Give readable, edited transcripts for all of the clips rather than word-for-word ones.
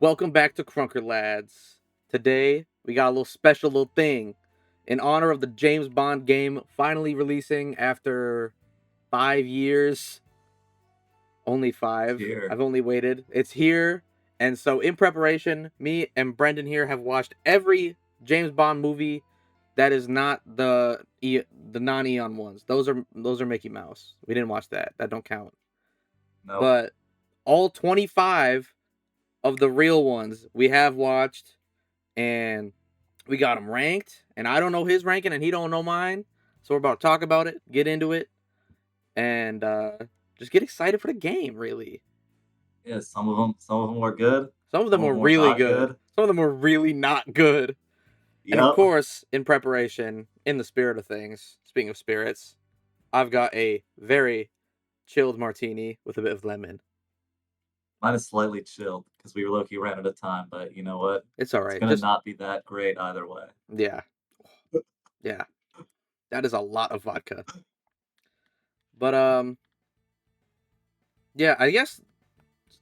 Welcome back to Krunker Lads. Today, we got a little special little thing in honor of the James Bond game finally releasing after 5 years. Only five. Here. I've only waited. It's here. And so, in preparation, me and Brendan here have watched every James Bond movie that is not the non-Eon ones. Those are Mickey Mouse. We didn't watch that. That don't count. Nope. But all 25 of the real ones we have watched, and we got them ranked, and I don't know his ranking and he don't know mine, so we're about to talk about it, get into it, and just get excited for the game. Really, Yeah, some of them were good. some of them were were really not good. Some of them were really not good. And of Yep. course, in preparation, in the spirit of things, speaking of spirits, I've got a very chilled martini with a bit of lemon. Mine is slightly chilled because we were low-key ran out of time, but you know what? It's all It's right. gonna Just not be that great either way. yeah, yeah. That is a lot of vodka. But yeah, I guess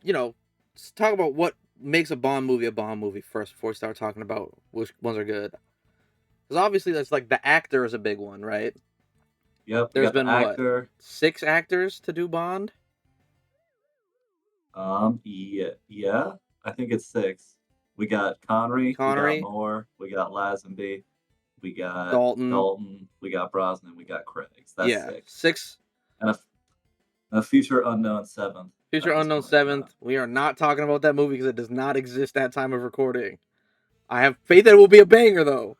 let's talk about what makes a Bond movie first before we start talking about which ones are good. Because obviously, that's like the actor is a big one, right? Yep. There's You got been the actor. 6 actors to do Bond. Yeah. I think it's 6. We got Connery. We got Connery, Moore. We got Lazenby. We got Dalton. Dalton. We got Brosnan. We got Craig. That's Yeah, 6. 6. And a future unknown 7th. Future Unknown 7th. We are not talking about that movie because it does not exist at time of recording. I have faith that it will be a banger, though.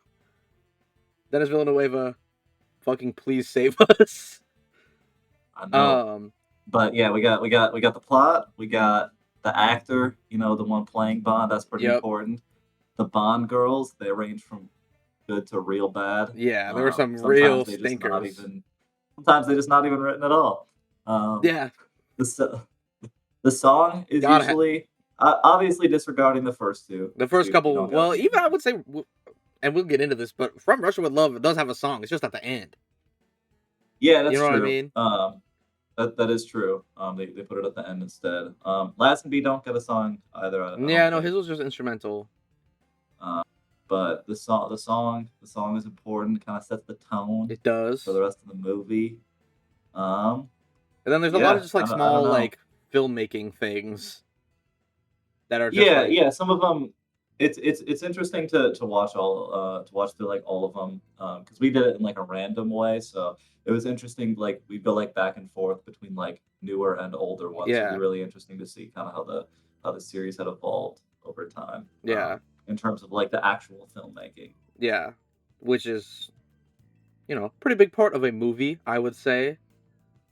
Dennis Villanueva, fucking please save us. I know. But yeah, we got the plot, we got the actor, the one playing Bond, that's pretty important. The Bond girls, they range from good to real bad. Yeah, there were some real stinkers. Sometimes they're just not even written at all. Yeah. The song is usually obviously disregarding the first two. The first couple, well, even I would say, and we'll get into this, but From Russia with Love, it does have a song. It's just at the end. Yeah, that's true. What I mean? That is true. They put it at the end instead. Lazenby don't get a song either. His was just instrumental. But the song is important. Kind of sets the tone. It does for the rest of the movie. And then there's a lot of just like small like filmmaking things that are just Some of them. It's interesting to watch through like all of them because we did it in like a random way, so it was interesting. Like we go like back and forth between like newer and older ones. Yeah, it'd be really interesting to see kind of how the series had evolved over time. Yeah, in terms of like the actual filmmaking. Yeah, which is pretty big part of a movie, I would say.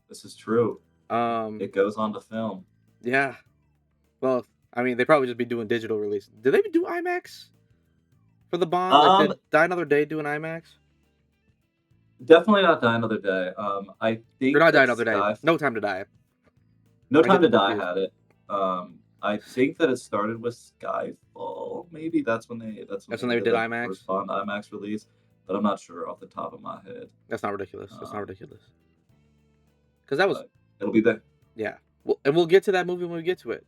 This is true. It goes on to film. Yeah. Well, I mean, they probably just be doing digital release. Did they do IMAX for the Bond? Like, did Die Another Day do an IMAX? Definitely not Die Another Day. I think or not Die Another Day. No Time to Die. No Time to Die had it. I think that it started with Skyfall. Maybe that's when they did IMAX. First Bond IMAX release, but I'm not sure off the top of my head. That's not ridiculous. That's not ridiculous. Because that was. It'll be there. Yeah, and we'll get to that movie when we get to it.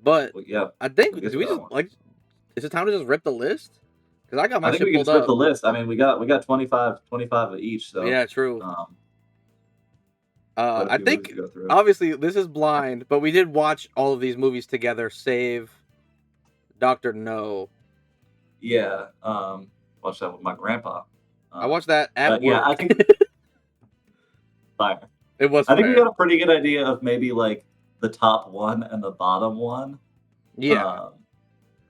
But I think do we just like? Is it time to just rip the list? Because I got my shit pulled up. I think we can just rip the list. I mean, we got 25 of each. So yeah, true. I think obviously this is blind, but we did watch all of these movies together, save Dr. No. Yeah, watched that with my grandpa. I watched that at work. Yeah, I think fire. It was. I think we got a pretty good idea of maybe like the top one and the bottom one. Yeah.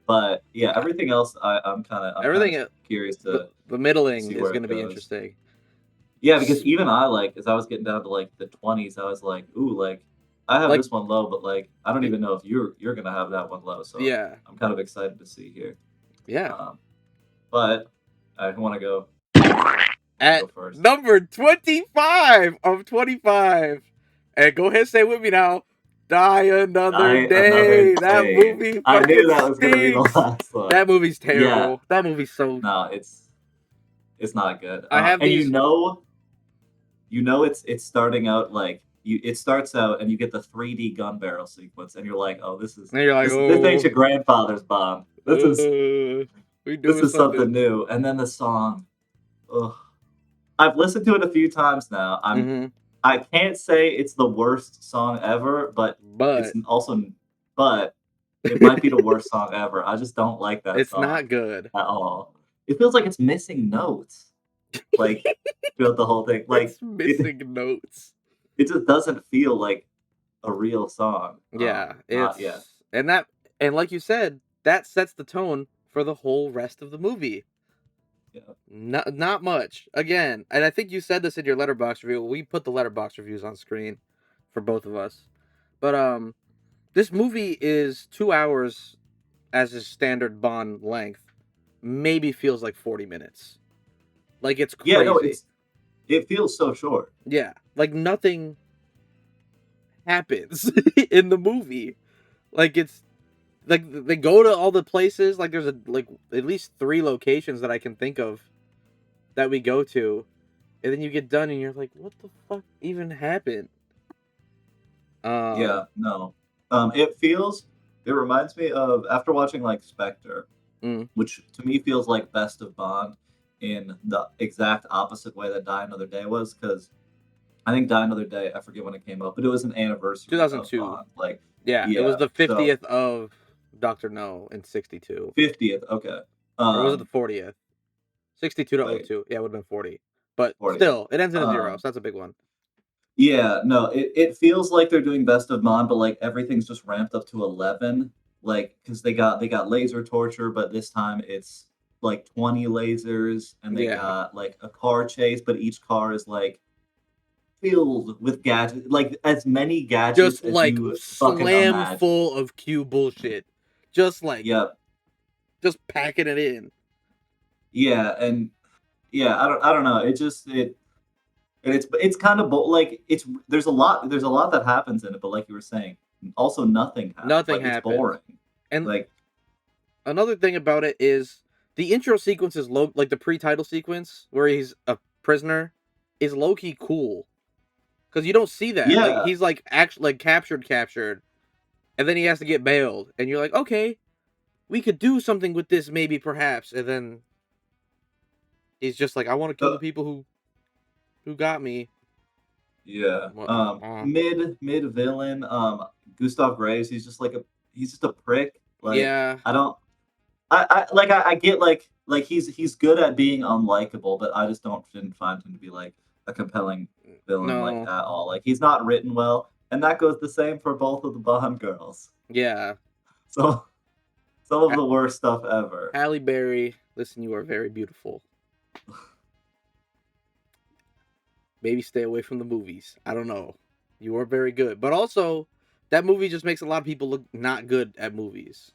But yeah, everything else, I'm kind of curious to. The middling is going to be interesting. Yeah, because even I as I was getting down to like the 20s, I was like, ooh, like I have this one low, but like I don't even know if you're gonna have that one low. So yeah, I'm kind of excited to see here. Yeah. But I want to go at number 25 of 25, and go ahead and say with me now. Die Another Day. That movie. I knew that was gonna be the last one. That movie's terrible. Yeah. That movie's so. No, it's not good. I have and it's starting out like it starts out and you get the 3D gun barrel sequence, and you're like, oh, And you're like, this ain't oh, your grandfather's Bond. we This doing is something something. new. And then the song, ugh. I've listened to it a few times now. I can't say it's the worst song ever, but But but it might be the worst song ever. I just don't like that it's song not good. at all. It feels like it's missing notes, like, throughout the whole thing. Like, It's missing notes. it just doesn't feel like a real song. Yeah, Not yet. and like you said, that sets the tone for the whole rest of the movie. Yeah. Not much. Again, and I think you said this in your letterbox review. We put the letterbox reviews on screen for both of us. But this movie is 2 hours as a standard Bond length. Maybe feels like 40 minutes. Like it's Yeah, no, crazy. it feels so short. Yeah, like nothing happens in the movie. Like it's like they go to all the places. Like there's like at least 3 locations that I can think of that we go to, and then you get done and you're like, what the fuck even happened? Yeah, no. It reminds me of after watching like Spectre, Mm, which to me feels like Best of Bond in the exact opposite way that Die Another Day was, because I think Die Another Day, I forget when it came out, but it was an anniversary of 2002. Bond. Like, Yeah, it was yeah, the so 50th of Doctor No in 62, 50th, okay. or was it the 40th? 62 to Wait, 02. Yeah, it would have been 40. But 40th. still, it ends in a 0, so Um, that's a big one. yeah, no, it feels like they're doing Best of Bond, but like everything's just ramped up to 11. Like, because they got laser torture, but this time it's like 20 lasers, and they Yeah, got like a car chase, but each car is like filled with gadgets, like as many gadgets just as like you fucking slam imagine. full of Q bullshit, just like Yep. just packing it in. Yeah, and yeah, I don't know. It just it and it's kind of like there's a lot that happens in it, but like you were saying, also nothing happens. Nothing Like it's happens. boring. And Like another thing about it is the intro sequence is low, like the pre-title sequence where he's a prisoner, is low key cool because you don't see that. Like yeah, he's like actually like captured, and then he has to get bailed, and you're like, okay, we could do something with this, maybe perhaps, and then he's just like, I want to kill uh, the people who got me. yeah. What? Mid villain. Gustav Graves. He's just a prick. Like Yeah, I don't. I get like he's good at being unlikable, but I just didn't find him to be like a compelling villain like no, at all. Like he's not written well, and that goes the same for both of the Bond girls. yeah. So some of Ha- the worst stuff ever. Halle Berry, listen, you are very beautiful. Maybe stay away from the movies. I don't know. You are very good, but also that movie just makes a lot of people look not good at movies.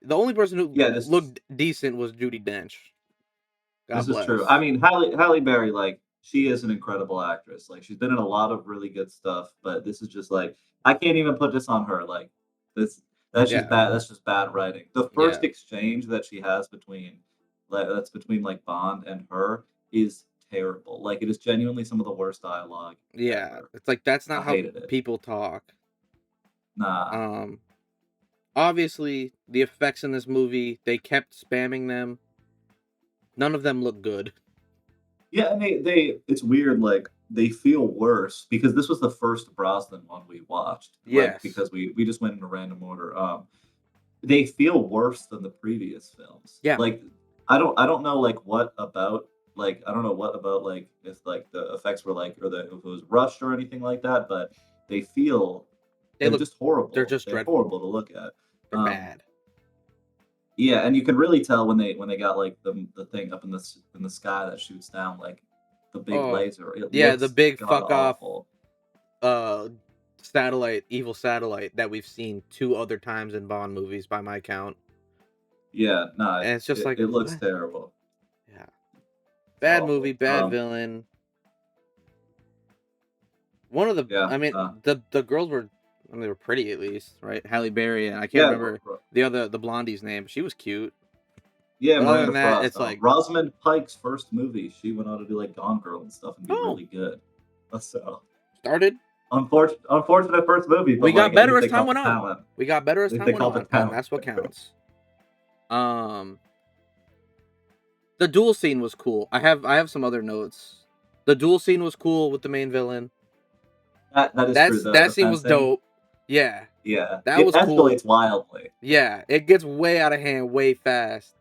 The only person who Yeah, looked decent was Judi Dench. this God is true. I bless. mean, Halle Berry, like she is an incredible actress. Like she's been in a lot of really good stuff, but this is just like I can't even put this on her. Like this, that's just Yeah, bad. That's just bad writing. The yeah, first exchange that she has that's between like Bond and her is terrible. Like it is genuinely some of the worst dialogue yeah. ever. It's like that's I not how hated it. people talk. Nah. Um, Obviously the effects in this movie, they kept spamming them. None of them look good. Yeah, and it's weird, like, they feel worse because this was the first Brosnan one we watched, like, Yes. because we just went in a random order, they feel worse than the previous films. Yeah. Like, I don't know, like, I don't know what about, like, if, like, the effects were, like or if it was rushed or anything like that, but they feel They they're look just they're horrible. just They're dreadful. horrible to look at. They're Um, bad. yeah, and you can really tell when they got, like, the thing up in the sky that shoots down, like, the big Oh. laser, it Yeah, the looks big god fuck off awful. uh evil satellite that we've seen 2 other times in Bond movies by my count. Yeah, no, And it's just like, it looks what? terrible. Yeah. It's Bad movie, awful. bad villain. One of the Yeah, I mean, the girls were, I mean, they were pretty at least, right? Halle Berry, and I can't yeah, remember the blondie's name. She was cute. yeah, But other Miranda than that, Frost. it's like, Rosamund Pike's first movie, she went on to do like Gone Girl and stuff and be oh, really good. So started. unfortunate first movie, but We got like at better least as they time caught the went on. talent. We got better At as least time they went caught the on, and talent. that's what counts. The duel scene was cool. I have some other notes. The duel scene was cool with the main villain. That is true. That The scene was fencing. dope. Yeah, Yeah, that it was cool. escalates wildly. Yeah, it gets way out of hand way fast.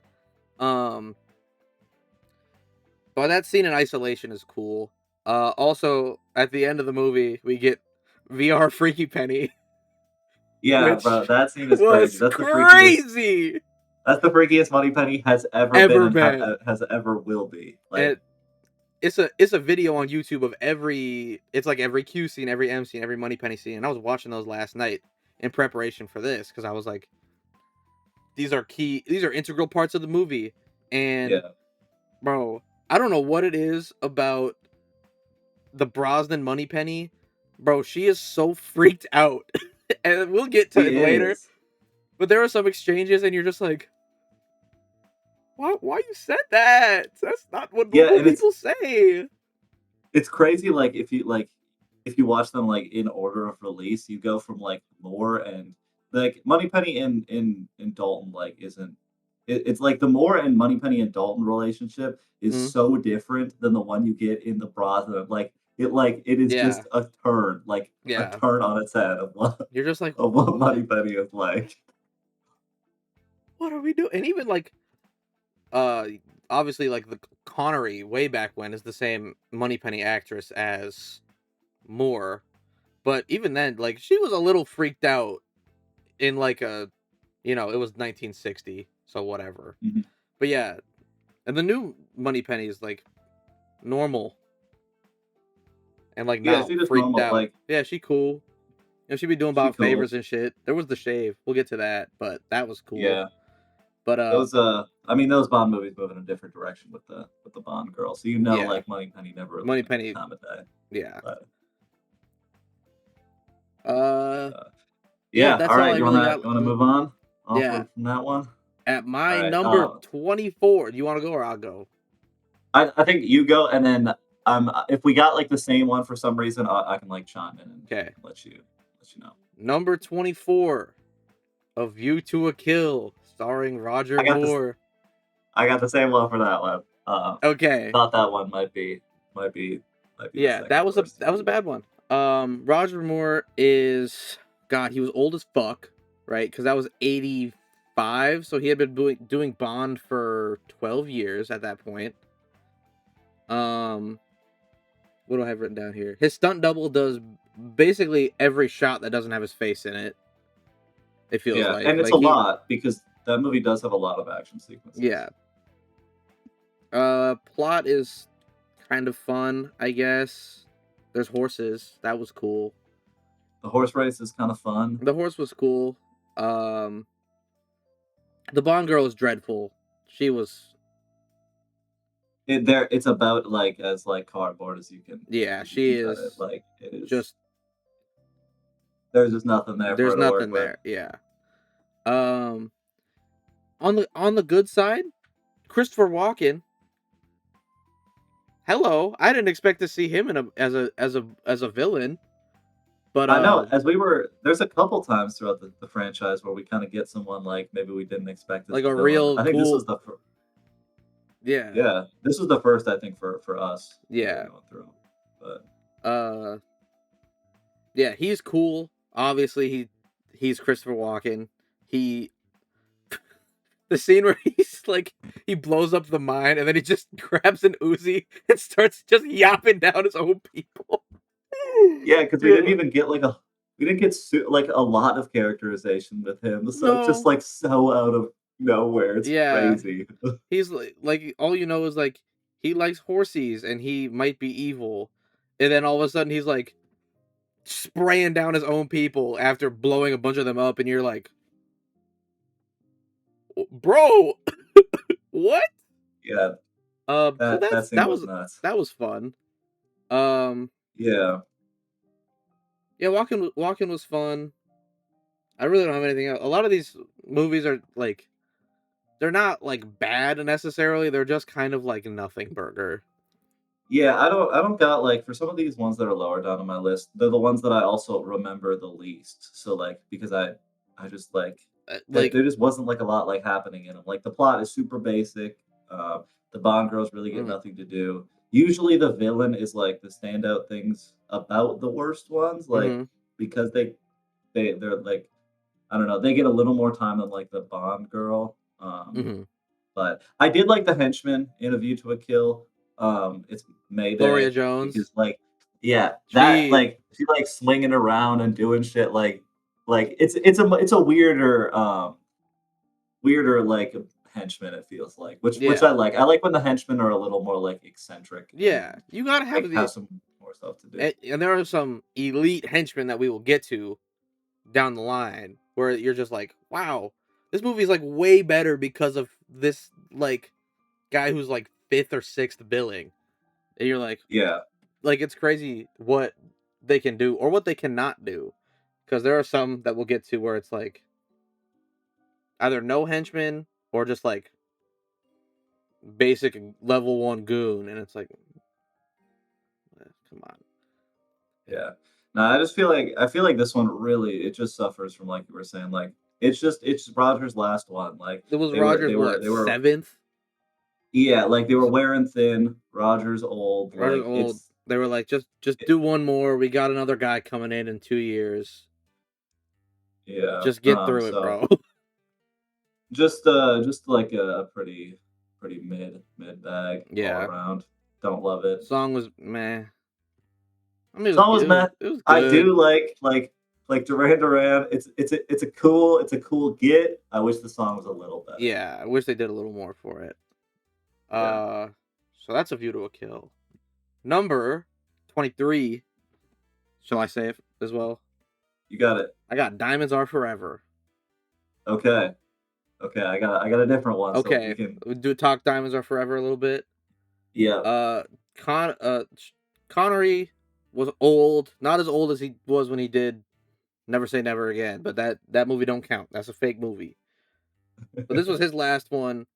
But that scene in isolation is cool. Also, at the end of the movie, we get VR Freaky Penny, Yeah, bro, which that scene is crazy. was That's the freakiest. crazy That's the freakiest Moneypenny has ever been ever and been. has ever will be. Like, And it's a video on YouTube of every Q scene, every M scene, every Moneypenny scene. And I was watching those last night in preparation for this because I was like, these are integral parts of the movie. And yeah, bro, I don't know what it is about the Brosnan Moneypenny, bro. She is so freaked out, and we'll get to he it later. is. But there are some exchanges, and you're just like, Why you said that? That's not what Yeah, normal and people say." it's crazy. Like if you watch them like in order of release, you go from like Moore and like Moneypenny in Dalton like isn't. It's like the Moore and Moneypenny and Dalton relationship is Mm, so different than the one you get in the Brosnan. Like it is yeah, just a turn, like a yeah. turn on its head You're just like, of what what? Moneypenny is like. What are we doing? And even like, uh, obviously, like the Connery way back when is the same Moneypenny actress as Moore, but even then, like, she was a little freaked out in like it was 1960, so whatever. Mhm. But yeah, and the new Moneypenny is like normal and like Yeah, not she just freaked normal. out. Like Yeah, she cool. She be doing she Bob cool. favors and shit. There was the shave. We'll get to that, but that was cool. Yeah. But Those I mean those Bond movies move in a different direction with the Bond girl. So yeah, like Moneypenny never really had a good Moneypenny. time of day. Yeah. But Uh, uh, yeah, yeah, that's all all right, I really got. you wanna move on? Yeah, Onward from that one? at All my right. number 24. Do you want to go or I'll go? I think you go and then if we got like the same one for some reason, I can like chime in and Okay. let you know. Number 24, A View to a Kill, starring Roger I got this Moore. I got the same one for that one. Okay. Thought that one might be the Yeah, second worst to that was a me. bad one. Roger Moore is God. He was old as fuck, right? Because that was 85, so he had been doing Bond for 12 years at that point. Um, what do I have written down here? His stunt double does basically every shot that doesn't have his face in it. It feels Yeah, and it's like a he, lot because that movie does have a lot of action sequences. yeah. Plot is kind of fun, I guess. There's horses. That was cool. The horse race is kind of fun. The horse was cool. Um, the Bond girl is dreadful. She was, It's about like as like cardboard as yeah, you she can cut it. is Like it is. just. There's just nothing there for There's her to work nothing with. there. Yeah. Um, on the good side, Christopher Walken. Hello, I didn't expect to see him in as a villain, but I know there's a couple times throughout the franchise where we kind of get someone like maybe we didn't expect as like the a villain. real I think this was cool. the Yeah, yeah, this was the first I think for us yeah. going through. But Uh, yeah, he's cool. Obviously, he's Christopher Walken. He the scene where he's like he blows up the mine and then he just grabs an Uzi and starts just yapping down his own people. yeah, because we didn't Yeah. even get we didn't get like a lot of characterization with him. So it's just No. like so out of nowhere. It's Yeah. crazy. He's like all you know is like he likes horses and he might be evil. And then all of a sudden he's like spraying down his own people after blowing a bunch of them up and you're like, "Bro, what?" Yeah, So that scene was nuts. that was fun. Um Yeah. yeah, Walking was fun. I really don't have anything else. A lot of these movies are like they're not like bad necessarily. They're just kind of like nothing burger. Yeah, I don't got like for some of these ones that are lower down on my list, they're the ones that I also remember the least. So like because I just like that Like, there just wasn't like a lot like happening in them. Like the plot is super basic. The Bond girls really get mm, nothing to do. Usually the villain is like the standout things about the worst ones, like mm-hmm, because they're like I don't know, they get a little more time than like the Bond girl. mm-hmm. But I did like the henchman in A View to a Kill. It's Gloria Mayday Jones. because like yeah, that She, like she like swinging around and doing shit like it's a weirder like henchman it feels like which yeah, I like. I like when the henchmen are a little more like eccentric yeah. and You gotta have like have the, some more stuff to do. and there are some elite henchmen that we will get to down the line where you're just like, wow, this movie is like way better because of this like guy who's like fifth or sixth billing, and you're Yeah. like it's crazy what they can do or what they cannot do, because there are some that we'll get to where it's like either no henchmen or just like basic level one goon, and it's like, come on. Yeah. No, I feel like this one really it just suffers from like you were saying, like it's Roger's last one. Like It was they were Rogers they were what, they were seventh? yeah, like they were wearing thin. Roger's old. Rogers Like old. They were like, just it, do one more. We got another guy coming in 2 years. yeah. Just get through it, So bro. just like a pretty mid bag all Yeah. around. Don't love it. Song was meh. I mean, Song was meh. it was I do good. like Duran Duran. It's a cool get. I wish the song was a little better. Yeah, I wish they did a little more for it. Yeah, Uh, so that's A View to a Kill. Number 23. Shall I say it as well? you got it. I got Diamonds Are Forever. Okay. Okay, I got a different one, so we Okay, can. we do talk Diamonds Are Forever a little bit. Yeah, Uh, Connery was old, not as old as he was when he did Never Say Never Again, but that movie don't count. That's a fake movie. But this was his last one,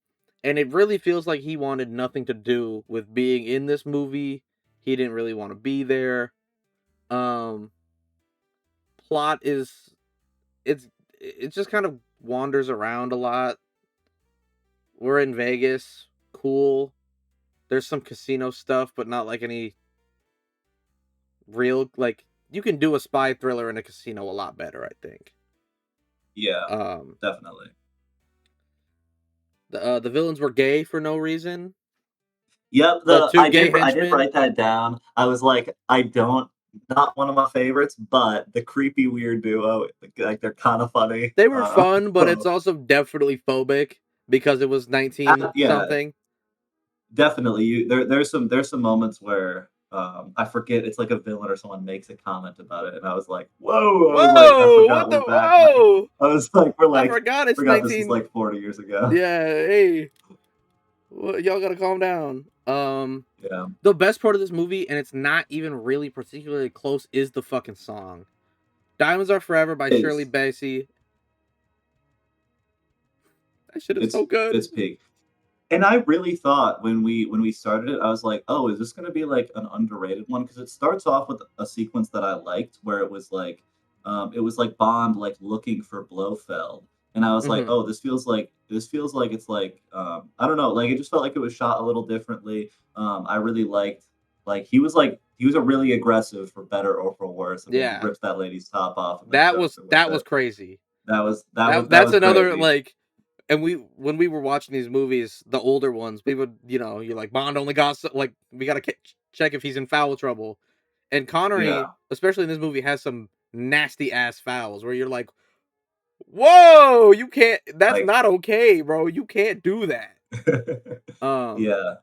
and it really feels like he wanted nothing to do with being in this movie. He didn't really want to be there. Um, plot is it's it just kind of wanders around a lot. We're in Vegas, cool. There's some casino stuff, but not like any real like you can do a spy thriller in a casino a lot better, I think. yeah, Um, definitely. the villains were gay for no reason. Yep, The the two gay I did henchmen, write that down. I was like, I don't not one of my favorites, but the creepy weird duo, like they're kind of funny. they were fun, but it's So, also definitely phobic because it was 19 yeah, something. definitely. There's some moments where I forget it's like a villain or someone makes a comment about it, and I was like, whoa! I was like, I Whoa, what forgot the we're back. Like, whoa? I was like, we're I like, forgot it's forgot this was 19. like 40 years ago. Yeah, hey, y'all gotta calm down. Yeah, The best part of this movie, and it's not even really particularly close, is the fucking song. Diamonds Are Forever by Shirley it's Bassey. That shit is it's so good. it's peak. And I really thought when we started it, I was like, "Oh, is this gonna be like an underrated one?" Because it starts off with a sequence that I liked, where it was like Bond like looking for Blofeld, and I was like, Hmm. "Oh, this feels like it's like I don't know, like it just felt like it was shot a little differently." I really liked he was a really aggressive for better or for worse, and when he Yeah, rips that lady's top off and then chokes her with that was it, crazy. that was that was that That's was another crazy. like, and we when we were watching these movies, the older ones, we would you're like Bond only got like we gotta check if he's in foul trouble, and Connery, Yeah, especially in this movie, has some nasty ass fouls where you're like, whoa, you can't. That's like not okay, bro. You can't do that. Um, yeah.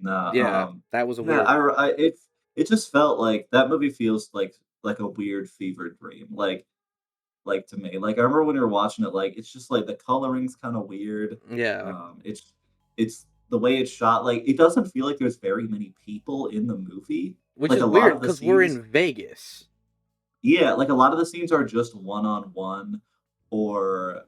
Nah, yeah, that was a yeah, weird. it just felt like that movie feels like a weird fever dream, like to me. Like I remember when we were watching it, like it's just like the coloring's kind of weird. Yeah, It's the way it's shot. Like it doesn't feel like there's very many people in the movie. which Like is a lot weird of the because we're scenes, in Vegas. yeah, like a lot of the scenes are just one on one, or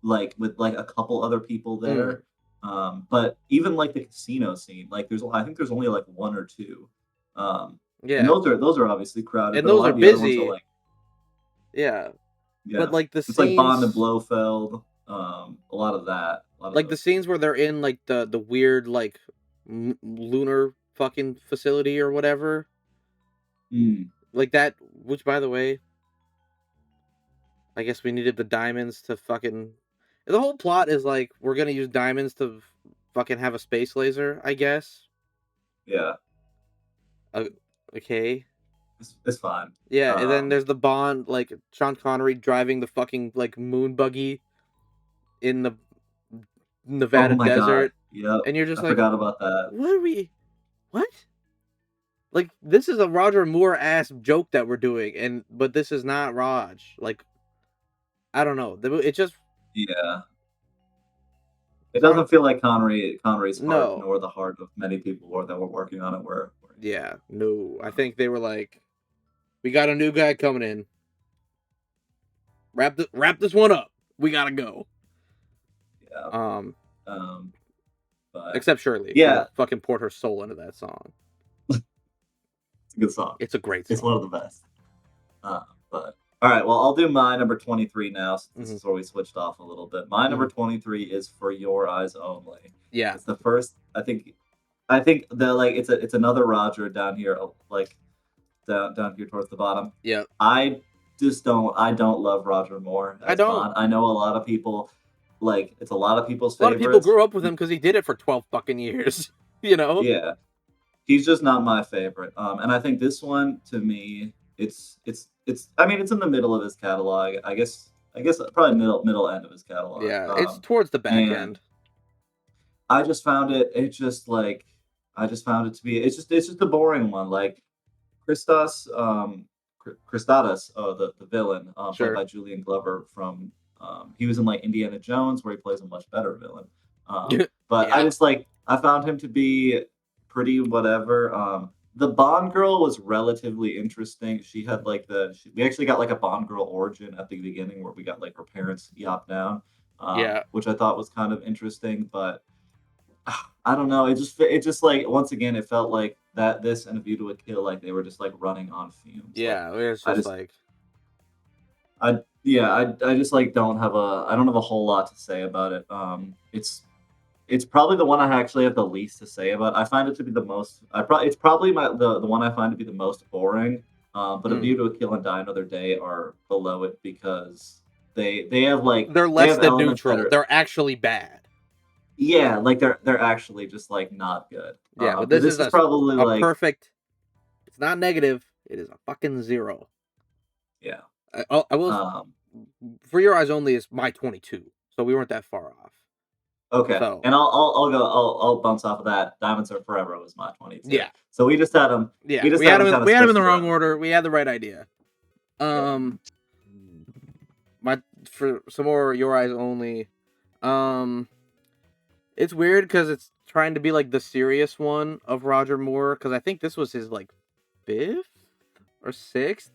like with like a couple other people Mm. there. But even like the casino scene, like I think there's only like one or two, and Yeah, those are obviously crowded, and but a those lot are of the other ones are busy. like Yeah, but yeah, like the it's like Bond and scenes, Blofeld, a lot of that, a lot of like the those scenes where scenes. they're in like the weird like lunar fucking facility or whatever, Mm, like that. Which, by the way, I guess we needed the diamonds to fucking. The whole plot is like we're gonna use diamonds to fucking have a space laser. I guess. yeah, Uh, okay. it's fine. Yeah, and then Um, there's the Bond, like Sean Connery driving the fucking like moon buggy in the oh Nevada my god, desert, yep, and you're I just like, forgot about that. what are we? What? Like this is a Roger Moore ass joke that we're doing, and but this is not Raj. Like I don't know. It just Yeah, it Sean. doesn't feel like Connery's heart No. nor the heart of many people that were working on it were here. Yeah. No. I Um, think they were like, we got a new guy coming in. Wrap this one up. We gotta go. yeah, Um. um, but Except Shirley, who yeah, fucking poured her soul into that song. it's a good song. It's a great It's one song. of the best. But all right, well, I'll do my number 23 now, since this Hmm. is where we switched off a little bit. My number Hmm. 23 is For Your Eyes Only. Yeah. It's the first. I think the like it's another Roger down here, like down here towards the bottom. Yeah. I I don't love Roger Moore I as don't. Bond. I know a lot of people like it's a lot of people's A lot of people favorites. grew up with him because he did it for 12 fucking years. You know? Yeah, he's just not my favorite. And I think this one to me, it's. I mean, it's in the middle of his catalog. I guess probably middle end of his catalog. Yeah. It's towards the back And end. I just found it. It just like I just found it to be. It's just a boring one. Like Christadas, the villain, played Sure. by Julian Glover from. He was in like Indiana Jones, where he plays a much better villain. But I Yeah. just like I found him to be pretty whatever. The Bond girl was relatively interesting. She had like we actually got like a Bond girl origin at the beginning, where we got like her parents yapped down, Yeah. which I thought was kind of interesting. But I don't know. It just like once again, it felt like that this and A View to a Kill, like they were just like running on fumes. Like Yeah. It's I just just like, I yeah I just like I don't have a whole lot to say about it. It's probably the one I actually have the least to say about. I find it to be the most. It's probably the one I find to be the most boring. But A mm. View to a Kill and Die Another Day are below it because They're they less have than elements that neutral. are They're actually bad. yeah, like they're actually just like not good. Yeah. But But this this is is probably a like perfect, it's not negative. It is a fucking zero. yeah. I will, Um, For Your Eyes Only is my 22. So we weren't that far off. okay, So, and I'll bounce off of that. Diamonds Are Forever was my 22. yeah. So we just had them. Yeah. We just had them kind of We had him in switched the wrong around. order. We had the right idea. Yeah. Um, my For some more Your Eyes Only. Um, it's weird because it's trying to be like the serious one of Roger Moore because I think this was his like fifth or sixth.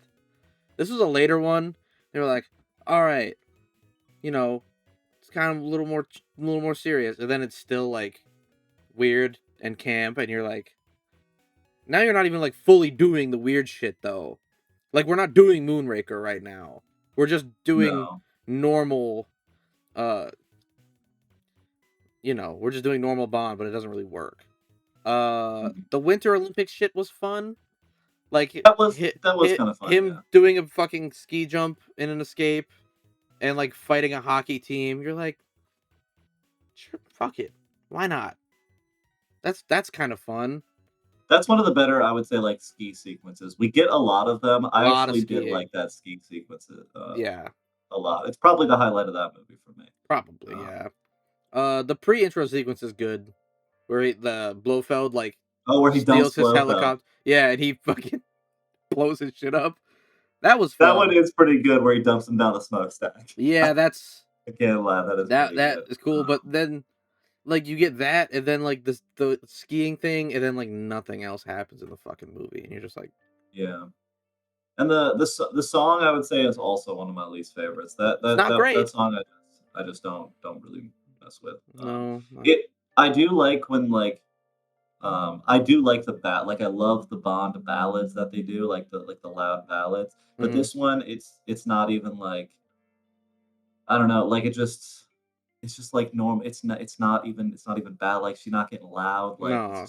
This was a later one. They were like, all right, you know, it's kind of a little more serious, and then it's still like weird and camp, and you're like, now you're not even like fully doing the weird shit though. Like we're not doing Moonraker right now. We're just doing No. normal uh we're just doing normal Bond, but it doesn't really work. Mhm. The Winter Olympics shit was fun. Like That was kind of fun. him Yeah. doing a fucking ski jump in an escape and like fighting a hockey team. You're like, sure, fuck it. Why not? That's kind of fun. That's one of the better, I would say, like ski sequences. We get a lot of them. A I lot of actually did skiing. like that ski sequence Yeah, a lot. It's probably the highlight of that movie for me. probably, Um, yeah. The pre-intro sequence is good, where the Blofeld like oh, where he dumps steals his Blofeld. helicopter. Yeah, and he fucking blows his shit up. That was That one fun. is pretty good, where he dumps him down the smokestack. Yeah, I can't lie, that is pretty that good. is cool. But then like you get that, and then like the skiing thing, and then like nothing else happens in the fucking movie, and you're just like, Yeah, and the song I would say is also one of my least favorites. That it's that not that, that great. song I just don't really mess with. No, no. It I do like when like I do like like I love the Bond ballads that they do, like the loud ballads. But Mm-hmm. this one, it's not even like I don't know, like it's just like normal. It's not even bad. Like she's not getting loud. Like No.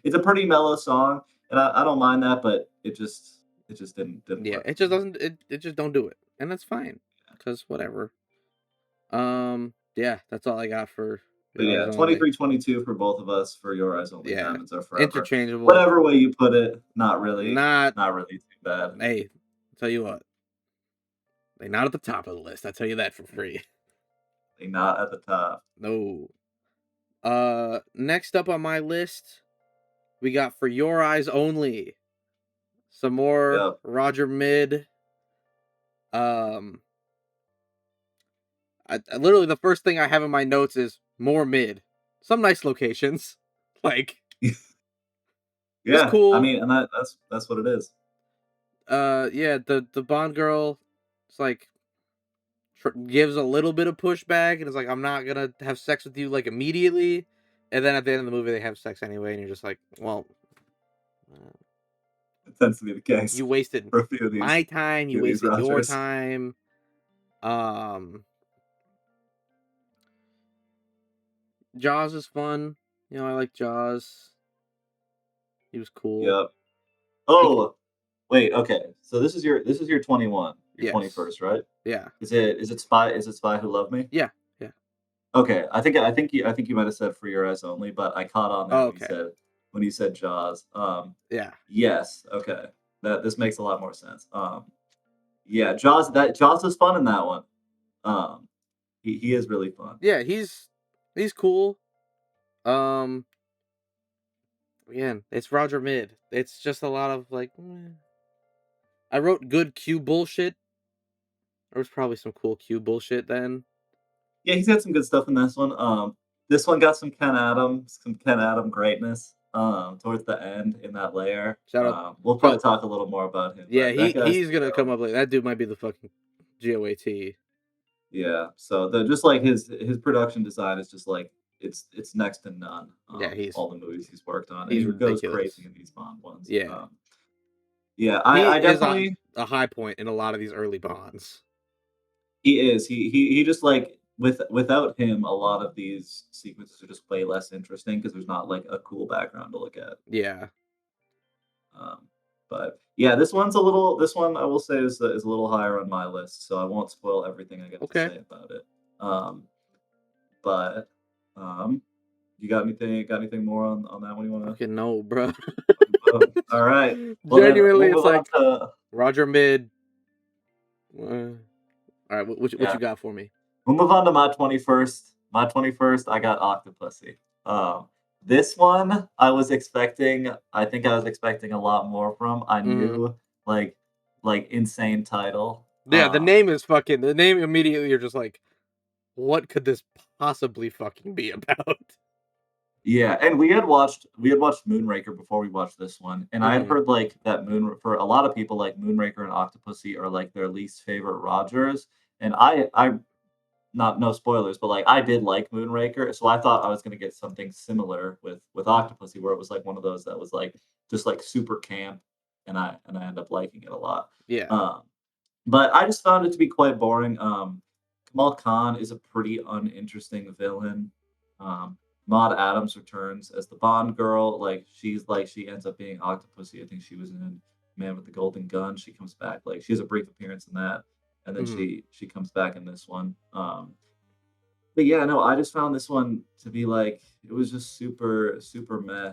it's a pretty mellow song, and I don't mind that. But it just didn't Yeah, work it for just me. doesn't. It just don't do it, and that's fine. Cause whatever. Yeah, that's all I got for But Your yeah, Eyes Only. 23-22 for both of us for Your Eyes Only. Yeah, Diamonds Are Forever. interchangeable. Whatever way you put it, Not. not really too bad. Hey, tell you what, they not at the top of the list. I tell you that for free. Like, not at the top. No. Next up on my list, we got For Your Eyes Only. Some more Yep. Roger Mid. Um, literally the first thing I have in my notes is more mid. Some nice locations, like it's Yeah, I cool. mean, and that's what it is. Yeah, the Bond girl, it's like gives a little bit of pushback and is like, I'm not gonna have sex with you like immediately, and then at the end of the movie they have sex anyway, and you're just like, well, uh, It tends to be the case you wasted for a few of my time, you these wasted your Rogers. time. Um, Jaws is fun. You know, I like Jaws. He was cool. Yep. He, Oh, wait, okay. So this is your 21, your yes, 21st, right? yeah, Is it Spy Who Loved Me? yeah, yeah. Okay, I think you might have said For Your Eyes Only, but I caught on there Oh, okay, when you said Jaws. yeah, Yes, okay. That this makes a lot more sense. Yeah, Jaws is fun in that one. Um, he is really fun. yeah. He's cool. Um, Again, it's Roger Mid. It's just a lot of like. I wrote good Q bullshit. There was probably some cool Q bullshit then. Yeah, he's got some good stuff in this one. This one got some Ken Adam greatness. Towards the end in that layer. Shout out. We'll Oh, probably talk a little more about him, yeah, but that guy's he's gonna come up like that. Dude might be the fucking GOAT. yeah. So the just like his production design is just like it's next to none. Yeah, All the movies he's worked on, and he's he goes ridiculous. crazy in these Bond ones. Yeah, Yeah, he I is definitely a high point in a lot of these early Bonds. he is he just like without him, a lot of these sequences are just way less interesting because there's not like a cool background to look at. Yeah. Um, but yeah, this one I will say is a little higher on my list, so I won't spoil everything I got to Okay. say about it. Um, but um, you got anything more on that one you want to? Fucking no, bro. All right. Well then Genuinely, we'll it's move on like to Roger Mid. All right, what yeah you got for me? we'll move on to my 21st. My 21st, I got Octopussy. This one I think I was expecting a lot more from. I Mm-hmm. knew like insane title. Yeah, the name is fucking. The name immediately, you're just like, what could this possibly fucking be about? Yeah, and we had watched Moonraker before we watched this one, and I had Mm-hmm. heard like that Moon for a lot of people like Moonraker and Octopussy are like their least favorite Rogers, and I not no spoilers, but like I did like Moonraker, so I thought I was gonna get something similar with Octopussy, where it was like one of those that was like just like super camp, and I end up liking it a lot. Yeah. Um, but I just found it to be quite boring. Kamal Khan is a pretty uninteresting villain. Um, Maud Adams returns as the Bond girl. She ends up being Octopussy. I think she was in Man with the Golden Gun. She comes back. Like she has a brief appearance in that, and then Mm-hmm. she comes back in this one. But yeah, no, I just found this one to be like it was just super meh.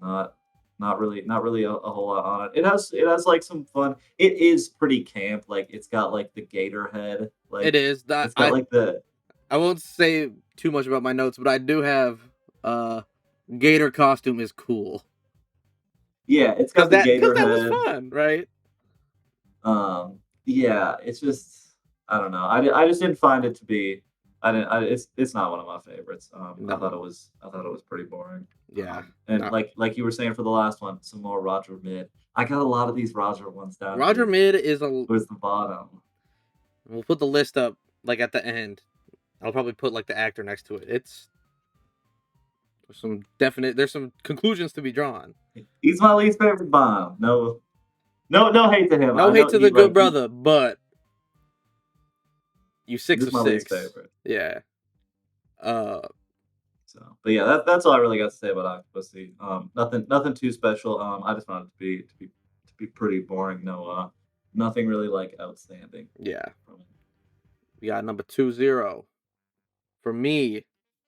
Not not really a whole lot on it. It has like some fun. It is pretty camp. Like it's got like the gator head. It Like is that it's got like the I won't say too much about my notes, but I do have Gator costume is cool yeah, it's got the because gator that was head. fun, right? Yeah, it's just I don't know. I just didn't find it to be. I didn't. It's not one of my favorites. No. I thought it was pretty boring. Yeah. And No. like you were saying for the last one, some more Roger Mid. I got a lot of these Roger ones down Roger here Mid is a. towards the bottom. We'll put the list up like at the end. I'll probably put like the actor next to it. There's some conclusions to be drawn. He's my least favorite Bond. No hate to him. No hate to the good brother, but you 6 of 6. Least favorite. Yeah. So, but yeah, that's all I really got to say about Octopussy. Nothing too special. I just wanted it to be pretty boring. No, nothing really like outstanding. Yeah. We got number 20 for me.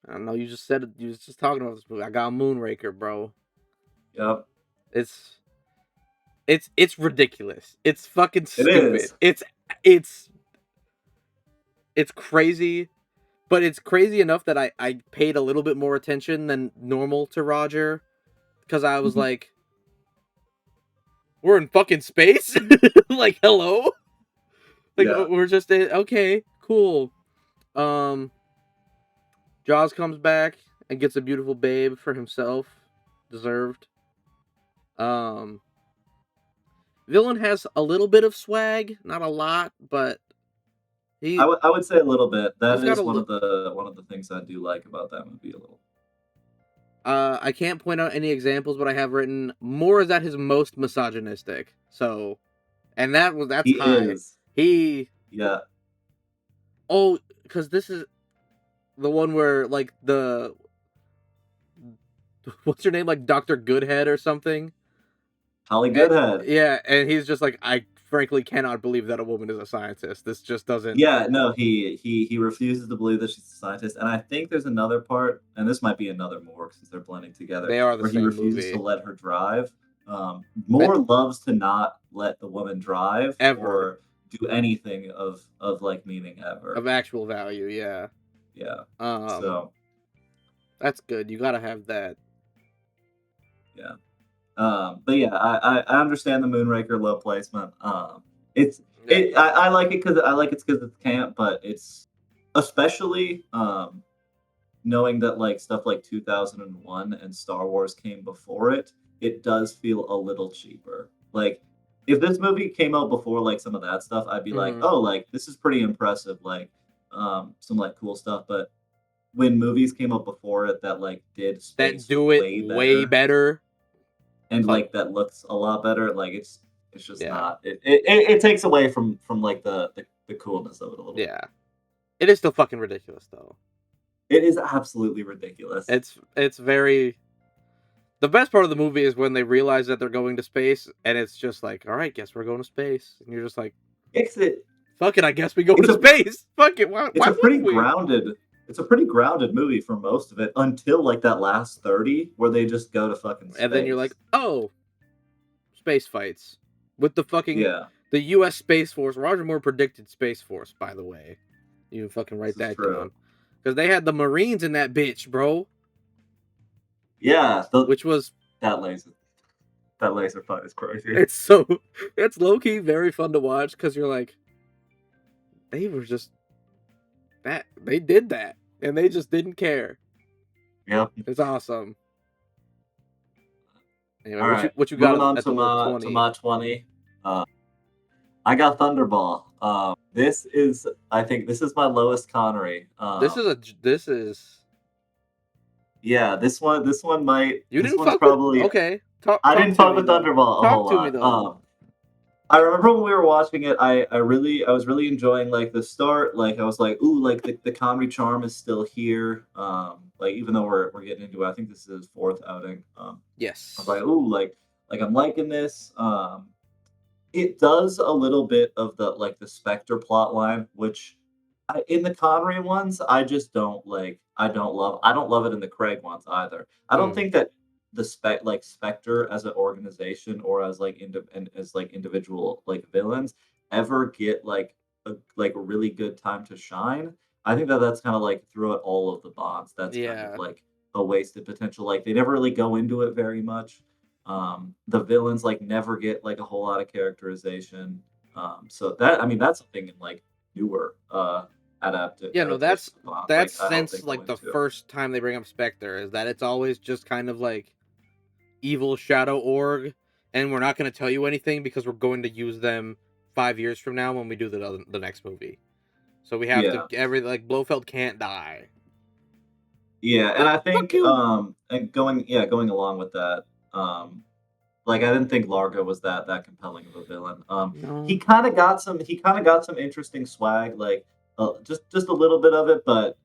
I know you just said it. You was just talking about this movie. I got Moonraker, bro. Yep. It's ridiculous. It's fucking stupid. It is. It's crazy, but it's crazy enough that I paid a little bit more attention than normal to Roger, because I was like, we're in fucking space? Like, hello? Like, yeah. We're just, okay, cool. Jaws comes back and gets a beautiful babe for himself. Deserved. Villain has a little bit of swag, not a lot, but I would say a little bit. That is one of the things I do like about that movie a little. I can't point out any examples, but I have written more is at his most misogynistic. So, and that's he high. Yeah. Oh, because this is the one where like what's her name, like Dr. Goodhead or something. Holly Goodhead. Yeah, and he's just like, I frankly cannot believe that a woman is a scientist. This just doesn't. Yeah, no, he refuses to believe that she's a scientist, and I think there's another part, and this might be another Moore since they're blending together. They are the where same he refuses movie. to let her drive. Moore loves to not let the woman drive ever or do anything of like meaning ever of actual value. Yeah. Yeah. So that's good. You gotta have that. Yeah. But yeah, I understand the Moonraker low placement. I like it because it's camp, but it's especially knowing that like stuff like 2001 and Star Wars came before it. It does feel a little cheaper. Like if this movie came out before like some of that stuff, I'd be like, oh, like this is pretty impressive. Like some like cool stuff, but when movies came out before it that like did space way better. And like that looks a lot better. Like it's just not. It takes away from like the coolness of it a little. Yeah, it is still fucking ridiculous though. It is absolutely ridiculous. It's very. The best part of the movie is when they realize that they're going to space, and it's just like, all right, guess we're going to space, and you're just like, fuck it, I guess we go to space. Fuck it. Why grounded. It's a pretty grounded movie for most of it until like that last 30 where they just go to fucking space. And then you're like, oh, space fights with the fucking the U.S. Space Force. Roger Moore predicted Space Force, by the way. You can fucking write that down. Because they had the Marines in that bitch, bro. Yeah. Which was... That laser fight is crazy. It's low-key very fun to watch because you're like, they were just... They did that, and they just didn't care. Yep. It's awesome. Anyway, all right. what you got on to my 20? I got Thunderball. I think this is my lowest Connery. Yeah, this one might. You didn't fuck probably with, okay. I didn't fuck with Thunderball a whole lot. Talk to me though. I remember when we were watching it, I was really enjoying like the start. Like I was like, ooh, like the comedy charm is still here. Like even though we're getting into it, I think this is his 4th outing. Yes. I was like, ooh, like I'm liking this. It does a little bit of the Spectre plot line, which in the Connery ones, I just don't like. I don't love it in the Craig ones either. I don't think that the Spectre as an organization or as like individual like villains ever get like a really good time to shine. I think that's kind of like throughout all of the Bonds. That's kind of like a wasted potential. Like they never really go into it very much. The villains like never get like a whole lot of characterization. So that's something in like newer adapted. Yeah, no, that's since like the first time they bring up Spectre is that it's always just kind of like evil shadow org, and we're not going to tell you anything because we're going to use them 5 years from now when we do the next movie. So we have to Blofeld can't die. Yeah, and I think you. and going along with that, like I didn't think Largo was that compelling of a villain. No. He kind of got some interesting swag, like just a little bit of it, but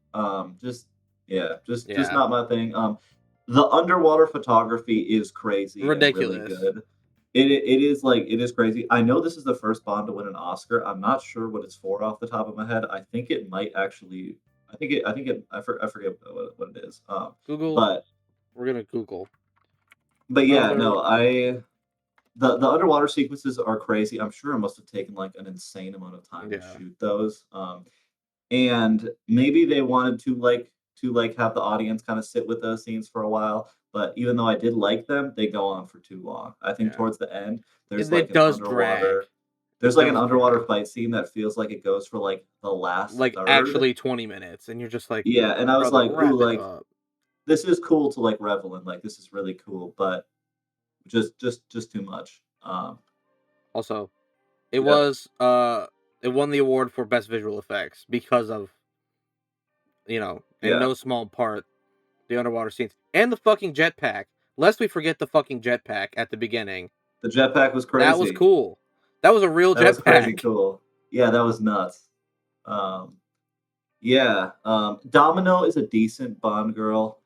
just Yeah. not my thing. The underwater photography is crazy and really Ridiculous. good. It is crazy. I know this is the first Bond to win an Oscar. I'm not sure what it's for off the top of my head. I think it might actually. I forget what it is. Google. But We're gonna Google. yeah, Under. no, the underwater sequences are crazy. I'm sure it must have taken like an insane amount of time to Yeah. shoot those. And maybe they wanted to have the audience kind of sit with those scenes for a while. But even though I did like them, they go on for too long. I think Yeah. towards the end, there's like It an does drag. underwater It there's like an does underwater drag. fight scene that feels like it goes for like the last Like third. actually 20 minutes, and you're just like, Yeah, and I was brother, like, ooh, wrap it like up. this is cool to like revel in. Like this is really cool, but just too much. Also, it Yeah, was it won the award for best visual effects because of, in yeah. no small part, the underwater scenes and the fucking jetpack. Lest we forget the fucking jetpack at the beginning. The jetpack was That was crazy. cool. That was a real That was crazy jetpack. cool. Yeah, that was nuts. Um, yeah, Domino is a decent Bond girl.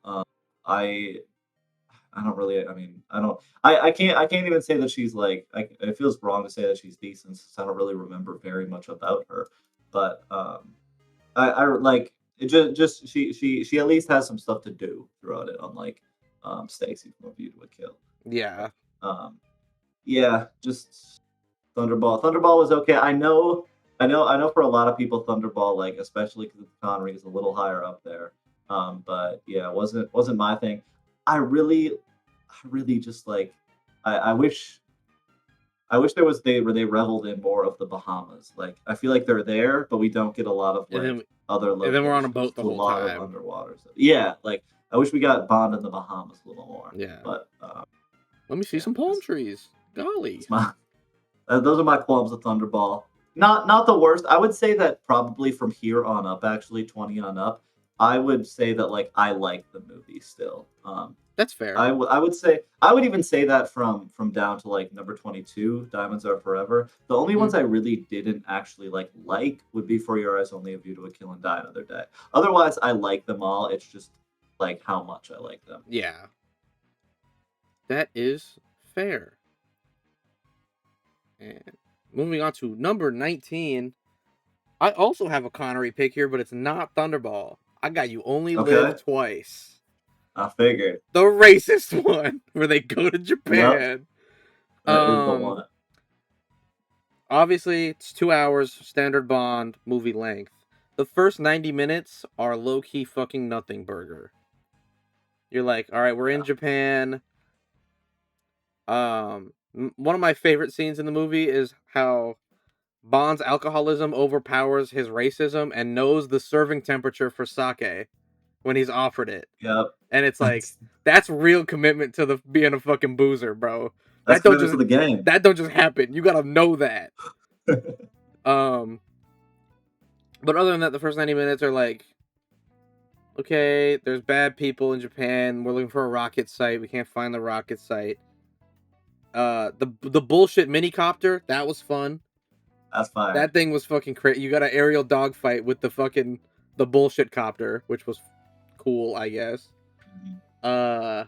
I I don't really. I mean, I don't. I can't even say that she's like. It feels wrong to say that she's decent since I don't really remember very much about her. But I like it. Just she at least has some stuff to do throughout it, unlike Stacy from A View to a Kill. Yeah. Um, yeah, just Thunderball. Thunderball was okay. I know. For a lot of people, Thunderball, like especially because Connery is a little higher up there. But yeah, it wasn't my thing. I really just like. I wish there was day where they reveled in more of the Bahamas. Like I feel like they're there, but we don't get a lot of And then like other and then we're on a locations. boat It's the a whole lot of time. underwater stuff. Yeah, like I wish we got Bond in the Bahamas a little more. Yeah. But Let me see yeah, some palm just trees. Golly. it's my those are my qualms with Thunderball. Not the worst. I would say that probably from here on up, actually 20 on up, I would say that like I like the movie still. That's fair. I would even say that from down to like number 22, Diamonds Are Forever. The only Mm, ones I really didn't actually like would be For Your Eyes Only, A View to a Kill, and Die Another Day. Otherwise, I like them all. It's just like how much I like them. yeah. That is fair. And moving on to number 19. I also have a Connery pick here, but it's not Thunderball. I got You Only Live Okay, Twice. I figured. The racist one where they go to Yep, Japan. that is the Um one. Obviously it's 2 hours standard Bond movie length. The first 90 minutes are low key fucking nothing burger. You're like, "All right, we're in Yeah. Japan." One of my favorite scenes in the movie is how Bond's alcoholism overpowers his racism and knows the serving temperature for sake when he's offered it. Yep. And it's like, That's that's real commitment to the being a fucking boozer, bro. that's That don't commitment just to the game. that don't just happen. You gotta know that. Um, but other than that, the first 90 minutes are like, okay, there's bad people in Japan. We're looking for a rocket site. We can't find the rocket site. The bullshit minicopter, that was fun. That's fire. That thing was fucking crazy. You got an aerial dogfight with the bullshit copter, which was cool, I guess. Mhm. Uh,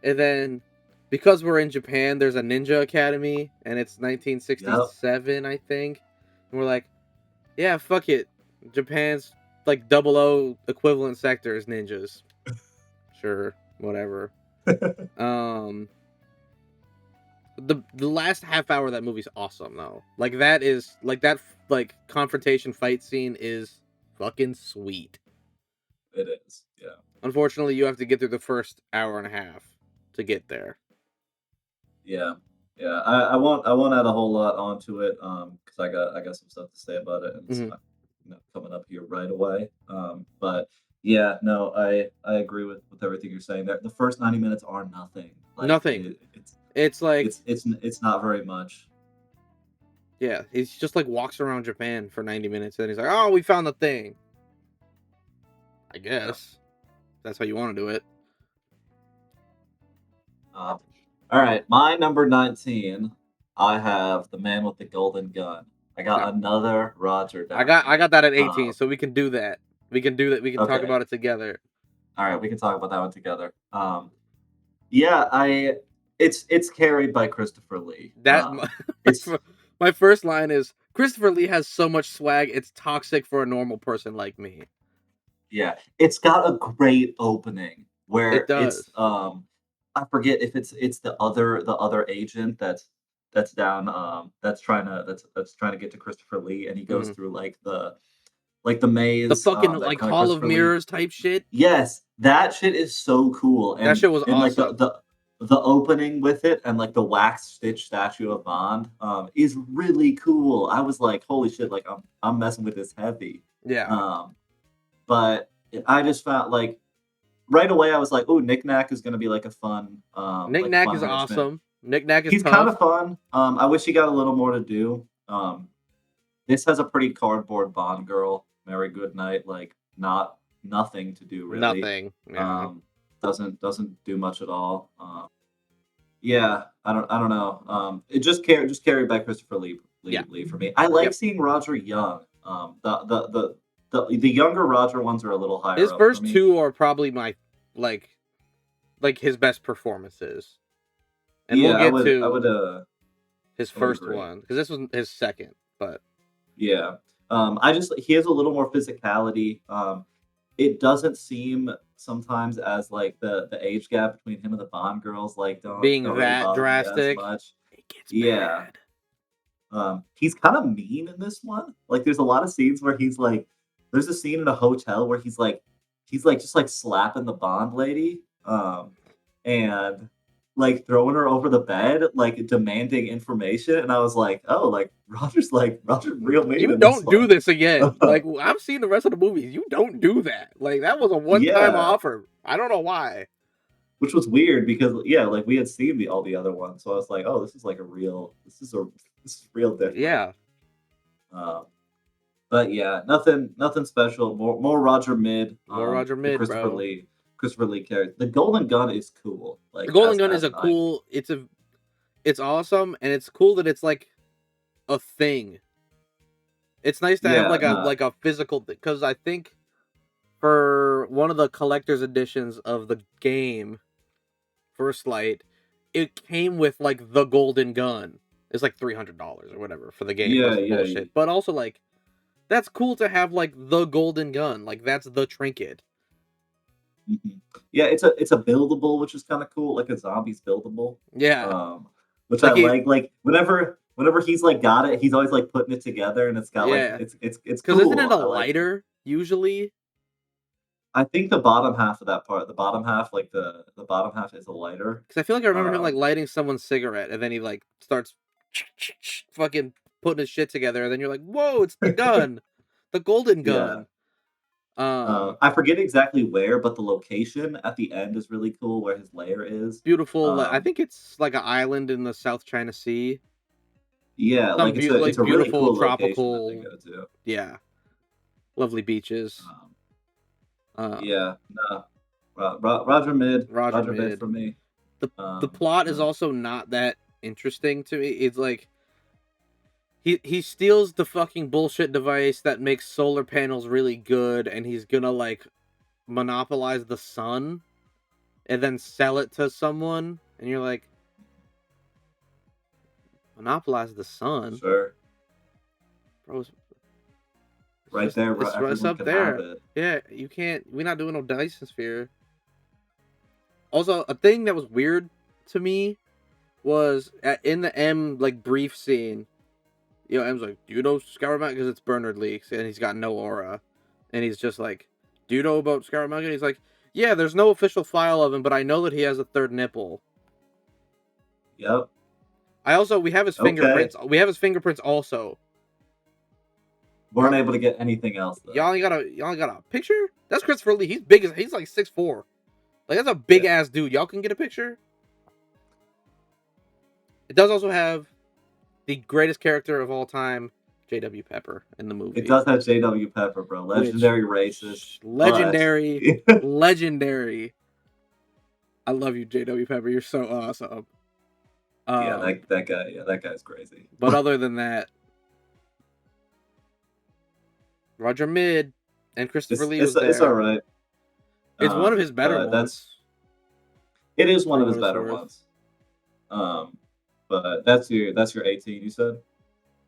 and then because we're in Japan, there's a ninja academy, and it's Yep. 1967, I think. And we're like, yeah, fuck it. Japan's like 00 equivalent sector is ninjas. Sure, whatever. Um, the last half hour of that movie's awesome though. Like that confrontation fight scene is fucking sweet. It is. Yeah. Unfortunately, you have to get through the first hour and a half to get there. Yeah. Yeah. I won't add a whole lot onto it because I got some stuff to say about it and it's Hmm. not coming up here right away. But yeah, no, I agree with everything you're saying there. The first 90 minutes are nothing. Like Nothing. It's like, it's not very much. yeah, he's just like walks around Japan for 90 minutes, and he's like, "Oh, we found the thing." I guess that's how you want to do it. All right, my number 19. I have The Man with the Golden Gun. I got another Roger down. I got that at 18, so we can do that. We can do that. We can talk Okay. about it together. All right, we can talk about that one together. Yeah, it's carried by Christopher Lee. That it's my first line is Christopher Lee has so much swag, it's toxic for a normal person like me. Yeah, it's got a great opening where It does. it's I forget if it's the other agent that's down that's trying to get to Christopher Lee, and he goes through like the maze, the fucking that like kind of Hall of Christopher Lee. Mirrors type shit. Yes, that shit is so cool, That shit was and like awesome. the opening with it and like the wax stitch statue of Bond is really cool. I was like, holy shit, like I'm messing with this heavy. Yeah. But I just found like right away I was like, oh, Knick Knack is gonna be like a fun Knick Knack is awesome. Knick Knack is He's tough. kind of fun. I wish he got a little more to do. This has a pretty cardboard Bond girl, Mary Goodnight, like nothing to do really. Nothing. Yeah. Doesn't do much at all. Yeah, I don't know. It just carried by Christopher Lee for me. I like seeing Roger young. The younger Roger ones are a little higher. His up first for me. two are probably my like his best performances. And yeah, we'll get to his first agree. one because this was his second, but yeah. He has a little more physicality. It doesn't seem sometimes as like the age gap between him and the Bond girls like don't that really drastic. as much. It gets bad. He's kind of mean in this one. Like there's a lot of scenes where he's like, there's a scene in a hotel where he's like just like slapping the Bond lady, and like throwing her over the bed, like demanding information. And I was like, oh, like Roger's real mean. You don't do this again. Like I've seen the rest of the movies. You don't do that. Like that was a one-time offer. I don't know why. Which was weird because like we had seen all the other ones, so I was like, oh, this is real different. Yeah. But yeah, nothing special. More Roger mid. More Roger mid, Christopher bro. Lee. Christopher Lee carries. The Golden Gun is cool. Like the Golden Gun is it's awesome, and it's cool that it's like a thing. It's nice to have like a physical because I think for one of the collector's editions of the game, First Light, it came with like the Golden Gun. It's like $300 or whatever for the game. That's bullshit. Yeah. But also like that's cool to have like the Golden Gun. Like that's the trinket. Mm-hmm. Yeah, it's a buildable, which is kind of cool, like a zombie's buildable. Yeah. Which like I like. Like whenever he's like got it, he's always like putting it together, and it's got like it's because cool. Isn't it a lighter usually? I think the bottom half of that part, the bottom half is a lighter. Because I feel like I remember him like lighting someone's cigarette, and then he like starts fucking putting his shit together, and then you're like, whoa, it's the gun, the Golden Gun. I forget exactly where, but the location at the end is really cool where his lair is. Beautiful. I think it's like an island in the South China Sea. Yeah, like it's a beautiful really cool tropical. Location that they go to. Yeah, lovely beaches. Yeah, no, Roger mid for me. The plot is also not that interesting to me. It's like he steals the fucking bullshit device that makes solar panels really good, and he's gonna like monopolize the sun and then sell it to someone, and you're like, monopolize the sun? Sure. Bro, right there, it's up there. Yeah, you can't. We're not doing no Dyson sphere. Also, a thing that was weird to me was in the M like brief scene. You know, M's like, do you know Scour Mountain? Because it's Bernard Leaks, and he's got no aura. And he's just like, do you know about Scour Mountain? He's like, yeah, there's no official file of him, but I know that he has a third nipple. Yep. We have his fingerprints. We have his fingerprints also. Weren't able to get anything else, though. Y'all got a picture? That's Christopher Lee. He's big he's like 6'4". Like, that's a big ass dude. Y'all can get a picture? It does also have the greatest character of all time, J.W. Pepper in the movie. It does have J.W. Pepper, bro. Legendary racist. Legendary. Legendary. I love you, J.W. Pepper. You're so awesome. Yeah, that guy. Yeah, that guy's crazy. But other than that, Roger Mid and Christopher Lee was there. It's all right. It's one of his better ones. It is one of his better ones. But that's your 18. You said.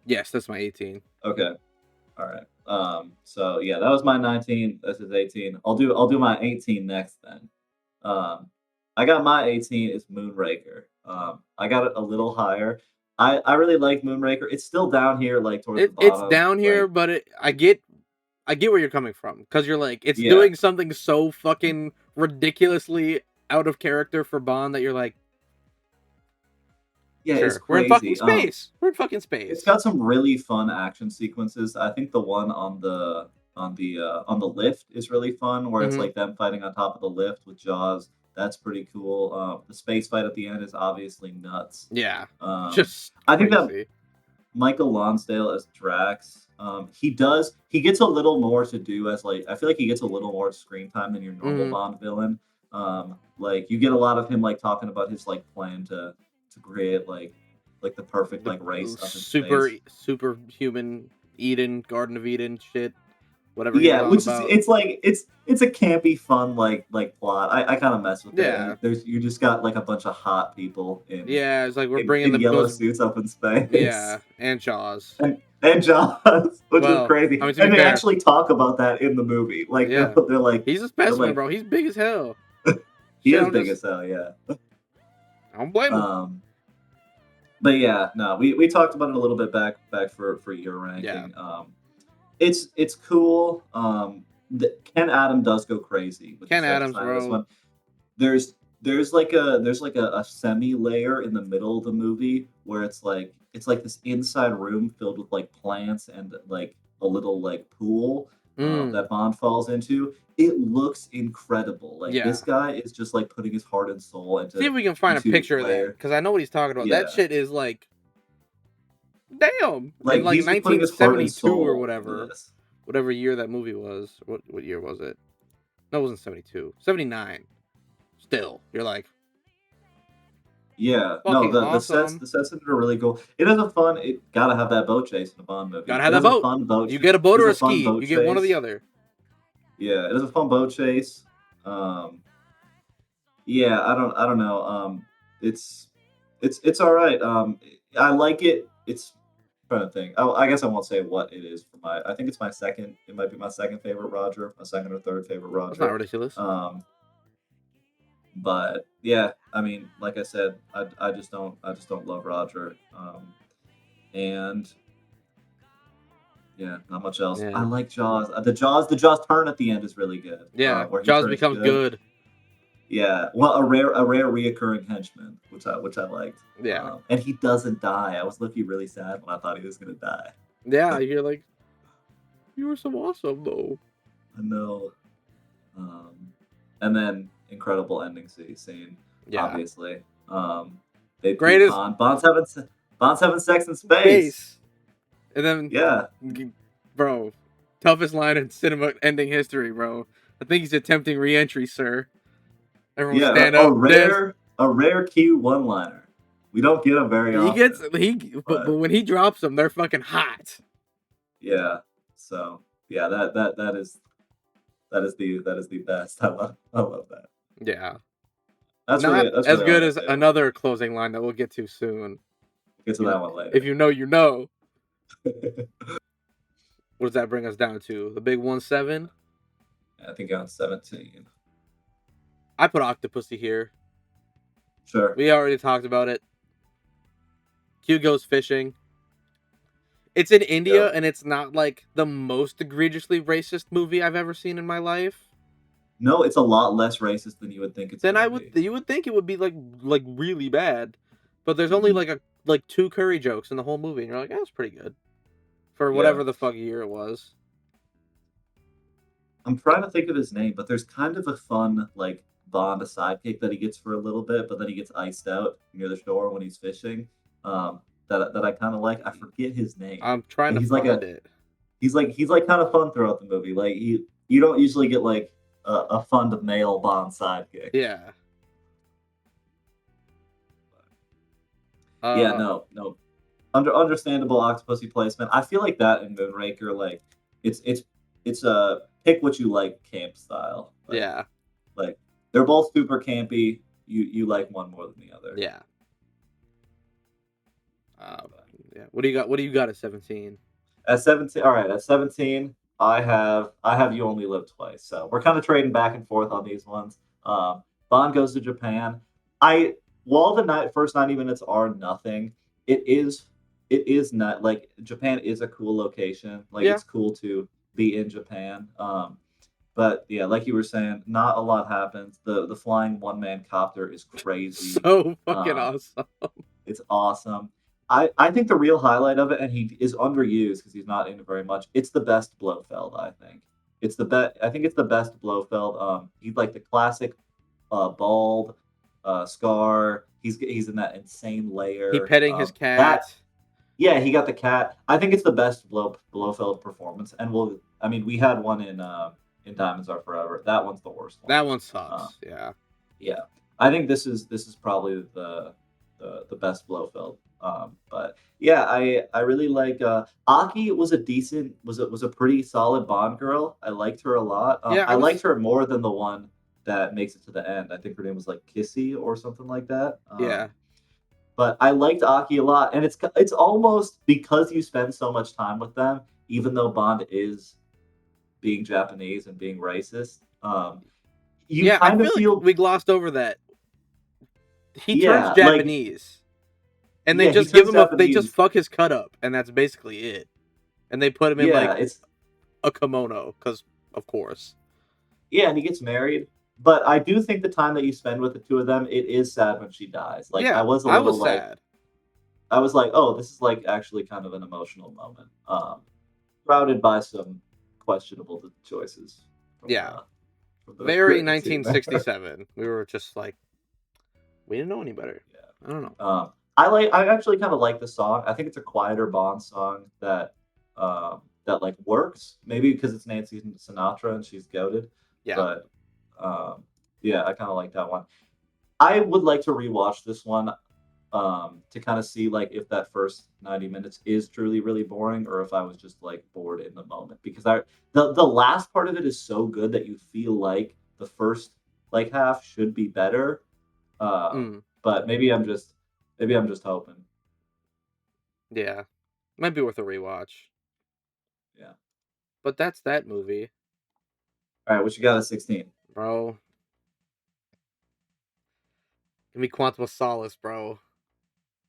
Yes, that's my 18. Okay. All right. So yeah, that was my 19. This is 18. I'll do my 18 next then. I got my 18 is Moonraker. I got it a little higher. I really like Moonraker. It's still down here, like towards the bottom. It's down here, but I get where you're coming from, because you're like, it's doing something so fucking ridiculously out of character for Bond that you're like, yeah, sure, it's crazy. We're in fucking space. We're in fucking space. It's got some really fun action sequences. I think the one on the lift is really fun, where it's like them fighting on top of the lift with Jaws. That's pretty cool. The space fight at the end is obviously nuts. Yeah, just crazy. I think that Michael Lonsdale as Drax, he gets a little more to do as like, I feel like he gets a little more screen time than your normal Bond villain. Like you get a lot of him like talking about his like plan to create like the perfect like race up in superhuman Eden, Garden of Eden shit. Whatever. Yeah, which is it's like it's a campy, fun like plot. I kind of mess with it. Yeah, you just got like a bunch of hot people in. Yeah, it's like we're bringing the yellow suits up in space. Yeah, and Jaws. And Jaws, which is crazy. I mean, and they actually talk about that in the movie. Like they're like, he's a specimen, bro. He's big as hell. He is big as hell. Yeah. I don't blame him. But yeah, no, we talked about it a little bit back for your ranking. Yeah. It's cool. Ken Adam does go crazy. Ken Adams, bro. There's like a semi layer in the middle of the movie where it's like this inside room filled with like plants and like a little like pool that Bond falls into. It looks incredible. Like this guy is just like putting his heart and soul into. See if we can find a picture of that, because I know what he's talking about. Yeah. That shit is like, damn, like 1972 or whatever, whatever year that movie was. What year was it? No, it wasn't 72. 79. Still, you're like, yeah, no, the sets in it are really cool. It is a fun. It gotta have that boat chase in a Bond movie. Gotta have that boat. Fun boat. You get a boat or a ski. You get one or the other. Yeah, it is a fun boat chase. Yeah, I don't know. It's all right. I like it. It's I'm trying to think. I guess I won't say what it is for my. I think it's my second. It might be my second favorite Roger. My second or third favorite Roger. That's not ridiculous. But yeah, I mean, like I said, I just don't love Roger. And yeah, not much else. Yeah. I like Jaws. The Jaws turn at the end is really good. Yeah, where Jaws becomes good. Yeah, well, a rare reoccurring henchman, which I liked. Yeah, and he doesn't die. I was looking really sad when I thought he was gonna die. Yeah, you're like, you were so awesome though. I know. And then incredible ending scene. Yeah, obviously. They greatest Bond's having sex in space. And then yeah, bro, toughest line in cinema ending history, bro. I think he's attempting re-entry, sir. Everyone stand up. A rare Q one-liner. We don't get them very often. But when he drops them, they're fucking hot. Yeah. So yeah, that is the best. I love that. Yeah. That's as good as another closing line that we'll get to soon. Get to that one later. If you know, you know. What does that bring us down to? The big 1-7? I think on 17. I put Octopussy here. Sure. We already talked about it. Q goes fishing. It's in India, and it's not like the most egregiously racist movie I've ever seen in my life. No, it's a lot less racist than you would think. You would think it would be like really bad, but there's only like 2 curry jokes in the whole movie, and you're like, that's pretty good for whatever the fuck year it was. I'm trying to think of his name, but there's kind of a fun like Bond sidekick that he gets for a little bit, but then he gets iced out near the shore when he's fishing. that I kind of like. I forget his name. I'm trying to He's find it. He's like kind of fun throughout the movie. Like you don't usually get like a fun male Bond sidekick. Yeah. Yeah, no. Understandable Octopussy placement. I feel like that in Moonraker, like it's a pick what you like camp style. Like, yeah. Like they're both super campy. You like one more than the other. Yeah. Yeah. What do you got? What do you got at 17? At 17, all right. At 17, I have You Only Live Twice. So we're kind of trading back and forth on these ones. Bond goes to Japan. While the first 90 minutes are nothing, it is not like Japan is a cool location. Like it's cool to be in Japan. But yeah, like you were saying, not a lot happens. The flying one man copter is crazy. So fucking awesome. It's awesome. I think the real highlight of it, and he is underused because he's not in it very much. It's the best Blofeld, I think. It's the best. I think it's the best Blofeld. He's like the classic, bald, scar. He's in that insane layer. He petting his cat. Yeah, he got the cat. I think it's the best Blofeld performance, and we had one in Diamonds Are Forever. That one's the worst one. That one sucks. Yeah. Yeah, I think this is probably the best Blofeld. But yeah, I really like Aki was a pretty solid Bond girl. I liked her a lot. I liked her more than the one that makes it to the end. I think her name was like Kissy or something like that. Yeah. But I liked Aki a lot, and it's almost because you spend so much time with them, even though Bond is being Japanese and being racist. I feel like we glossed over that. He turns Japanese, and they just give him they just fuck his cut up, and that's basically it. And they put him in it's a kimono, because of course. Yeah, and he gets married. But I do think the time that you spend with the two of them, it is sad when she dies. Like I was sad. I was like, oh, this is like actually kind of an emotional moment. Shrouded by some questionable choices. From very 1967. We were just like, we didn't know any better. Yeah. I don't know. I actually kind of like the song. I think it's a quieter Bond song that like works. Maybe because it's Nancy Sinatra and she's goated. Yeah. But yeah, I kind of like that one. I would like to rewatch this one to kind of see like if that first 90 minutes is truly really boring or if I was just like bored in the moment, because the last part of it is so good that you feel like the first like half should be better. But maybe I'm just hoping. Yeah, might be worth a rewatch. Yeah, but that's that movie. All right, what you got at 16, bro? Give me Quantum of Solace, bro.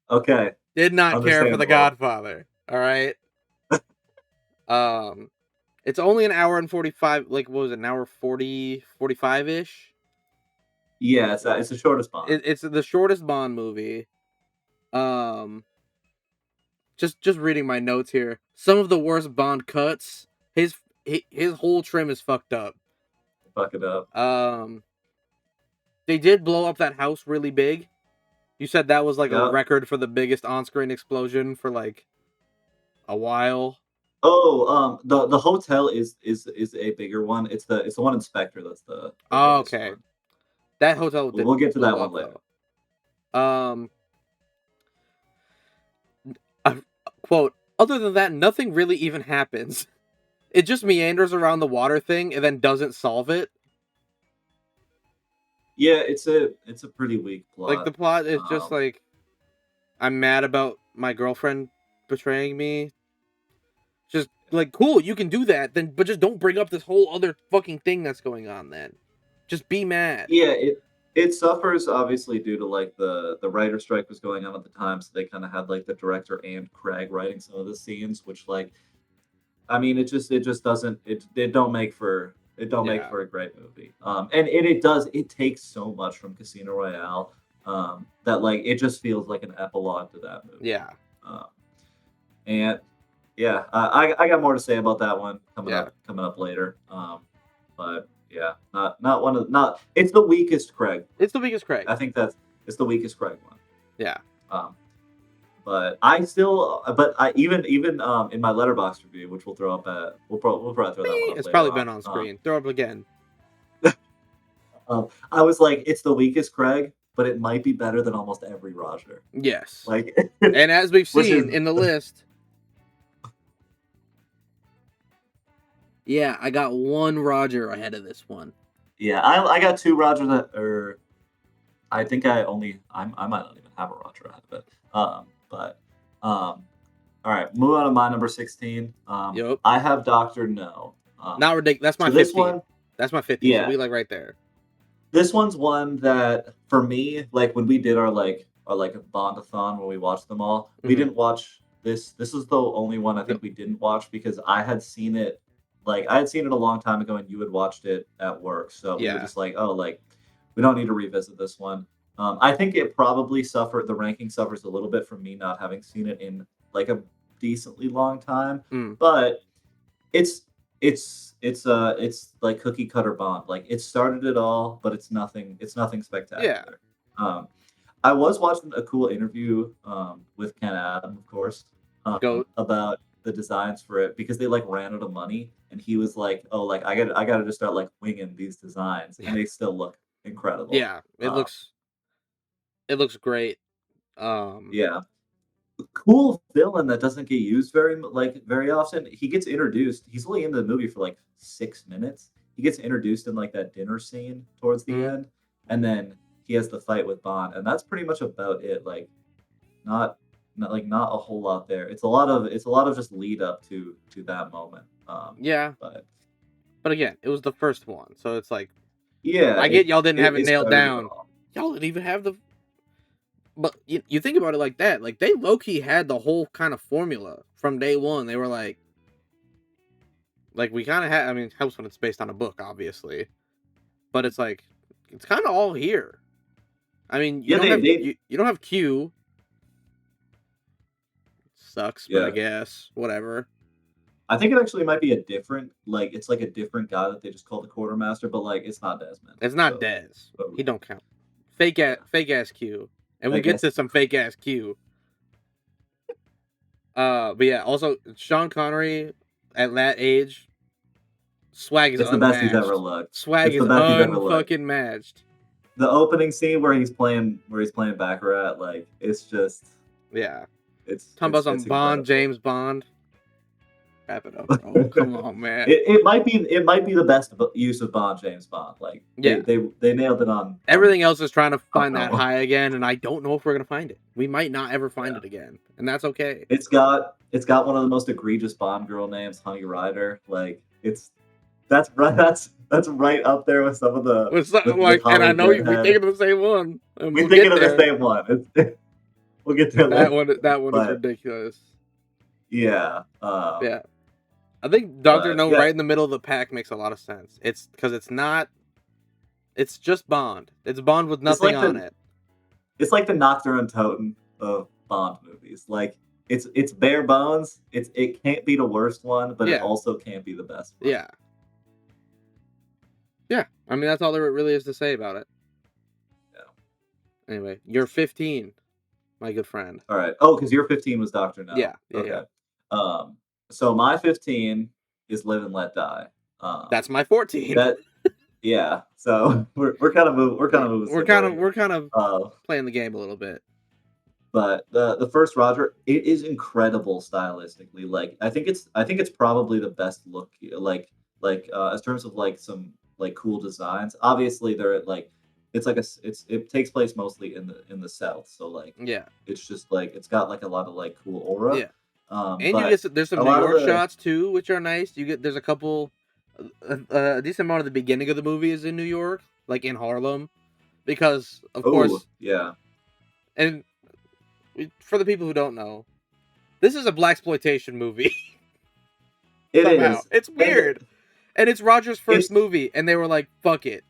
Okay. Did not care for The Godfather. All right. It's only an hour and 45. Like, what was it? An hour 40, 45 ish. Yeah, it's the shortest Bond. It's the shortest Bond movie. Just reading my notes here. Some of the worst Bond cuts. His whole trim is fucked up. Fuck it up. They did blow up that house really big. You said that was like a record for the biggest on-screen explosion for like a while. Oh, the hotel is a bigger one. It's the one in Spectre that's the okay. One. That hotel. We'll get to that one later. Quote, other than that, nothing really even happens. It just meanders around the water thing and then doesn't solve it. Yeah, it's a pretty weak plot. Like the plot is just like, I'm mad about my girlfriend betraying me. Just like, cool, you can do that, then, but just don't bring up this whole other fucking thing that's going on. Then, just be mad. Yeah, it suffers obviously due to like the writer strike was going on at the time, so they kind of had like the director and Craig writing some of the scenes, which like, I mean, it just doesn't it don't make for a great movie. And it takes so much from Casino Royale that like it just feels like an epilogue to that movie. Yeah. And yeah, I got more to say about that one coming up later. But yeah, it's the weakest Craig. It's the weakest Craig. I think it's the weakest Craig one. Yeah. But I still, but I even in my Letterboxd review, which we'll throw up at, we'll probably throw that one up It's later probably on. been on screen. Throw up again. I was like, it's the weakest Craig, but it might be better than almost every Roger. Yes. Like, and as we've seen in the list, yeah, I got one Roger ahead of this one. Yeah, I got two Roger that, or I think I might not even have a Roger ahead of it. All right, move on to my number 16. Yep. I have Doctor No. Not ridiculous. That's my 50. This one, that's my 50. Yeah. So we like right there. This one's one that for me, like when we did our Bond-a-thon where we watched them all, we didn't watch this. This is the only one I think we didn't watch because I had seen it. Like I had seen it a long time ago, and you had watched it at work. So we were just like, oh, like we don't need to revisit this one. I think it probably suffered. The ranking suffers a little bit from me not having seen it in like a decently long time. But it's like cookie cutter Bond. Like it started it all, but it's nothing spectacular. Yeah. I was watching a cool interview with Ken Adam, of course, about the designs for it because they like ran out of money, and he was like, "Oh, like I got to just start like winging these designs, and they still look incredible." Yeah, it looks great. Yeah. Cool villain that doesn't get used very often. He gets introduced. He's only in the movie for like 6 minutes. He gets introduced in like that dinner scene towards the end, and then he has the fight with Bond, and that's pretty much about it. Like, not a whole lot there. It's a lot of just lead up to that moment. Yeah, but again, it was the first one, so it's like, yeah, I get y'all didn't have it nailed down. Y'all didn't even have the. But you think about it like that, like they low-key had the whole kind of formula from day one. They were like we kind of had. I mean, it helps when it's based on a book, obviously, but it's like it's kind of all here. I mean, you don't have Q. Sucks, but I guess whatever. I think it actually might be a different, like it's like a different guy that they just call the quartermaster, but like it's not Desmond. It's not Des. He don't count. Fake ass Q. And we'll get to some fake ass Q. But yeah, also Sean Connery at that age, swag is unmatched. It's the best he's ever looked. Swag is unfucking matched. The opening scene where he's playing Baccarat, like it's just it's talking about some Bond, James Bond. Wrap it up, bro. Come on, man. It might be the best use of Bond, James Bond. Like they nailed it on. Everything else is trying to find that high again, and I don't know if we're gonna find it. We might not ever find it again, and that's okay. It's got one of the most egregious Bond girl names, Honey Rider. Like that's right up there with some of the. And I know we thinking of the same one. We're thinking of the same one. We'll get there. That one is ridiculous. Yeah. Yeah. I think Dr. No right in the middle of the pack makes a lot of sense. It's because it's just Bond. It's Bond with nothing on it. It's like the Nocturne Totem of Bond movies. Like it's bare bones. It can't be the worst one, but it also can't be the best one. Yeah. Yeah. I mean, that's all there really is to say about it. Yeah. Anyway, you're 15, my good friend. All right. Oh, because your 15 was Dr. No. Yeah. Okay. Yeah. So my 15 is Live and Let Die. That's my 14. Yeah. So we're kind of moving. We're kind of playing the game a little bit. But the first Roger, it is incredible stylistically. Like I think it's probably the best look. Like in terms of like some like cool designs. Obviously, they're like it takes place mostly in the South. So like it's just like it's got like a lot of like cool aura. Yeah. And there's some New York shots too, which are nice. There's a couple, a decent amount of the beginning of the movie is in New York, like in Harlem, because of course. Yeah. And for the people who don't know, this is a blaxploitation movie. It is. It's weird, and it's Roger's first movie, and they were like, "Fuck it."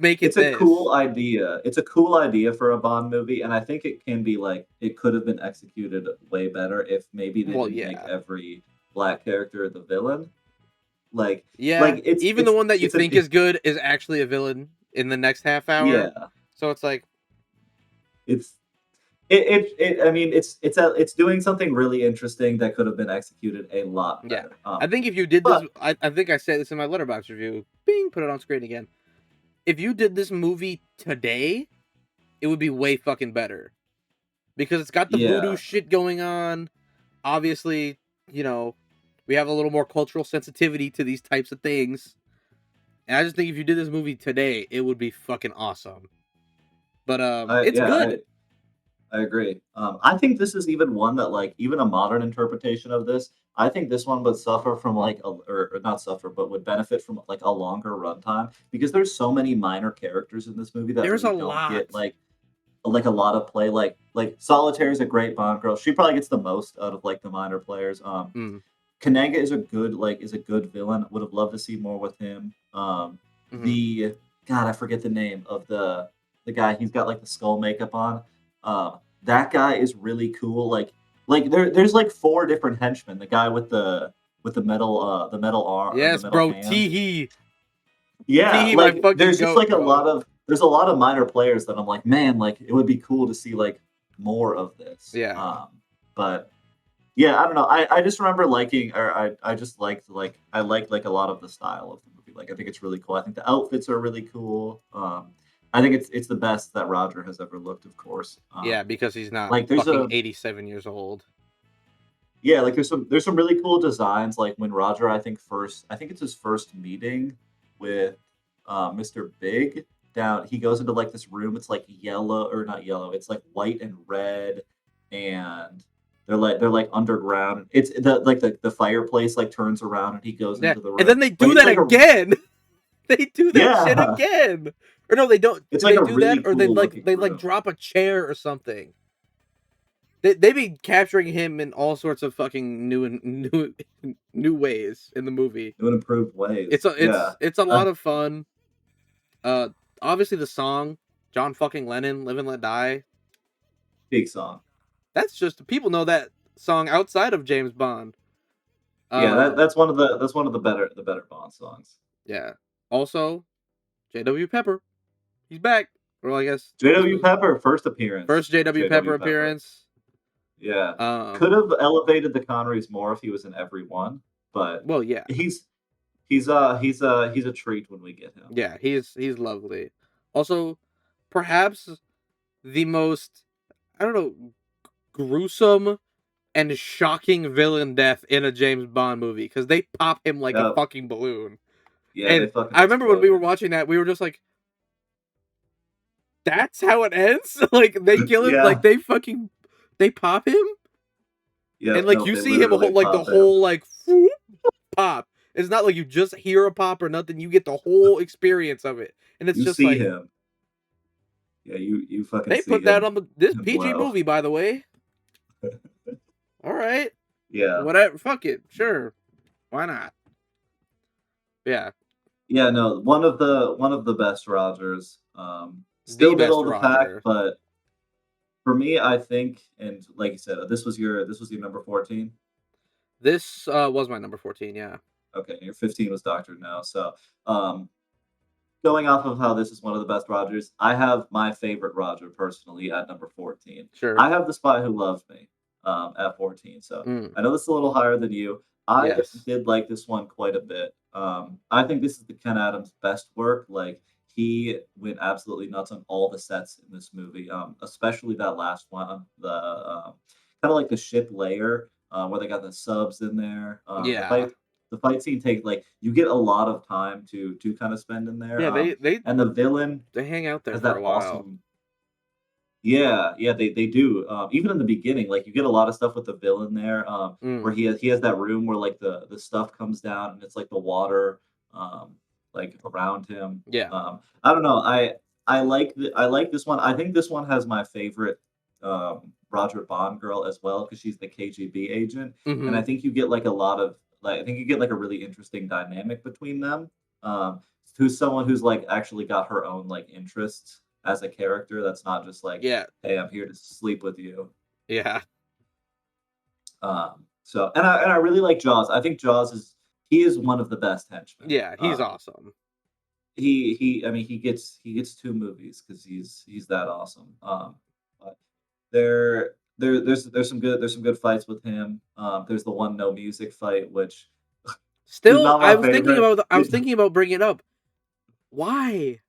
It's a cool idea. It's a cool idea for a Bond movie, and I think it can be like it could have been executed way better if maybe they didn't make every black character the villain. Like even the one that you think is good is actually a villain in the next half hour. Yeah. So it's like it's I mean, it's doing something really interesting that could have been executed a lot Yeah. better. I think if you did this, But I think I said this in my Letterboxd review. Bing, put it on screen again. If you did this movie today, it would be way fucking better because it's got the voodoo yeah, shit going on. Obviously, you know, we have a little more cultural sensitivity to these types of things. And I just think if you did this movie today, it would be fucking awesome. But I it's yeah, good. I agree. I think this is even one that, like, even a modern interpretation of this, I think this one would suffer from like or not suffer, but would benefit from like a longer runtime because there's so many minor characters in this movie that There's really a don't get lot. like a lot of play. Like Solitaire is a great Bond girl. She probably gets the most out of like the minor players. Mm, Kananga is a good villain. Would have loved to see more with him. mm-hmm. The God, I forget the name of the guy. He's got like the skull makeup on. That guy is really cool. Like there's like four different henchmen. The guy with the metal arm or the Yes, metal bro. hands. Teehee. Yeah, Teehee, my like fucking there's just goat, like bro. there's a lot of minor players that I'm like, man, like it would be cool to see like more of this. Yeah. But yeah, I don't know. I just remember liking, or I just liked I liked like a lot of the style of the movie. Like I think it's really cool. I think the outfits are really cool. I think it's the best that Roger has ever looked, of course. Yeah, because he's not Like there's fucking a 87 years old. yeah, like there's some really cool designs. Like when Roger, I think it's his first meeting with Mr. Big. Down, he goes into like this room. It's like yellow or not yellow. It's like white and red, and they're like underground. It's the fireplace like turns around and he goes Yeah. into the And room. then they Like do it's that like a again. They do that shit yeah, again. Or no, they don't. it's Do like they a do that? really Or they cool looking they like room. drop a chair or something. They be capturing him in all sorts of fucking new and new ways in the movie. In improved ways. It's a Yeah, it's a lot of fun. Uh, obviously the song John fucking Lennon, "Live and Let Die." big song. That's just people know that song outside of James Bond. Yeah, Um, that's one of the better Bond songs. yeah. Also, J.W. Pepper, he's back. Or I guess this J.W. was Pepper, first appearance first of J.W. Pepper J.W. Pepper. appearance. Yeah. Could Um, have elevated the Connerys more if he was in every one, but well, yeah, he's he's a treat when we get him. yeah, he's lovely. Also, perhaps the most I don't know gruesome and shocking villain death in a James Bond movie because they pop him like a Yep. fucking balloon. Yeah, they And fucking I remember when we explode were him. watching that, we were just like, "That's how it ends." Like they kill him, like Yeah. they pop him, and Yep. like No, you they see him a literally whole like the pop him. whole like whoop, pop. It's not like you just hear a pop or nothing. You get the whole experience of it, and it's You just see like him. Yeah, you fucking they see put that him on this PG blow. movie, by the way. All right, Yeah. whatever, fuck it, sure, why not? Yeah, Yeah, no, one of the best Rogers. the Still best middle of the pack, Roger. but for me, I think, and like you said, this was your number 14. This was my number 14. Yeah, Okay, your 15 was Doctor No. So, um, going off of how this is one of the best Rogers, I have my favorite Roger personally at number 14. sure. I have The Spy Who Loved Me at 14. So Mm, I know this is a little higher than you. I yes. did like this one quite a bit. I think this is the Ken Adams' best work. Like he went absolutely nuts on all the sets in this movie, especially that last one, the kind of like the ship layer where they got the subs in there. Yeah. The fight scene takes like you get a lot of time to kind of spend in there. Yeah, And the villain they hang out there has for that a while. awesome yeah, they do. Even in the beginning, like you get a lot of stuff with the villain there, where Mm, he has that room where like the stuff comes down and it's like the water, like around him. yeah. I don't know. I like this one. I think this one has my favorite Roger Bond girl as well because she's the KGB agent, and I Mhm. think you get like a lot of like I think you get like a really interesting dynamic between them. Um, who's someone who's like actually got her own like interests as a character that's not just like, Yeah. "Hey, I'm here to sleep with you." Yeah. So and I really like Jaws. I think Jaws is he is one of the best henchmen. Yeah, he's awesome. He I mean he gets 2 movies because he's that awesome. there's some good fights with him. There's the one no music fight, which is Still, not my favorite. I was thinking about bringing it up. Why?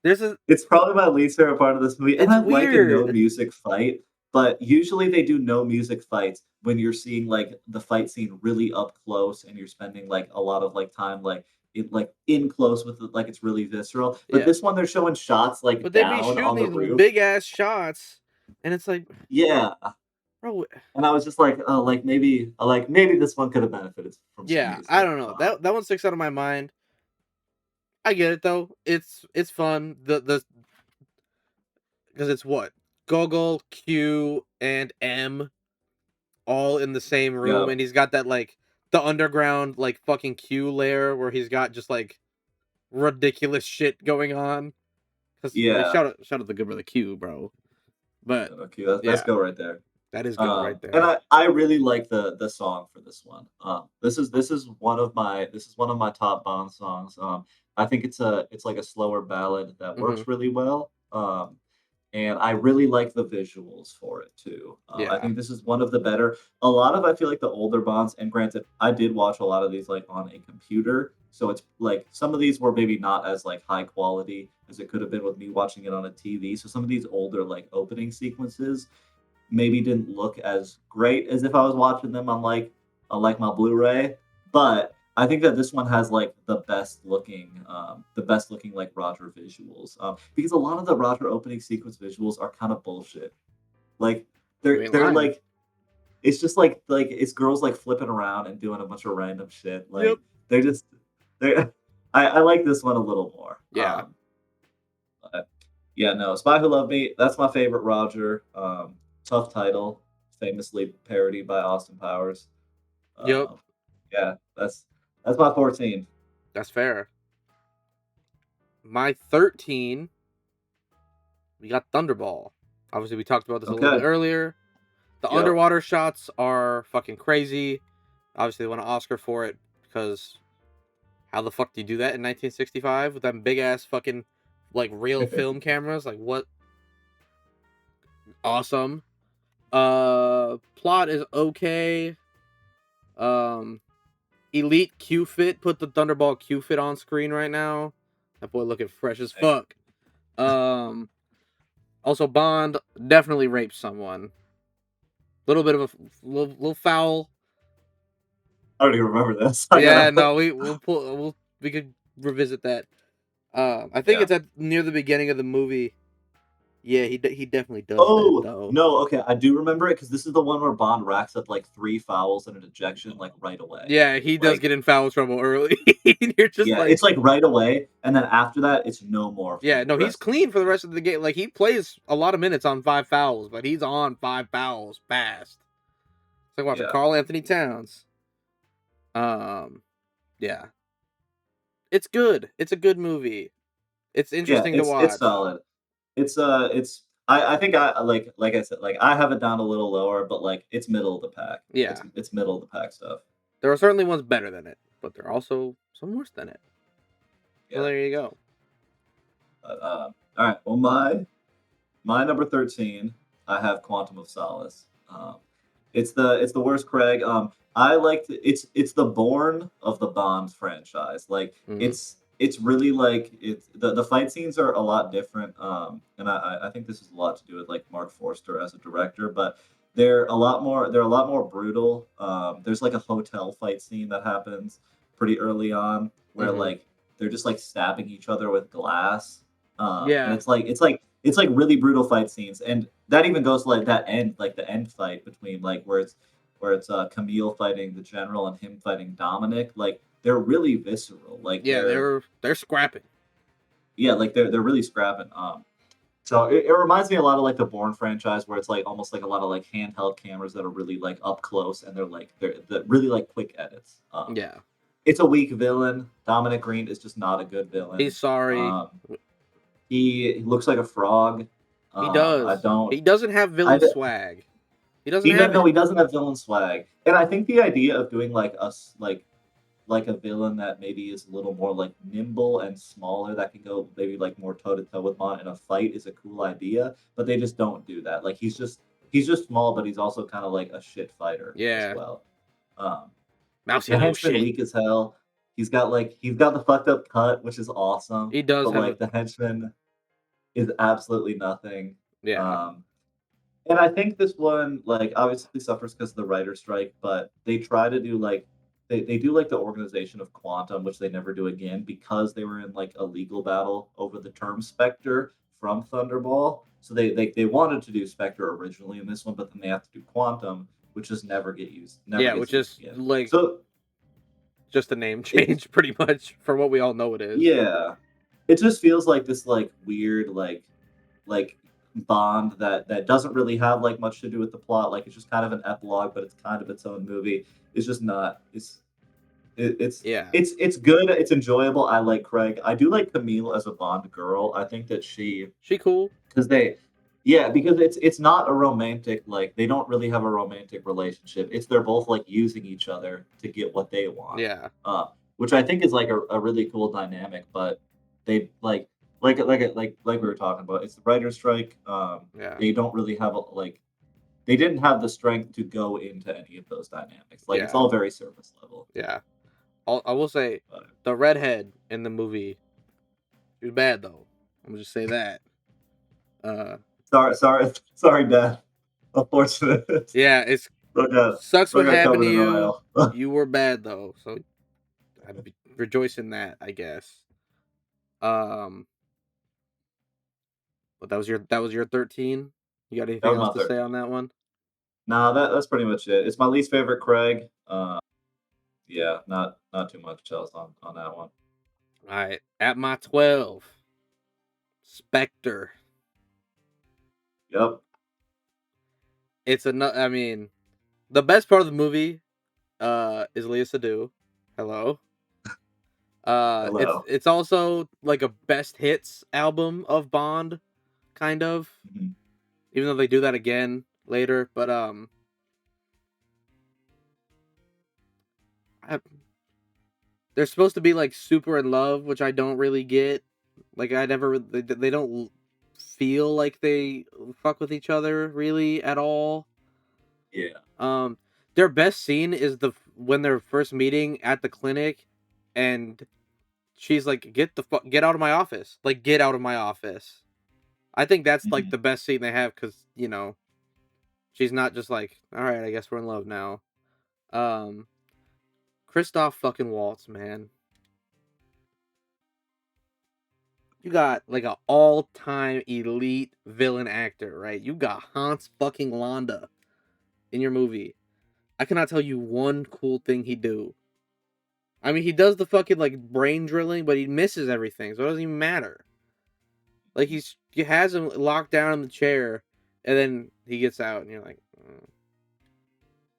It's probably my least favorite part of this movie, and It's I like a no weird. music fight, but usually they do no music fights when you're seeing like the fight scene really up close and you're spending like a lot of like time like in close with it, like it's really visceral. But Yeah. this one they're showing shots like But they'd be down shooting on the these roof. big ass shots, and it's like, Yeah. bro, And I was just like, oh, maybe this one could have benefited from some yeah, I music. don't know. That one sticks out of my mind. I get it though. It's fun. The because it's what Gogol, Q, and M all in the same room, Yeah. and he's got that like the underground like fucking Q layer where he's got just like ridiculous shit going on. Cause like Yeah. shout out the good brother Q, bro. But Okay, that's yeah, go right there. that is go right And there. I really like the song for this one. This is one of my top Bond songs. I think it's like a slower ballad that Hmm. works really well. And I really like the visuals for it too. I Yeah. think this is one of the better. A lot of I feel like the older Bonds, and granted, I did watch a lot of these like on a computer, so it's like some of these were maybe not as like high quality as it could have been with me watching it on a TV. So some of these older like opening sequences maybe didn't look as great as if I was watching them on like my Blu-ray. But I think that this one has like the best looking like Roger visuals. Because a lot of the Roger opening sequence visuals are kind of bullshit. Like You ain't they're lying. like it's just like it's girls like flipping around and doing a bunch of random shit. Yep. Like they're just they're I like this one a little more. Yeah. But yeah, no, Spy Who Loved Me, that's my favorite Roger. Tough title, famously parodied by Austin Powers. Yep. Um, yeah, that's my 14. That's fair. My 13, we got Thunderball. Obviously, we talked about this a little bit Okay. earlier. The Yep. underwater shots are fucking crazy. Obviously, they won an Oscar for it because how the fuck do you do that in 1965 with them big ass fucking like real film cameras? Like what? Awesome. Plot is okay. Um, Elite Q Fit. Put the Thunderball Q Fit on screen right now. That boy looking fresh as fuck. Um, also Bond definitely raped someone. Little bit of a little foul. I don't even remember this. Yeah, no, we could revisit that. I think Yeah. it's at near the beginning of the movie. Yeah, he definitely does that Oh though. no, okay, I do remember it because this is the one where Bond racks up like 3 fouls and an ejection like right away. Yeah, he does Like get in foul trouble early. You're just yeah, like, it's like right away, and then after that, it's no more for yeah, the no, he's rest of the clean for the movie. rest of the game. Like he plays a lot of minutes on 5 fouls, but he's on 5 fouls fast. It's like watching Yeah, Carl Anthony Towns. Um, yeah, it's good. It's a good movie. It's yeah, interesting to it's watch. solid. It's I think I like I said like I have it down a little lower, but like it's middle of the pack. Yeah, It's middle of the pack stuff. there are certainly ones better than it, but there are also some worse than it. So Yeah. there you go. But, all right. Well, my number 13, I have Quantum of Solace. It's the worst Craig. I like it's the Bourne of the Bond franchise. Like Mm. it's really like it's the fight scenes are a lot different. And I think this has a lot to do with like Mark Forster as a director, but they're a lot more brutal. There's like a hotel fight scene that happens pretty early on where Mm-hmm. like they're just like stabbing each other with glass. And Yeah, it's like really brutal fight scenes, and that even goes to like that end, like the end fight between like where it's Camille fighting the general and him fighting Dominic. Like they're really visceral. Like yeah, they're scrapping. yeah, like they're really scrapping. So it reminds me a lot of like the Bourne franchise, where it's like almost like a lot of like handheld cameras that are really like up close, and they're really like quick edits. Yeah, It's a weak villain. Dominic Green is just not a good villain. he's sorry. Um, he looks like a frog. He I does. don't. He doesn't have I villain swag. He doesn't he have doesn't. No, it. he doesn't have villain swag. And I think the idea of doing like us like like a villain that maybe is a little more like nimble and smaller that can go maybe like more toe to toe with Bond in a fight is a cool idea, but they just don't do that. Like he's just small, but he's also kind of like a shit fighter as Yeah. well. Um, Mousy the little henchman shit. weak as hell. He's got the fucked up cut, which is awesome, He does but have a like the henchman is absolutely nothing. yeah. Um, and I think this one, like, obviously suffers because of the writer strike, but they try to do like they do like the organization of Quantum, which they never do again because they were in like a legal battle over the term Spectre from Thunderball. So they wanted to do Spectre originally in this one, but then they have to do Quantum, which just never Yeah, gets which used is again. like So just a name it's change pretty much for what we all know it is. yeah, it just feels like this like weird like Bond that doesn't really have like much to do with the plot. Like it's just kind of an epilogue, but it's kind of its own movie. It's just not. It, it's Yeah. it's good. It's enjoyable. I like Craig. I do like Camille as a Bond girl. I think that she She cool. because they yeah because it's not a romantic like they don't really have a romantic relationship. It's they're both like using each other to get what they want. Yeah. Which I think is like a really cool dynamic. But they like we were talking about. It's the writer's strike. Yeah. They don't really have like they didn't have the strength to go into any of those dynamics. Like it's Yeah. all very surface level. Yeah. I will say But the redhead in the movie, she was bad though. I'm gonna just say that. Uh sorry, Dad. Unfortunate. yeah, it's Bro got sucks bro what got happened covered to in you. oil. You were bad though, so rejoice in that, I guess. Um but that was your 13? You got That anything was else my to say on 13. that one? Nah, that's pretty much it. It's my least favorite Craig. Yeah, not too much else on that one. All right, at my 12, Spectre. Yep. It's I mean, the best part of the movie is Leia Sadu. Hello. Hello. It's also like a best hits album of Bond, kind of. Mhm. Even though they do that again later, but I, they're supposed to be like super in love, which I don't really get. Like I never they don't feel like they fuck with each other really at all. Yeah. Um, their best scene is when they're first meeting at the clinic, and she's like, get out of my office, like get out of my office." I think that's like Mhm. the best scene they have because she's not just like, all right, I guess we're in love now. Um, Christoph fucking Waltz, man. You got like an all-time elite villain actor, right? You got Hans fucking Landa in your movie. I cannot tell you one cool thing he do. I mean, he does the fucking like brain drilling, but he misses everything, so it doesn't even matter. Like he has him locked down in the chair, and then he gets out, and you're like,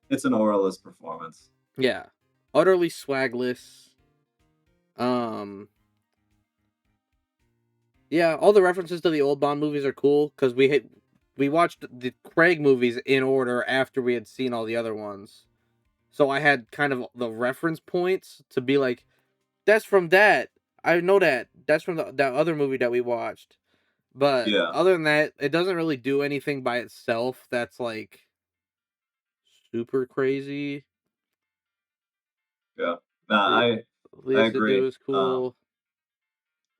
It's an auralist performance. yeah, utterly swagless. Um, yeah, all the references to the old Bond movies are cool because we watched the Craig movies in order after we had seen all the other ones. So I had kind of the reference points to be like, that's from that. I know that. That's from that other movie that we watched. But Yeah. other than that, it doesn't really do anything by itself that's like super crazy. Yeah. Nah, Le- I Leia Sadu agree. is cool.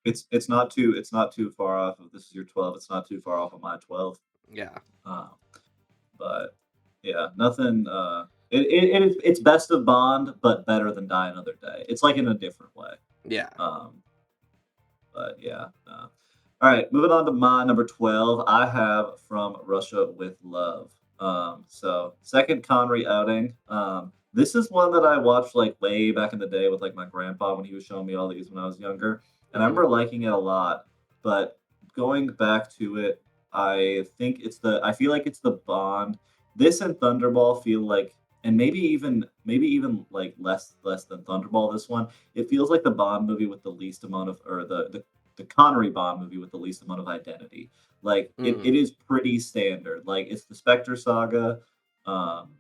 It's not too far off of this is your 12. It's not too far off of my 12. Yeah. Um, but yeah, nothing. It's best of Bond, but better than Die Another Day. It's like in a different way. Yeah. Um, but yeah. All right, moving on to my number 12. I have From Russia with Love. So second Connery outing. This is one that I watched like way back in the day with like my grandpa when he was showing me all these when I was younger, and I Hmm. remember liking it a lot. But going back to it, I feel like it's the Bond. This and Thunderball feel like, and maybe even like less than Thunderball. This one, it feels like the Bond movie with the least amount of, or the Connery Bond movie with the least amount of identity. Like Mm. it is pretty standard. Like it's the Spectre saga. Um,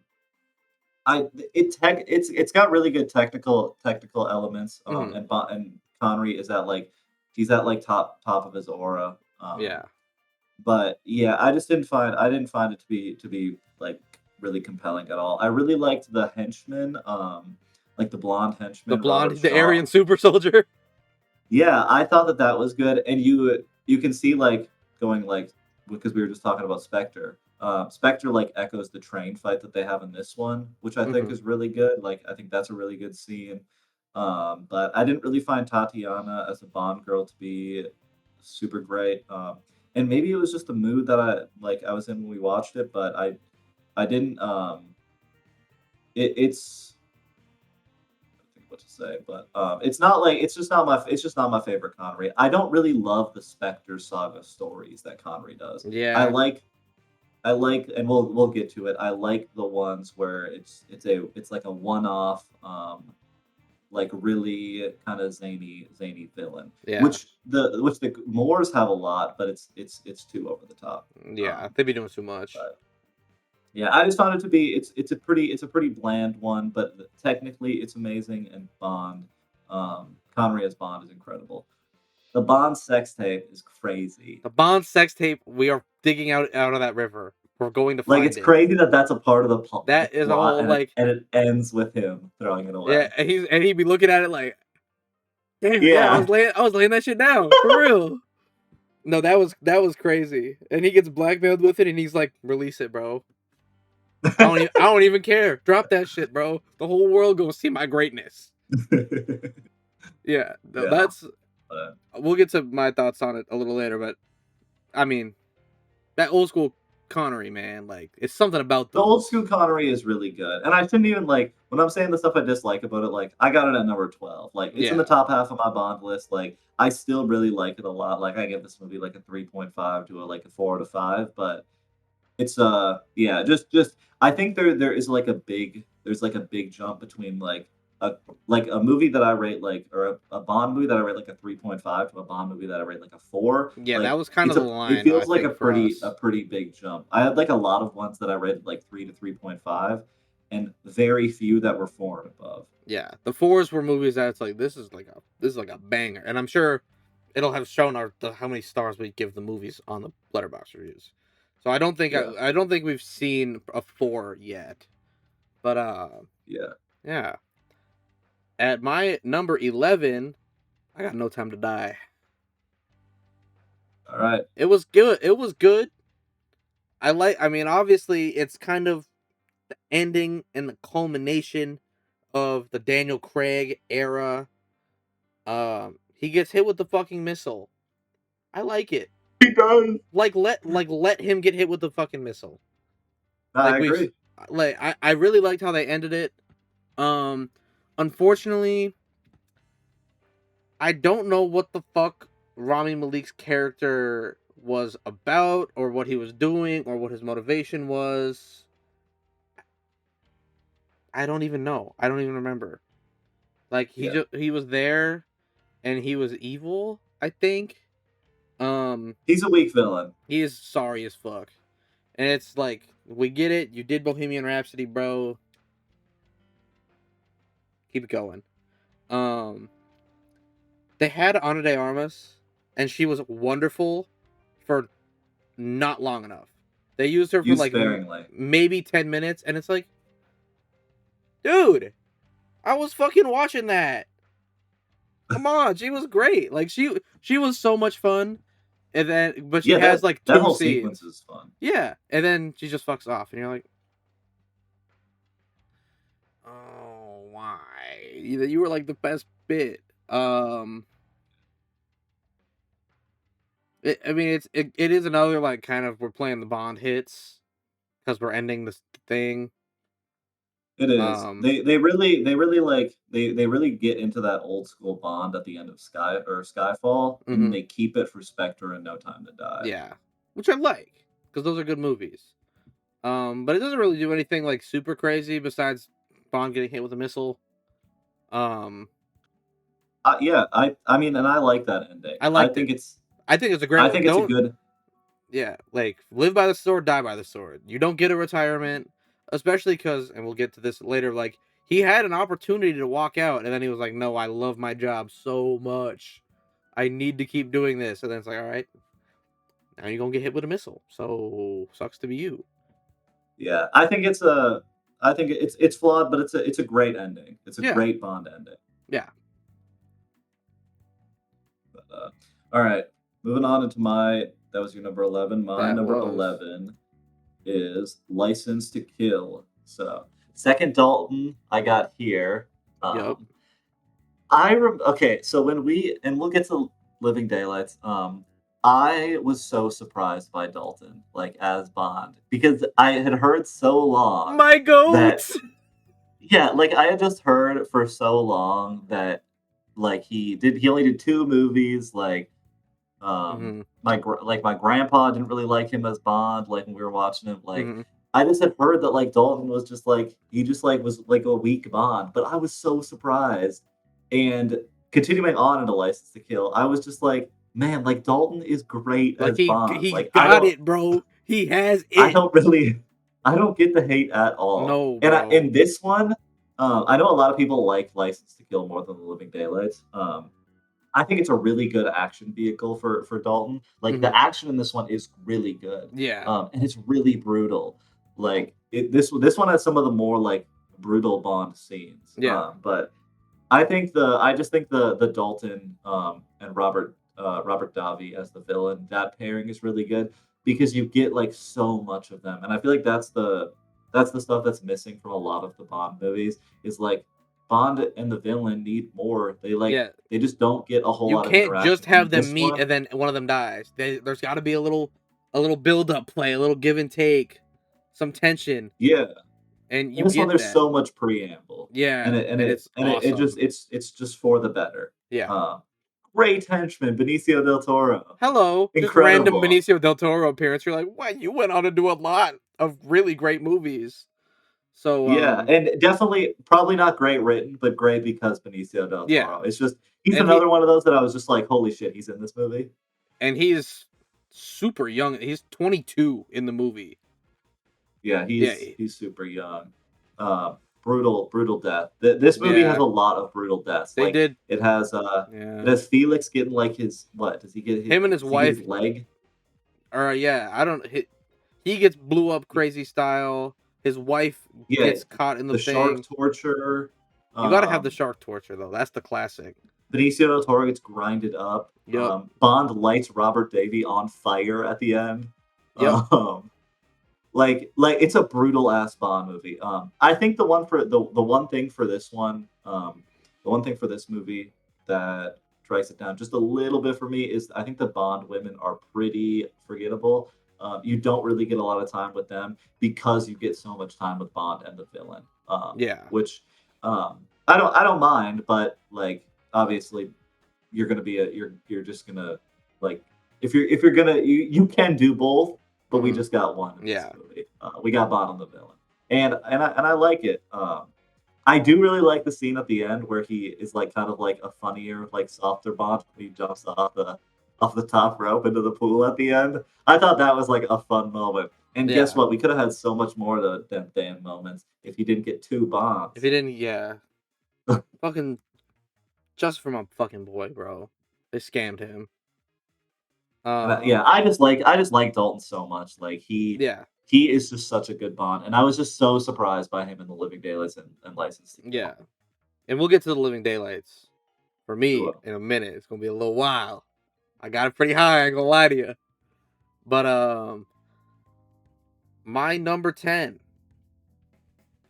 It's got really good technical elements. Mhm. And Connery is at like he's at like top of his aura. Yeah. But yeah, I didn't find it to be like really compelling at all. I really liked the henchman, like the blonde The henchman, Robert blonde, the Shaw. Aryan super soldier. Yeah, I thought that was good, and you can see like going like because we were just talking about Spectre. Spectre like echoes the train fight that they have in this one, which I think Mhm. is really good. Like I think that's a really good scene. But I didn't really find Tatiana as a Bond girl to be super great. And maybe it was just the mood that I was in when we watched it, but I didn't. It's think what to say, but it's not like it's just not my favorite Connery. I don't really love the Spectre saga stories that Connery does. I Yeah. like I like, and we'll get to it. I like the ones where it's like a one-off, like really kind of zany villain, Yeah. which the Moors have a lot, but it's too over the top. Yeah. They be doing too much. But yeah, I just found it to be it's a pretty bland one, but technically it's amazing. And Bond, Connery as Bond is incredible. The Bond sex tape is crazy. The Bond sex tape. We are digging out of that river. We're going to Like find it's it. crazy that that's a part of the That is a plot, whole and it, like. and it ends with him throwing it Yeah, away. and he'd be looking at it like, damn, yeah, Yeah. I was laying that shit down for real. No, that was crazy. And he gets blackmailed with it, and he's like, release it, bro. I don't even care. Drop that shit, bro. The whole world gonna see my greatness. Yeah, Yeah. that's. But We'll get to my thoughts on it a little later, but I mean, that old school Connery, man, like it's something about the old those. school Connery is really good, and I shouldn't even like when I'm saying the stuff I dislike about it. Like I got it at number 12. Like it's in the Yeah, top half of my Bond list. Like I still really like it a lot. Like I give this movie like a 3.5 to a 4 to 5, but it's yeah, just I think there is like a big jump between a a movie that I rate or a Bond movie that I rate like a 3.5 to a Bond movie that I rate like a 4. yeah, that Like was kind of the it line I feels like a think for us. pretty big jump. I had like a lot of ones that I rated like 3 to 3.5 and very few that were 4 and above. Yeah, the fours were movies that it's like this is like a banger, and I'm sure it'll have shown how many stars we give the movies on the letterbox reviews. So Yeah. I don't think we've seen a 4 yet, but Yeah. yeah. At my number 11, I got No Time to Die. All right. It was good. It was good. I mean, obviously, it's kind of the ending and the culmination of the Daniel Craig era. He gets hit with the fucking missile. I like it. He does. Let him get hit with the fucking missile. I Like we've agree. I really liked how they ended it. Um, unfortunately, I don't know what the fuck Rami Malek's character was about, or what he was doing, or what his motivation was. I don't even know. I don't even remember. Like Yeah. he was there and he was evil, I think. He's a weak villain. He is sorry as fuck. And it's like, we get it. You did Bohemian Rhapsody, bro. Keep it going. Um they had Ana de Armas and she was wonderful for not long enough. They used her for Use like sparingly. maybe 10 minutes and it's like, dude, I was fucking watching that. Come on, she was great. Like she was so much fun. And then but she Yeah, has that like that two whole sequence scenes. is fun. Yeah, and then she just fucks off and you're like, "Oh, why? You were like the best bit." I mean it is another like kind of we're playing the Bond hits cuz we're ending this thing. It is. Um They really get into that old school Bond at the end of Skyfall, and mhm. they keep it for Spectre and No Time to Die. Yeah. Which I like cuz those are good movies. But it doesn't really do anything like super crazy besides Bond getting hit with a missile. Um, Yeah, I mean, and I like that ending. I I liked think it. it's I think it's a I great. think it's a Don't good Yeah, like live by the sword, die by the sword. You don't get a retirement. especially because, and we'll get to this later. Like he had an opportunity to walk out, and then he was like, "No, I love my job so much, I need to keep doing this." And then it's like, "All right, now you're gonna get hit with a missile. So sucks to be you." Yeah, I think it's flawed, but it's a great ending. It's a Yeah, great Bond ending. yeah, But, all right, moving on into my that was your number 11. My that number was. 11 is License to Kill. So second Dalton I got here. Yep. Um, okay, so when we'll get to Living Daylights. I was so surprised by Dalton, like as Bond, because I had heard so long My that goat. yeah, like I had just heard for so long that like he only did two movies, like Hmm. my grandpa didn't really like him as Bond, like when we were watching him, like Hmm. I just had heard that like Dalton was just like he just like was like a weak Bond, but I was so surprised. And continuing on into License to Kill, I was just like, man, like Dalton is great Like as Bond. he Like got it, bro. He has I it. don't really I don't get the hate at all. No, And bro. in this one, I know a lot of people like License to Kill more than The Living Daylights. I think it's a really good action vehicle for Dalton. Like Hmm. the action in this one is really good, Yeah, and it's really brutal. Like this one has some of the more like brutal Bond scenes. yeah, But I just think the Dalton and Robert Davi as the villain, that pairing is really good because you get like so much of them, and I feel like that's the stuff that's missing from a lot of the Bond movies is like Bond and the villain need more. yeah. They just don't get a whole You lot of can't just interaction. In have them this meet one, and then one of them dies. There's got to be a little build up play, a little give and take, some tension, yeah, and in you this one get there's that. so much preamble, Yeah, and it's it just awesome. it's just for the better. Yeah. Uh, Great henchman, Benicio del Toro, Hello, just random incredible. Benicio del Toro appearance. You're like, what? You went on to do a lot of really great movies. So, Yeah, and definitely probably not great written, but great because Benicio del yeah, Toro. It's just he's and he another one of those that I was just like, holy shit, he's in this movie. and he's super young. He's 22 in the movie. Yeah, Yeah, he's super young. Brutal death. This movie has yeah. a lot of brutal deaths. They Like did. it Yeah, has Felix getting like his what? him and his Does he get his wife. leg? Or yeah, I don't. He gets blew up crazy style. His wife Yeah, gets caught in the the shark thing. torture. You got to have the Um, shark torture though. That's the classic. Benicio del Toro gets grinded up. Yep. Bond lights Robert Davey on fire at the end. Yep. Um, like it's a brutal ass Bond movie. I think the one thing for this one, the one thing for this movie that drags it down just a little bit for me is I think the Bond women are pretty forgettable. You don't really get a lot of time with them because you get so much time with Bond and the villain. Yeah. Which I don't mind, but like obviously you're just gonna like if you're gonna you can do both, but we Hmm. just got one in this Yeah. movie. We got Bond the villain, and I like it. I do really like the scene at the end where he is like kind of like a funnier, like softer Bond when he jumps off the top rope into the pool at the end. I thought that was like a fun moment. And guess Yeah. what? We could have had so much more of them damn moments if he didn't get two If Bonds. he didn't, yeah, fucking just from a fucking boy, bro. They scammed him. Yeah, Um. I just like Dalton so much. Like Yeah. he is just such a good Bond, and I was just so surprised by him in The Living Daylights and License to Yeah. Kill. And we'll get to the Living Daylights for We me will. in a minute. It's gonna be a little while. I got it pretty high. I ain't gonna lie to you. But my number 10,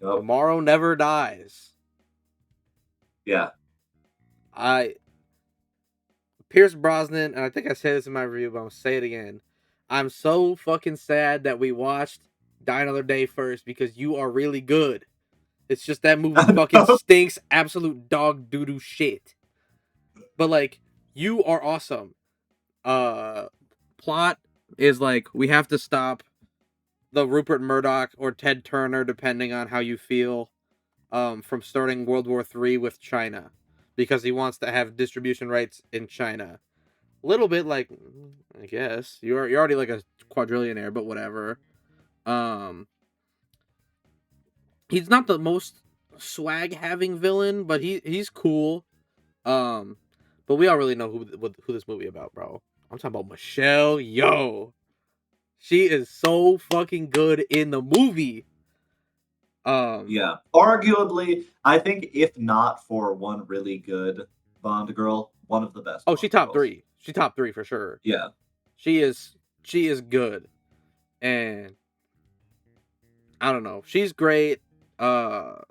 Yep. Tomorrow Never Dies. Yeah. I Pierce Brosnan, and I think I said this in my review, but I'm gonna say it again. I'm so fucking sad that we watched Die Another Day first because you are really good. It's just that movie fucking stinks absolute dog doo doo shit. But like, you are awesome. Uh Plot is like we have to stop the Rupert Murdoch or Ted Turner, depending on how you feel, from starting World War III with China because he wants to have distribution rights in China. A little bit like, I guess you're already like a quadrillionaire, but whatever. Um, he's not the most swag having villain, but he's cool. But we all really know who this movie about, bro. I'm talking about Michelle Yeoh. She is so fucking good in the movie. Yeah, arguably, I think if not for one really good Bond girl, one of the best. Oh, Bond she top girls. 3. She top 3 for sure. Yeah, she is good, and I don't know, she's great. Another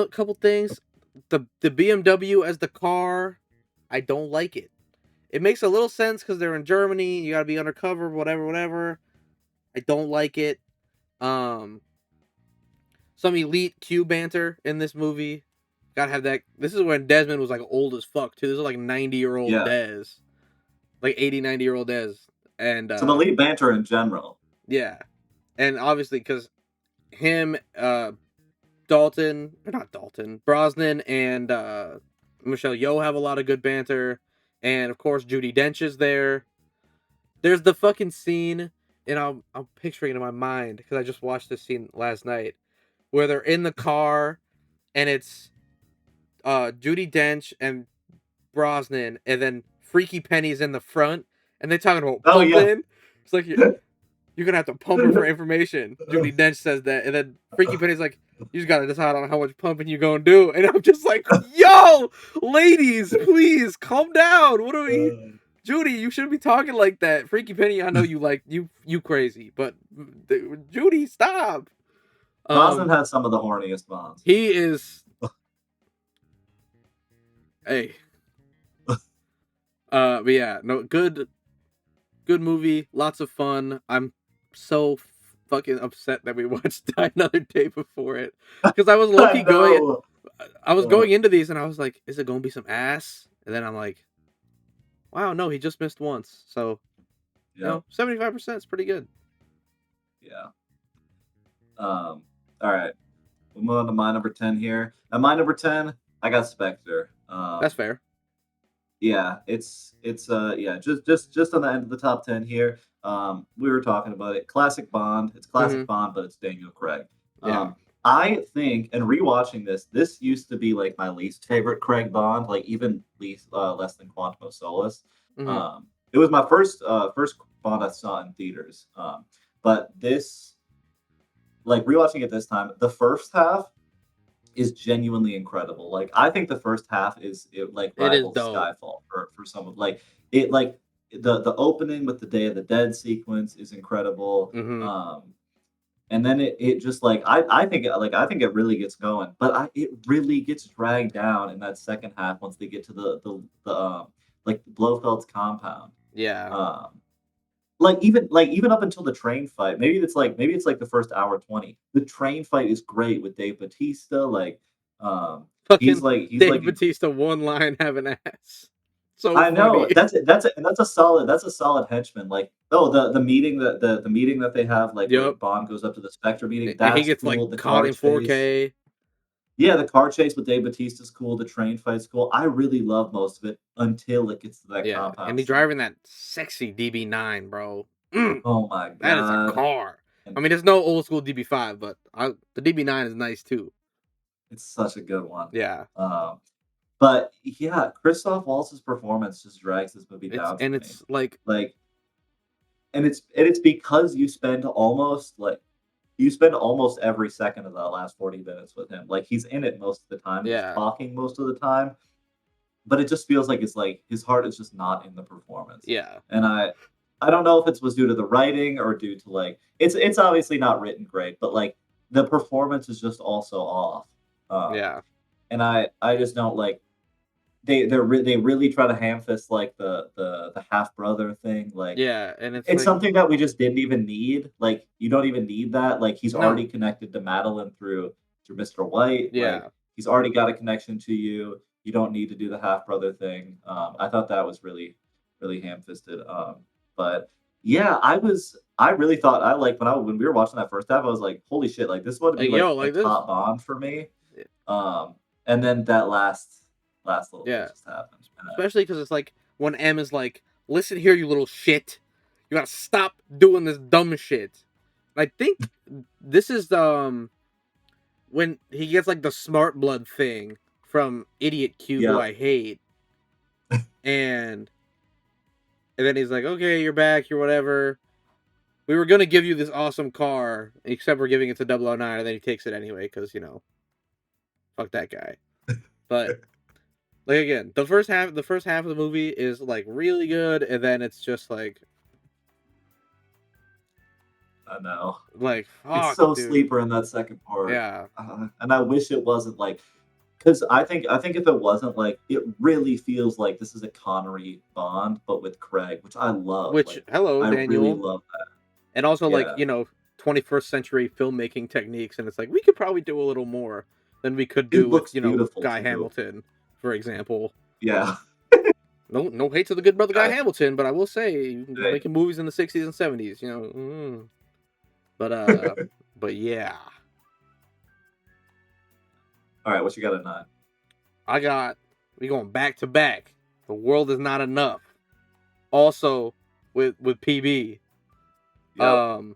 couple things, the BMW as the car, I don't like it. It makes a little sense because they're in Germany. You gotta be undercover, whatever. I don't like it. Um, some elite Q banter in this movie. Gotta have that. This is when Desmond was like old as fuck too. This is like 90-year-old yeah. Des, like 80, 90-year-old Des, and Some elite banter in general. yeah, and obviously because him, Dalton, or not Dalton, Brosnan and Michelle Yeoh have a lot of good banter, and of course Judi Dench is there. There's the fucking scene, and I'm picturing it in my mind because I just watched this scene last night, where they're in the car, and it's Judi Dench and Brosnan, and then Freaky Penny's in the front, and they're talking about Oh yeah. pumping. It's like you're gonna have to pump her for information. Judi Dench says that, and then Freaky Penny's like, you just gotta decide on how much pumping you gonna do. And I'm just like, yo, ladies, please calm down. What are we? Judy, you shouldn't be talking like that. Freaky Penny, I know you like you crazy, but Judy, stop. Brosnan has some of the horniest Bonds. He is. Hey. But yeah, no, good movie, lots of fun. I'm so fucking upset that we watched Die Another Day before it, because I was low-key going. I was going into these and I was like, is it gonna be some ass? And then I'm like, wow, no, he just missed once. So, you know, 75% is pretty good. Yeah. All right. We'll move on to my number 10 here. At my number 10, I got Spectre. That's fair. Yeah, it's just on the end of the top 10 here. We were talking about it. Classic Bond. It's classic Bond, but it's Daniel Craig. Yeah. I think, and rewatching this used to be like my least favorite Craig Bond, like even less than Quantum of Solace. It was my first Bond I saw in theaters. But this, like rewatching it this time, the first half is genuinely incredible. Like I think the first half rivals Skyfall for some of like it like the opening with the Day of the Dead sequence is incredible. And then it just like I think it really gets going, but it really gets dragged down in that second half once they get to the like Blofeld's compound. Yeah. Like even up until the train fight, maybe it's like the first hour 20. The train fight is great with Dave Bautista. Like he's Dave Bautista one line have an ass. So I know that's a solid henchman. Like the meeting that they have, like when Bond goes up to the Spectre meeting, that's he gets cool. Like the caught in 4K. Yeah, the car chase with Dave Bautista's cool. The train fight's cool. I really love most of it until it gets to that compound. And he's driving that sexy DB9, bro. Oh my god, that is a car. I mean, there's no old school DB5, but the DB9 is nice too. It's such a good one. Yeah. But yeah, Christoph Waltz's performance just drags this movie down. And it's like, and it's because you spend almost every second of that last 40 minutes with him. Like he's in it most of the time. He's talking most of the time. But it just feels like it's like his heart is just not in the performance. Yeah. And I don't know if it was due to the writing or due to like it's obviously not written great, but like the performance is just also off. And I just don't like they really try to ham fist like the half brother thing. Like and it's like, something that we just didn't even need. Like you don't even need that. Like he's already connected to Madeline through Mr. White. Yeah. Like, he's already got a connection to you. You don't need to do the half brother thing. I thought that was really, really ham fisted. But yeah, I really thought when we were watching that first half, I was like, holy shit, like this would be like top Bond for me. And then that last little bit just happened. Especially because it's like when M is like, listen here, you little shit. You gotta stop doing this dumb shit. I think this is when he gets like the smart blood thing from Idiot Q, who Yeah. I hate, and then he's like, "Okay, you're back. You're whatever. We were gonna give you this awesome car, except we're giving it to 009," and then he takes it anyway because fuck that guy. But like again, the first half of the movie is like really good, and then it's just like I know. It's fuck, so dude. sleeper in that second part, Yeah, and I wish it wasn't like, because I think if it wasn't like, it really feels like this is a Connery Bond, but with Craig, which I love. which Like, hello I really Daniel, love that. and also like Yeah, 21st century filmmaking techniques, and it's like we could probably do a little more than we could do it with looks beautiful Guy too. Hamilton, for example. Yeah. No hate to the good brother Guy Guy, Hamilton, but I will say he was hey. making movies in the 60s and 70s. But but yeah, All right, what you got at 9? we going back to back. The world is not enough. Also, with PB, Yep. um,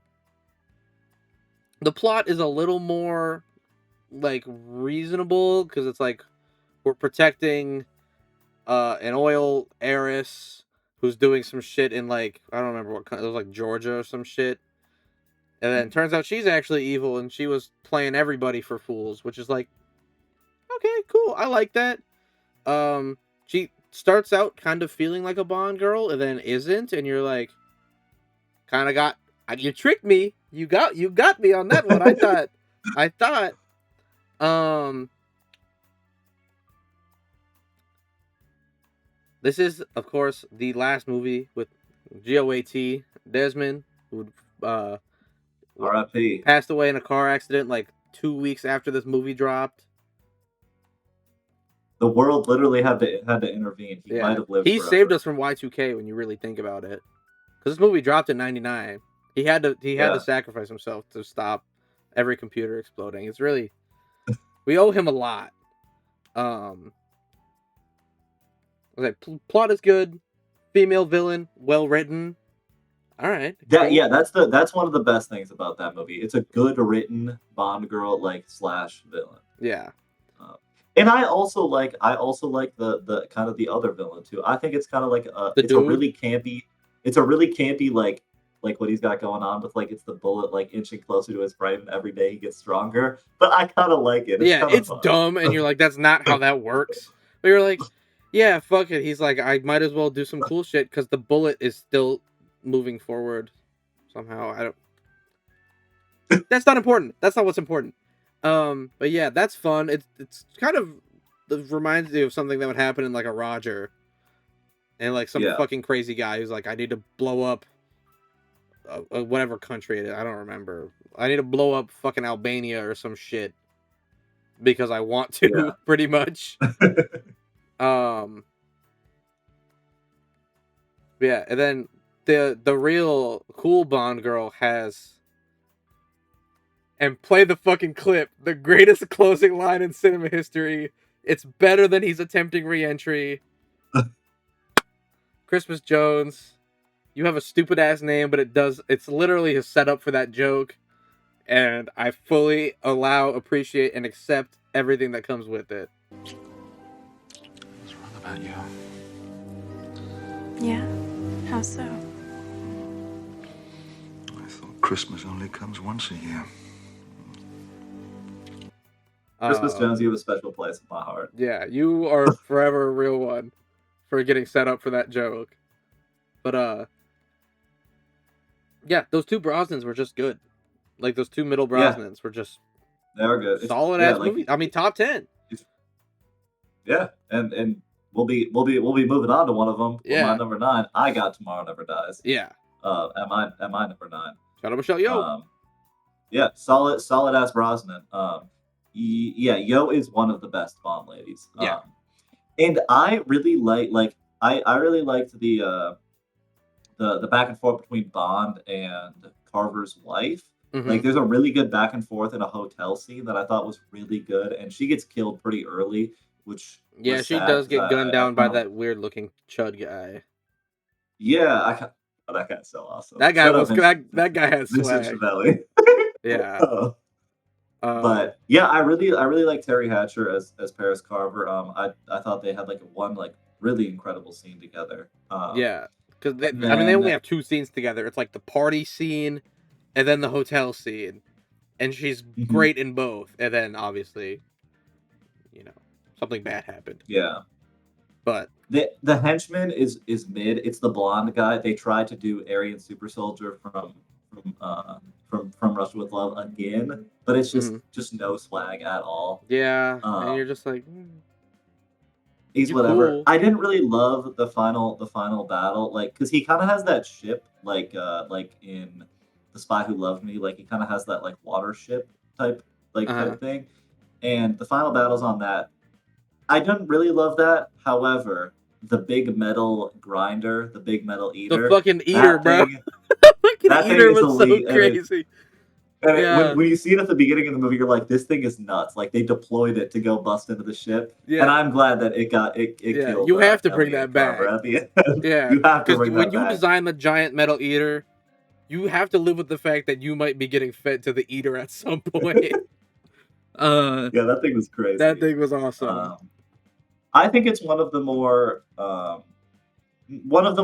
the plot is a little more like reasonable because it's like we're protecting an oil heiress who's doing some shit in like I don't remember what kind. It was like Georgia or some shit. And then turns out she's actually evil and she was playing everybody for fools, which is like, okay, cool. I like that. She starts out kind of feeling like a Bond girl and then isn't, and you're like, kind of got you tricked me. You got me on that one. I thought um this is of course the last movie with GOAT Desmond, who uh R.I.P. passed away in a car accident like 2 weeks after this movie dropped. The world literally had to intervene. He might Yeah, have lived he saved forever. us from Y2K when you really think about it. Because this movie dropped in '99. He had to Yeah. sacrifice himself to stop every computer exploding. It's really we owe him a lot. Um, like plot is good, female villain, well written. All right, cool. That's one of the best things about that movie. It's a good written Bond girl like slash villain. Yeah, Uh, and I also like the kind of the other villain too. I think it's kind of like the it's a dude. really campy, it's a really campy like what he's got going on with like it's the bullet like inching closer to his brain and every day he gets stronger. But I kind of like it. It's Yeah, kind of it's dumb, and you're like, that's not how that works. But you're like, yeah, fuck it. He's like, I might as well do some cool shit because the bullet is still moving forward somehow. I don't. That's not important. That's not what's important. But yeah, that's fun. It's kind of it reminds you of something that would happen in like a Roger, and like some yeah. fucking crazy guy who's like, I need to blow up whatever country it is. I don't remember. I need to blow up fucking Albania or some shit because I want to, Yeah. pretty much. Um, yeah, and then the real cool Bond girl has and play the fucking clip. The greatest closing line in cinema history. It's better than he's attempting re-entry. Christmas Jones, you have a stupid ass name, but it's literally a setup for that joke. And I fully allow, appreciate, and accept everything that comes with it. What's wrong about you? Yeah? How so? I thought Christmas only comes once a year. Christmas Uh, Jones, you have a special place in my heart. yeah, you are forever a real one for getting set up for that joke. But yeah, those two Brosnans were just good. Like those two middle Yeah, Brosnans were just they are good. solid Yeah, ass like movies. I mean, top 10. yeah, and we'll be moving on to one of them. For my Yeah, number 9, I got Tomorrow Never Dies. yeah. At my number 9. Shout out Michelle Yeoh. Yeah, solid ass Brosnan. Yeah, Yo is one of the best Bond ladies. Yeah. And I really I really liked the back and forth between Bond and Carver's wife. Mm-hmm. Like, there's a really good back and forth in a hotel scene that I thought was really good, and she gets killed pretty early, which Yeah, was she sad does because get gunned I down by kind of that weird looking chud guy. yeah, Oh, that guy's so awesome. That guy that guy had Vincent swag. Chiavelli. Yeah. But yeah, I really like Terry Hatcher as Paris Carver. I thought they had like one like really incredible scene together. Yeah, because they then, only have 2 scenes together. It's like the party scene, and then the hotel scene, and she's great in both. And then obviously, something bad happened. Yeah. But the henchman is mid. It's the blonde guy. They tried to do Aryan Super Soldier from Russia with Love again, but it's just no swag at all. Yeah, and you're just like, he's whatever. Cool. I didn't really love the final battle, like because he kind of has that ship like in The Spy Who Loved Me, like he kind of has that like water ship type type thing, and the final battle's on that. I didn't really love that. However, the big metal grinder, the big metal eater, the fucking eater, bro. That eater was so crazy. And when you see it at the beginning of the movie, you're like, this thing is nuts. Like they deployed it to go bust into the ship. Yeah. And I'm glad that it killed. You have to bring that back. At the end. Yeah. You have to bring that back. When you design the giant metal eater, you have to live with the fact that you might be getting fed to the eater at some point. Yeah, that thing was crazy. That thing was awesome. I think it's one of the more one of the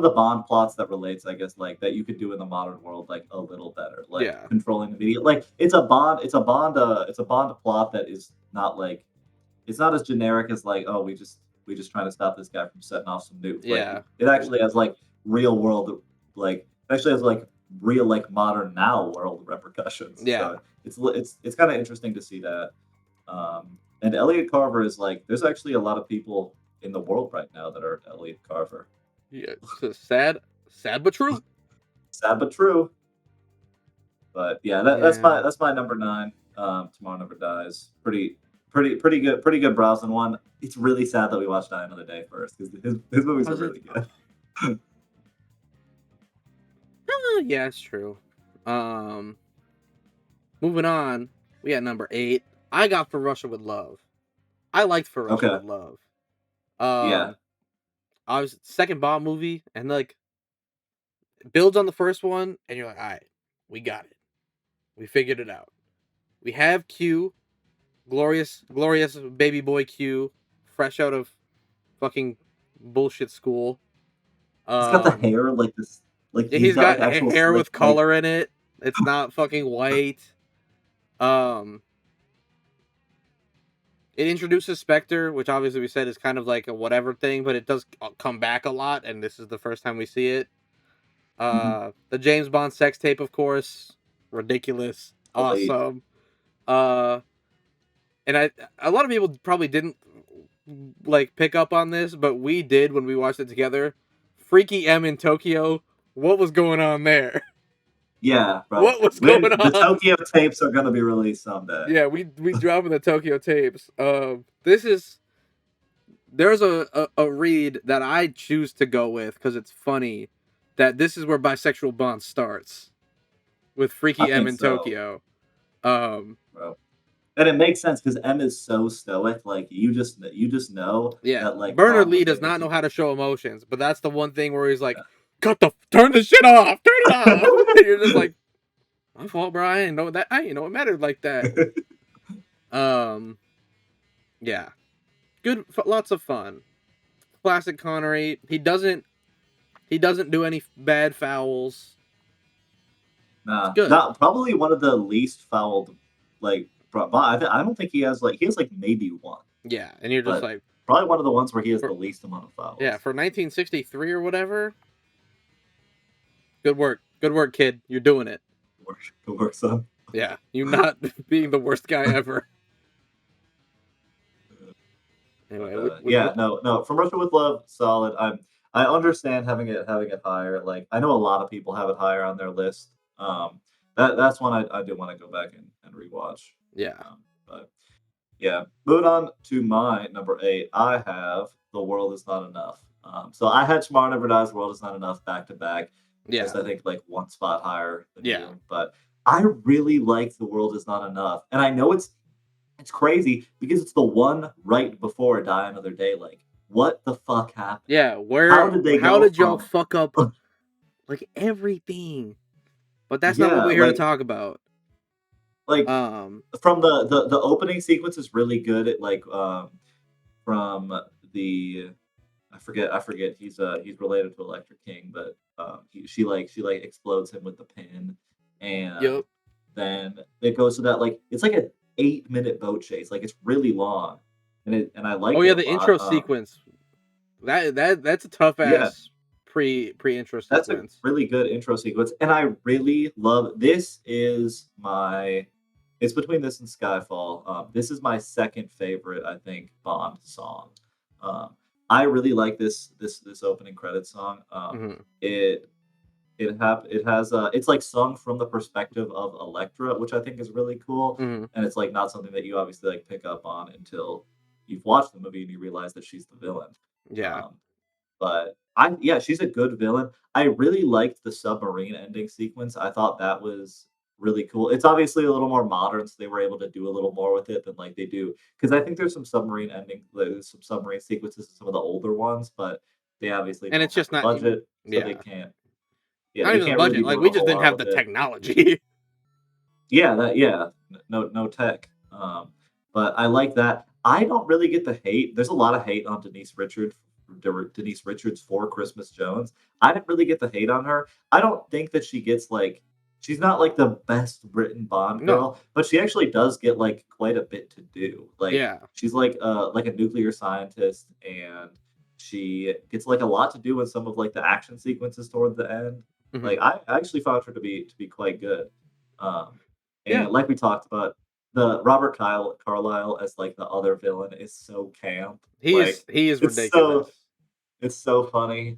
Bond plots that relates, I guess, like that you could do in the modern world like a little better, like controlling the media. Like it's a Bond plot that is not like it's not as generic as like, oh, we just trying to stop this guy from setting off some nukes. Like, it actually has like real world, like actually has like real like modern now world repercussions. Yeah, so it's kind of interesting to see that. And Elliot Carver is like, there's actually a lot of people in the world right now that are Elliot Carver. Yeah, sad but true. Sad but true. But yeah, that's my number 9. Tomorrow Never Dies. Pretty good browsing one. It's really sad that we watched Die Another Day first because his movies are really good. Yeah, it's true. Moving on, we got number 8. I got For Russia with Love. I liked For Russia with Love. I was second Bond movie, and like builds on the first one, and you're like, all right, we got it. We figured it out. We have Q, glorious baby boy Q, fresh out of fucking bullshit school. He's got the hair like this. Like he's got hair with color in it. It's not fucking white. It introduces Spectre, which obviously we said is kind of like a whatever thing, but it does come back a lot, and this is the first time we see it. The James Bond sex tape, of course, ridiculous, awesome. And a lot of people probably didn't like pick up on this, but we did when we watched it together. Freaky M in Tokyo, what was going on there? Yeah, bro. What was going on? The Tokyo tapes are gonna be released someday. Yeah, we dropping the Tokyo tapes. There's a read that I choose to go with because it's funny that this is where bisexual Bond starts with Freaky M in Tokyo. Bro. And it makes sense because M is so stoic. Like you just know. Yeah. That, like, Bernard Lee does not know how to show emotions, but that's the one thing where he's like, turn the shit off, turn it off. And you're just like, my fault, bro. I didn't know that. I didn't know it mattered like that. Yeah, good, lots of fun. Classic Connery. He doesn't do any bad fouls. Nah, probably one of the least fouled. Like, I don't think he has like maybe one. Yeah, and you're just like probably one of the ones where he has the least amount of fouls. Yeah, for 1963 or whatever. Good work, kid. You're doing it. Good work, son. Yeah, you not being the worst guy ever. Anyway, no. From Russia with Love, solid. I understand having it higher. Like I know a lot of people have it higher on their list. That's one I do want to go back and rewatch. Yeah. But yeah, moving on to my number 8. I have The World Is Not Enough. So I had Tomorrow Never Dies, The World Is Not Enough back to back. Yeah. Just I think like one spot higher than you. But I really like The World Is Not Enough. And I know it's crazy because it's the one right before Die Another Day. Like, what the fuck happened? Yeah, how did y'all fuck up like everything. But that's not what we're here to talk about. Like from the opening sequence is really good at like from the I forget he's related to Electric King, but she explodes him with the pin, and Yep. then it goes to that like it's like a 8-minute boat chase, like it's really long, and I like Oh it yeah, a the lot. intro sequence. That's a tough ass pre-intro That's a sequence. really good intro sequence, and I really love this. Is my It's between this and Skyfall. This is my second favorite, I think, Bond song. Um, I really like this opening credit song. Mm-hmm. It has it's like sung from the perspective of Elektra, which I think is really cool, Mm-hmm. and it's like not something that you obviously like pick up on until you've watched the movie and you realize that she's the villain. Yeah. Um, but she's a good villain. I really liked the submarine ending sequence. I thought that was really cool. It's obviously a little more modern, so they were able to do a little more with it than like they do. Because I think there's some submarine ending, there's some submarine sequences in some of the older ones, but they obviously And don't it's have just the not. budget, so Yeah. they Not even the can't really budget. be Like doing we a just whole didn't lot have with the it. technology. No tech. But I like that. I don't really get the hate. There's a lot of hate on Denise Richards for Christmas Jones. I didn't really get the hate on her. I don't think that she gets like she's not like the best written Bond No. girl, but she actually does get like quite a bit to do. Like Yeah. she's like a nuclear scientist, and she gets like a lot to do in some of like the action sequences toward the end. Mm-hmm. Like I actually found her to be quite good. Um, Yeah. and like we talked about, the Robert Carlyle as like the other villain is so camp. He Like is it's ridiculous. so funny.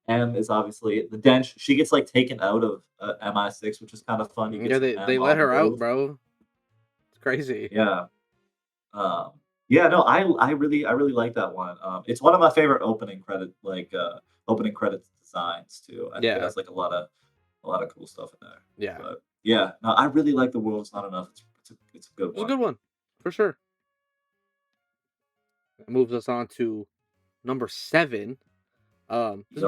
M is obviously the Dench. She gets like taken out of MI6, which is kind of fun. You get Yeah, some they M let on the her out, move. bro. It's crazy. Yeah. Um, yeah. No, I really like that one. It's one of my favorite opening credits designs too. I think it Yeah. has like a lot of cool stuff in there. Yeah. But yeah, no, I really like The World's Not Enough. It's a good It's a one. good one. For sure. That moves us on to number 7. This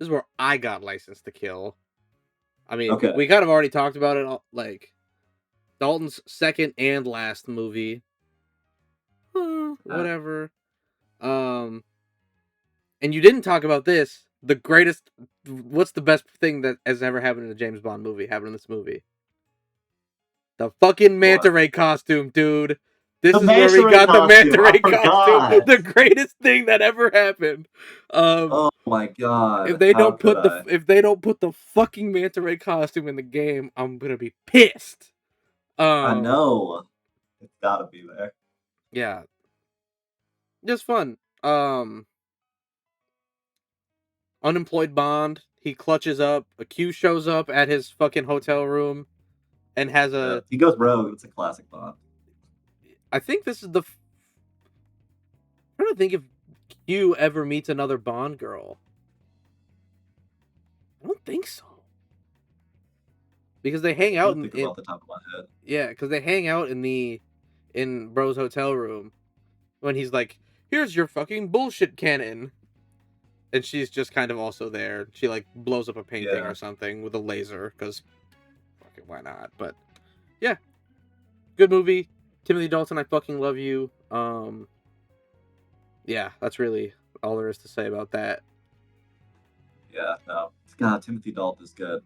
is where I got License to Kill. I mean, Okay. we kind of already talked about it, like Dalton's second and last movie. Whatever. And you didn't talk about this. The greatest. What's the best thing that has ever happened in a James Bond movie? Happened in this movie. The fucking manta ray costume, dude. This is where we got the manta ray costume. The greatest thing that ever happened. Oh my god! If they How don't could put I? if they don't put the fucking manta ray costume in the game, I'm gonna be pissed. I know it's gotta be there. Yeah, just fun. Unemployed Bond. He clutches up. A Q shows up at his fucking hotel room, and has a. He goes rogue. It's a classic Bond. I think this is the. I'm trying to think if Q ever meets another Bond girl. I don't think so. Because they hang I out don't think about the top of my head. Yeah, because they hang out in Bro's hotel room when he's like, "Here's your fucking bullshit cannon," and she's just kind of also there. She like blows up a painting or something with a laser because fucking why not? But yeah, good movie. Timothy Dalton, I fucking love you. Yeah, that's really all there is to say about that. Yeah, no. God, Timothy Dalton is good.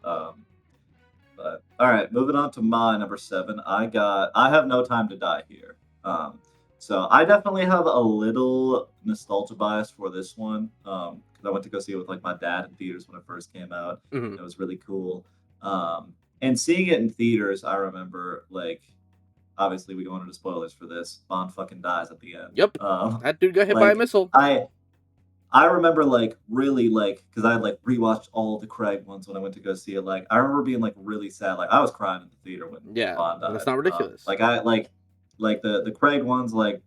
But all right, moving on to my number 7. I have No Time to Die here. So I definitely have a little nostalgia bias for this one. Because I went to go see it with like my dad in theaters when it first came out. Mm-hmm. It was really cool. And seeing it in theaters, I remember like obviously we go into spoilers for this. Bond fucking dies at the end. Yep. That dude got hit by a missile. I remember like really like because I had like rewatched all the Craig ones when I went to go see it. Like I remember being like really sad. Like I was crying in the theater when Bond died. That's not ridiculous. Like I like the Craig ones. Like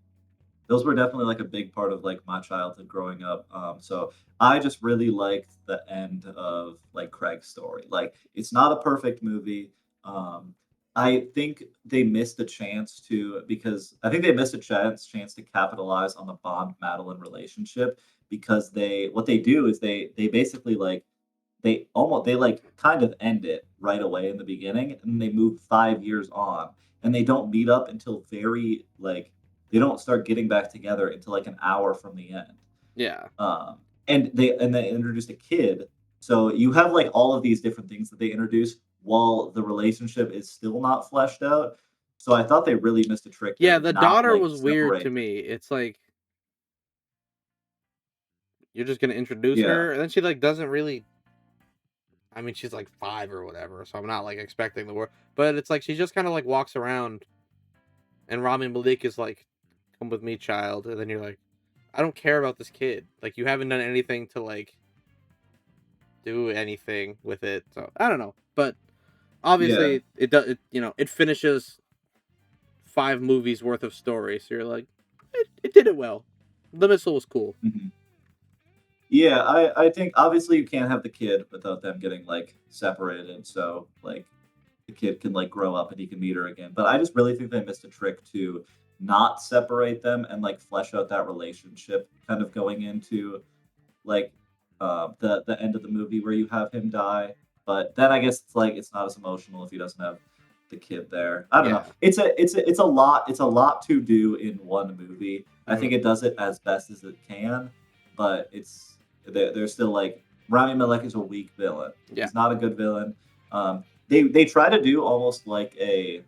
those were definitely like a big part of like my childhood growing up. So I just really liked the end of like Craig's story. Like it's not a perfect movie. I think they missed a chance to because I think they missed a chance to capitalize on the Bond Madeline relationship because what they do is they basically like they like kind of end it right away in the beginning, and then they move 5 years on, and they don't meet up until very like they don't start getting back together until like an hour from the end. Yeah. And they introduced a kid, so you have like all of these different things that they introduce while the relationship is still not fleshed out. So I thought they really missed a trick Yeah, to the not daughter like was weird to separate. me. It's like you're just gonna introduce Yeah, her, and then she like doesn't really. I mean, she's like 5 or whatever, so I'm not like expecting the word. But it's like she just kind of like walks around, and Rami Malek is like, "Come with me, child," and then you're like, "I don't care about this kid. Like, you haven't done anything to like do anything with it." So I don't know, but yeah, obviously it does. It finishes 5 movies worth of story, so you're like, it did it well. The missile was cool. mhm. Yeah. I think obviously you can't have the kid without them getting like separated. So like the kid can like grow up and he can meet her again. But I just really think they missed a trick to not separate them and like flesh out that relationship kind of going into like the end of the movie where you have him die. But then I guess it's like it's not as emotional if he doesn't have the kid there. I don't know. Yeah. It's a lot to do in one movie. I Mhm. think it does it as best as it can, but they're still like Rami Malek is a weak villain. Yeah. He's not a good villain. They try to do almost like an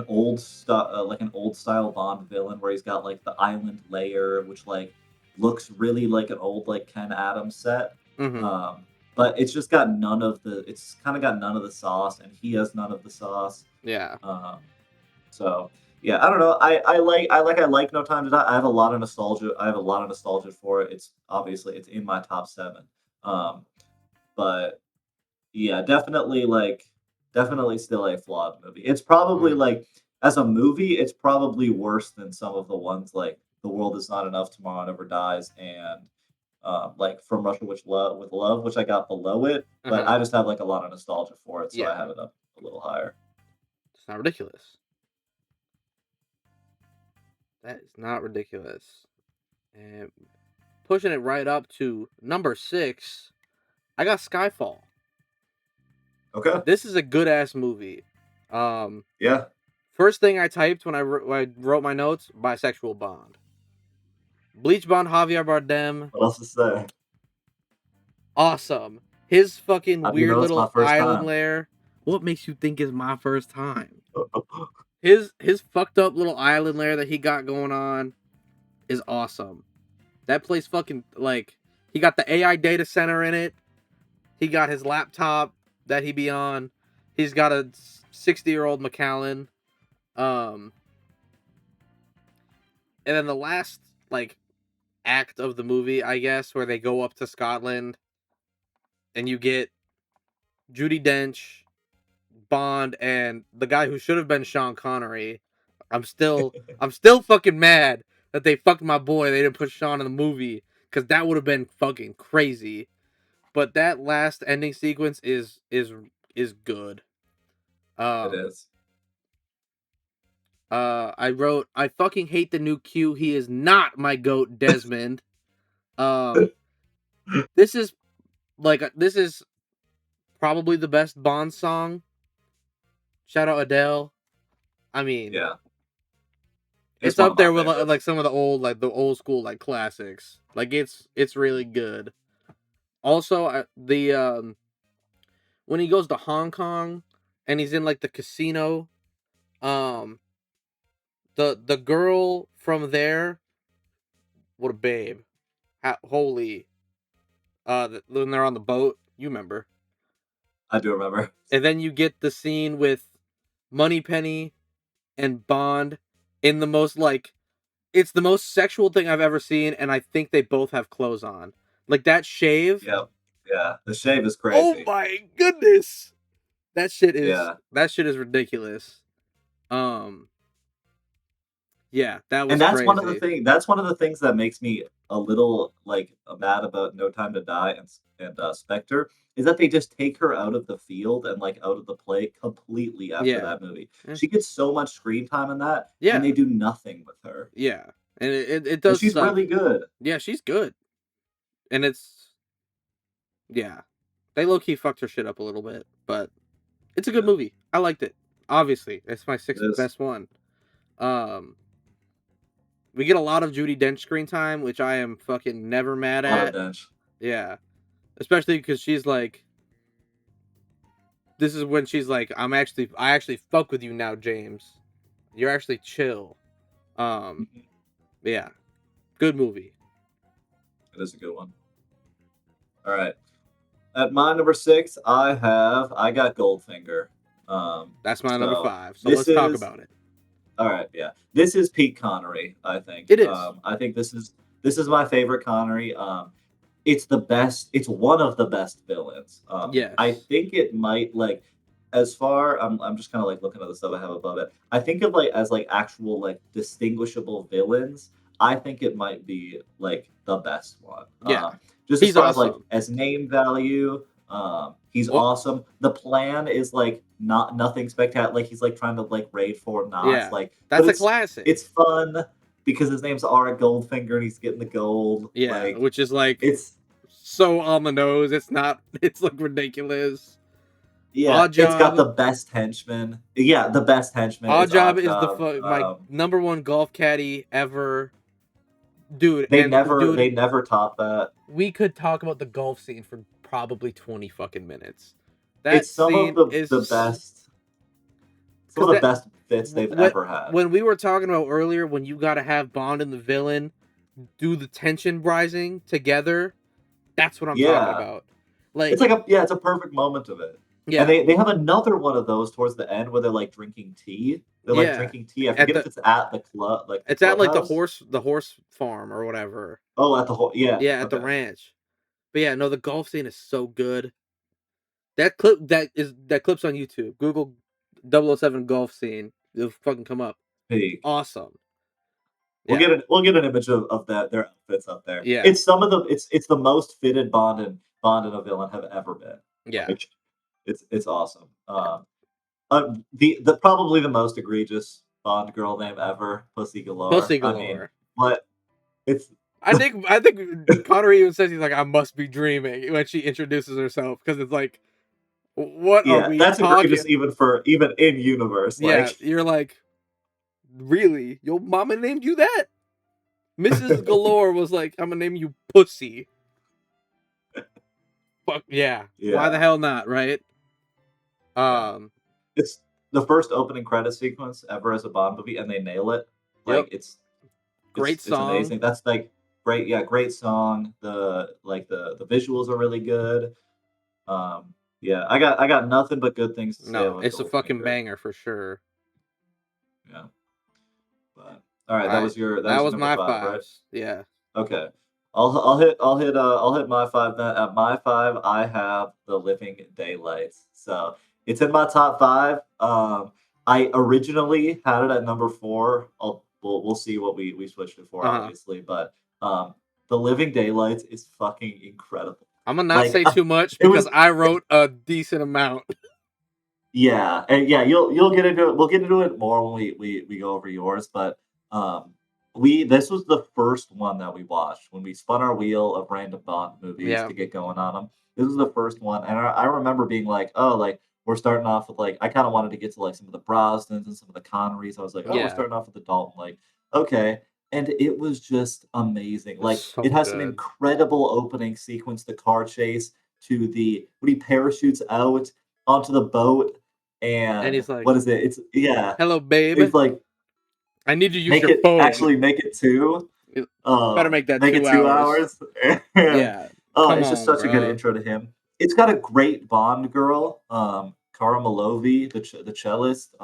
old style Bond villain where he's got like the island layer, which like looks really like an old like Ken Adams set. Mhm. Um, but it's just got none of the. It's kind of got none of the sauce, and he has none of the sauce. Yeah. Um, so yeah, I don't know. I like No Time to Die. I have a lot of nostalgia. I have a lot of nostalgia for it. It's obviously it's in my top 7. Um, but yeah, definitely still a flawed movie. It's probably Mhm. like as a movie, it's probably worse than some of the ones like The World Is Not Enough, Tomorrow Never Dies, and like From Russia with Love, which I got below it, but Uh-huh. I just have like a lot of nostalgia for it, so I Yeah. have it up a little higher. It's not ridiculous. That is not ridiculous. And pushing it right up to number 6, I got Skyfall. Okay. This is a good ass movie. Um, Yeah. First thing I typed when when I wrote my notes: bisexual Bond. Bleach Bond, Javier Bardem, What else to say? awesome. His fucking How do you weird know it's my little first island time? lair. What makes you think is my first time? His fucked up little island lair that he got going on is awesome. That place fucking like he got the AI data center in it. He got his laptop that he be on. He's got a 60-year-old Macallan. Um, and then the last like act of the movie, I guess, where they go up to Scotland and you get Judi Dench, Bond, and the guy who should have been Sean Connery. I'm still fucking mad that they fucked my boy. They didn't put Sean in the movie because that would have been fucking crazy. But that last ending sequence is good. It Um, is. I wrote, I fucking hate the new Q. He is not my goat, Desmond. Um, this is this is probably the best Bond song. Shout out Adele. I mean, Yeah. It's it's one of up my there with like favorites. some of the old school like classics. Like it's really good. Also, the when he goes to Hong Kong and he's in like the casino, um, the girl from there, what a babe. Holy, when they're on the boat, you remember. I do remember. And then you get the scene with Moneypenny and Bond in the most like it's the most sexual thing I've ever seen, and I think they both have clothes on. Like that shave. Yep. Yeah. The shave is Oh crazy. my goodness. Yeah. That shit is ridiculous. Um yeah, that And was crazy. that's one of the things that makes me a little like mad about No Time to Die and Spectre is that they just take her out of the field and like out of the play completely after Yeah. that movie. Eh, She gets so much screen time in that, and Yeah. they do nothing with her. Yeah. And it And does she's suck. really good. Yeah, she's good. And it's Yeah, they low key fucked her shit up a little bit, but it's a good movie. I liked it. Obviously, it's my sixth best one. We get a lot of Judi Dench screen time, which I am fucking never mad at. Dench. Yeah, especially because she's like, this is when she's like, I actually fuck with you now, James. You're actually chill. Yeah, good movie. It is a good one. All right. At my number 6, I got Goldfinger. That's my number 5. So let's talk about it. All right, yeah. This is peak Connery, I think. It is. I think this is my favorite Connery. It's the best. It's one of the best villains. Yes. I think it might like as far. I'm just kind of like looking at the stuff I have above it. I think of like as like actual like distinguishable villains. I think it might be like the best one. Yeah. Just as far as like as name value. He's awesome. The plan is like nothing spectacular. Like he's like trying to like raid Fort Knox. Yeah, like that's a classic. It's fun because his name's Art Goldfinger and he's getting the gold. Yeah, like, which is like it's so on the nose. It's not. It's like ridiculous. Yeah, it's got the best henchman. Yeah, the best henchman. Oddjob is my number one golf caddy ever. Dude, they never top that. We could talk about the golf scene for probably 20 fucking minutes. It's some of the best. Some of the best fits they've ever had. When we were talking about earlier, when you got to have Bond and the villain do the tension rising together, that's what I'm talking about. Like it's like it's a perfect moment of it. Yeah, and they have another one of those towards the end where they're like drinking tea. They're like drinking tea. I forget if it's at the club, like it's at like the horse farm or whatever. Oh, at the at the ranch. But yeah, no, the golf scene is so good. That clip's on YouTube. Google 007 golf scene. It'll fucking come up. Peak. Awesome. We'll get an image of that their outfits up there. Yeah, it's some of the it's the most fitted Bond and a villain have ever been. Yeah, it's awesome. The probably the most egregious Bond girl name ever, Pussy Galore. Pussy Galore. I mean, but it's. I think Connery even says he's like, I must be dreaming when she introduces herself because it's like, what are we that's talking? Egregious even in universe. Yeah, you're like, really? Your mama named you that? Mrs. Galore was like, I'm gonna name you Pussy. Fuck yeah. Why the hell not, right? It's the first opening credit sequence ever as a Bond movie, and they nail it. Like it's great song. It's amazing. That's like great. Yeah, great song. The visuals are really good. Yeah, I got nothing but good things to say. No, it's a fucking banger for sure. Yeah. But all right, that was my 5, right? Yeah. Okay. I'll hit my 5 then. At my 5, I have The Living Daylights. So it's in my top 5. I originally had it at number 4. We'll see what we switched it for, obviously. But The Living Daylights is fucking incredible. I'm gonna not say too much because I wrote a decent amount. Yeah, and you'll get into it. We'll get into it more when we go over yours. But this was the first one that we watched when we spun our wheel of random Bond movies to get going on them. This was the first one, and I remember being like, oh, like we're starting off with like I kind of wanted to get to like some of the Brosnans and some of the Connerys. I was like, oh, we're starting off with the Dalton. Like, okay. And it was just amazing. Like it has an incredible opening sequence, the car chase to when he parachutes out onto the boat and he's like, what is it? It's hello, babe. It's like I need to use your phone. Actually make it 2. Better make that make 2 it 2 hours. Yeah. It's just such a good intro to him. It's got a great Bond girl, Cara Malovi, the cellist.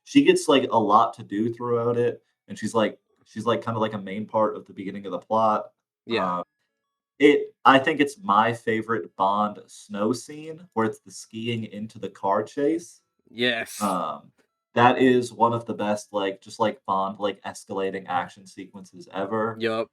She gets like a lot to do throughout it, and she's like kind of like a main part of the beginning of the plot. Yeah. I think it's my favorite Bond snow scene where it's the skiing into the car chase. Yes. That is one of the best, like just like Bond, like escalating action sequences ever. Yep.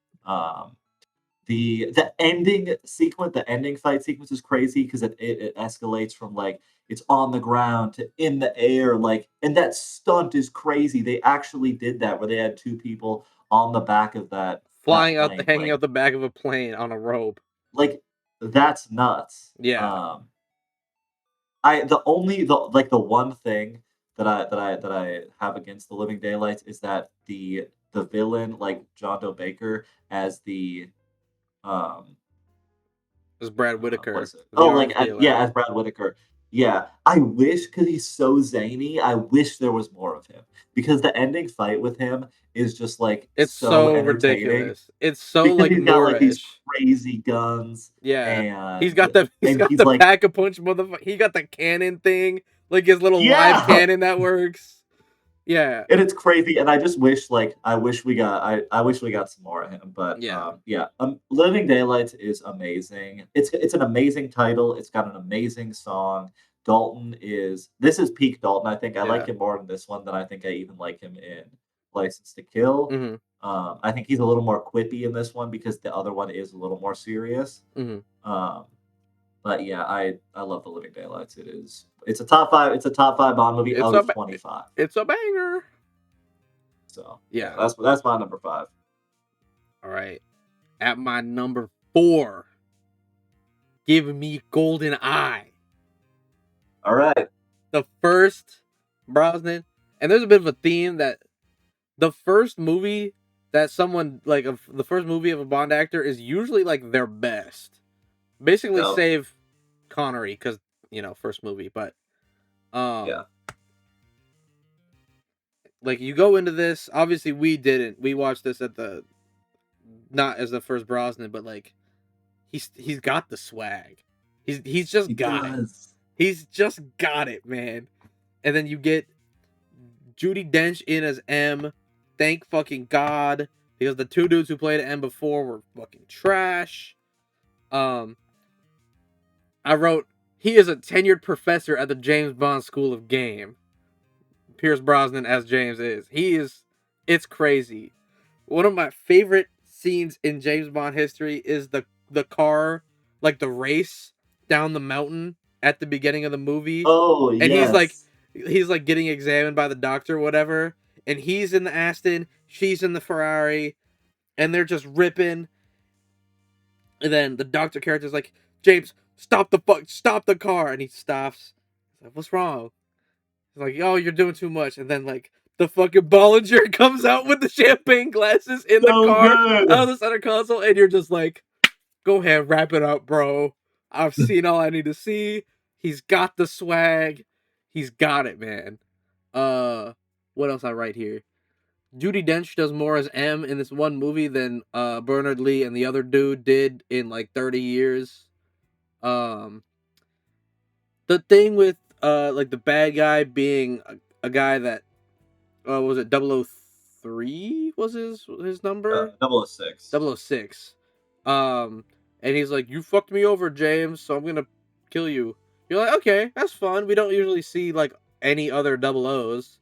The ending sequence, the ending fight sequence is crazy because it escalates from like it's on the ground to in the air, like, and that stunt is crazy. They actually did that where they had 2 people on the back of that hanging out the back of a plane on a rope. Like that's nuts. Yeah. The one thing that I have against the Living Daylights is that the villain, like John Doe Baker, as the um It was Brad what Whitaker, is it? the Oh, like arms dealer. as Brad Whitaker. Yeah, I wish because he's so zany. I wish there was more of him because the ending fight with him is just like It's so so entertaining ridiculous. It's so because like he's got like these Moorish. crazy guns Yeah. He's and got the he's like, pack a punch motherfucker. He got the cannon thing, like his little live yeah, cannon that works. Yeah. and it's crazy. And I just wish I wish we got some more of him. But Yeah. yeah, Living Daylights is amazing. It's an amazing title. It's got an amazing song. This is peak Dalton. I think I like Yeah. him more in this one than I think I even like him in License to Kill. Mhm. I think he's a little more quippy in this one because the other one is a little more serious. Mhm. But yeah, I love The Living Daylights. It's a top 5. It's a top 5 Bond movie It's out a of 25. it's a banger. So yeah, Yeah. that's my number 5. All right. At my number 4, Give Me Golden Eye. All right. The first Brosnan, and there's a bit of a theme that the first movie that someone like the first movie of a Bond actor is usually like their best. Basically, Yep. save Connery because first movie, but Yeah. like you go into this. Obviously, we didn't. We watched this at the not as the first Brosnan, but like he's got the swag. He's just He got it. does. He's just got it, man. And then you get Judi Dench in as M. Thank fucking God, because the two dudes who played M before were fucking trash. I wrote, he is a tenured professor at the James Bond School of Game. Pierce Brosnan as James is. It's crazy. One of my favorite scenes in James Bond history is the car, like the race down the mountain at the beginning of the movie. Oh And yes. he's like getting examined by the doctor or whatever. And he's in the Aston, she's in the Ferrari, and they're just ripping. And then the doctor character's like, James, stop the car. And he stops. He's like, what's wrong? He's like, oh, you're doing too much. And then like the fucking Bollinger comes out with the champagne glasses in the So car good. out of the center console, and you're just like, go ahead, wrap it up, bro. I've seen all I need to see. He's got the swag. He's got it, man. What else I write here? Judi Dench does more as M in this one movie than Bernard Lee and the other dude did in like 30 years. The thing with like the bad guy being a guy that was it 003 was his number? 006. 006. And he's like, you fucked me over, James, so I'm gonna kill you. You're like, okay, that's fun. We don't usually see like any other 00s.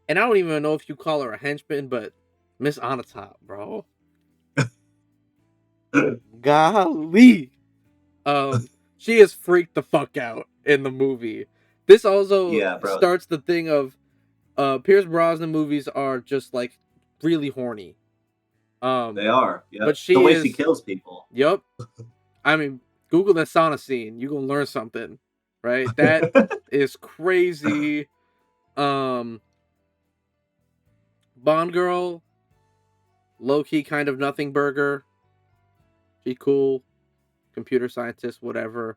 And I don't even know if you call her a henchman, but Miss Onatop, bro. Golly. She is freaked the fuck out in the movie. This also Yeah, bro. starts the thing of Pierce Brosnan movies are just like really horny. They are. Yeah. But the way she kills people. Yep. I mean, Google the sauna scene. You gonna learn something, right? That is crazy. Bond girl, low key kind of nothing burger. She cool, computer scientist, whatever.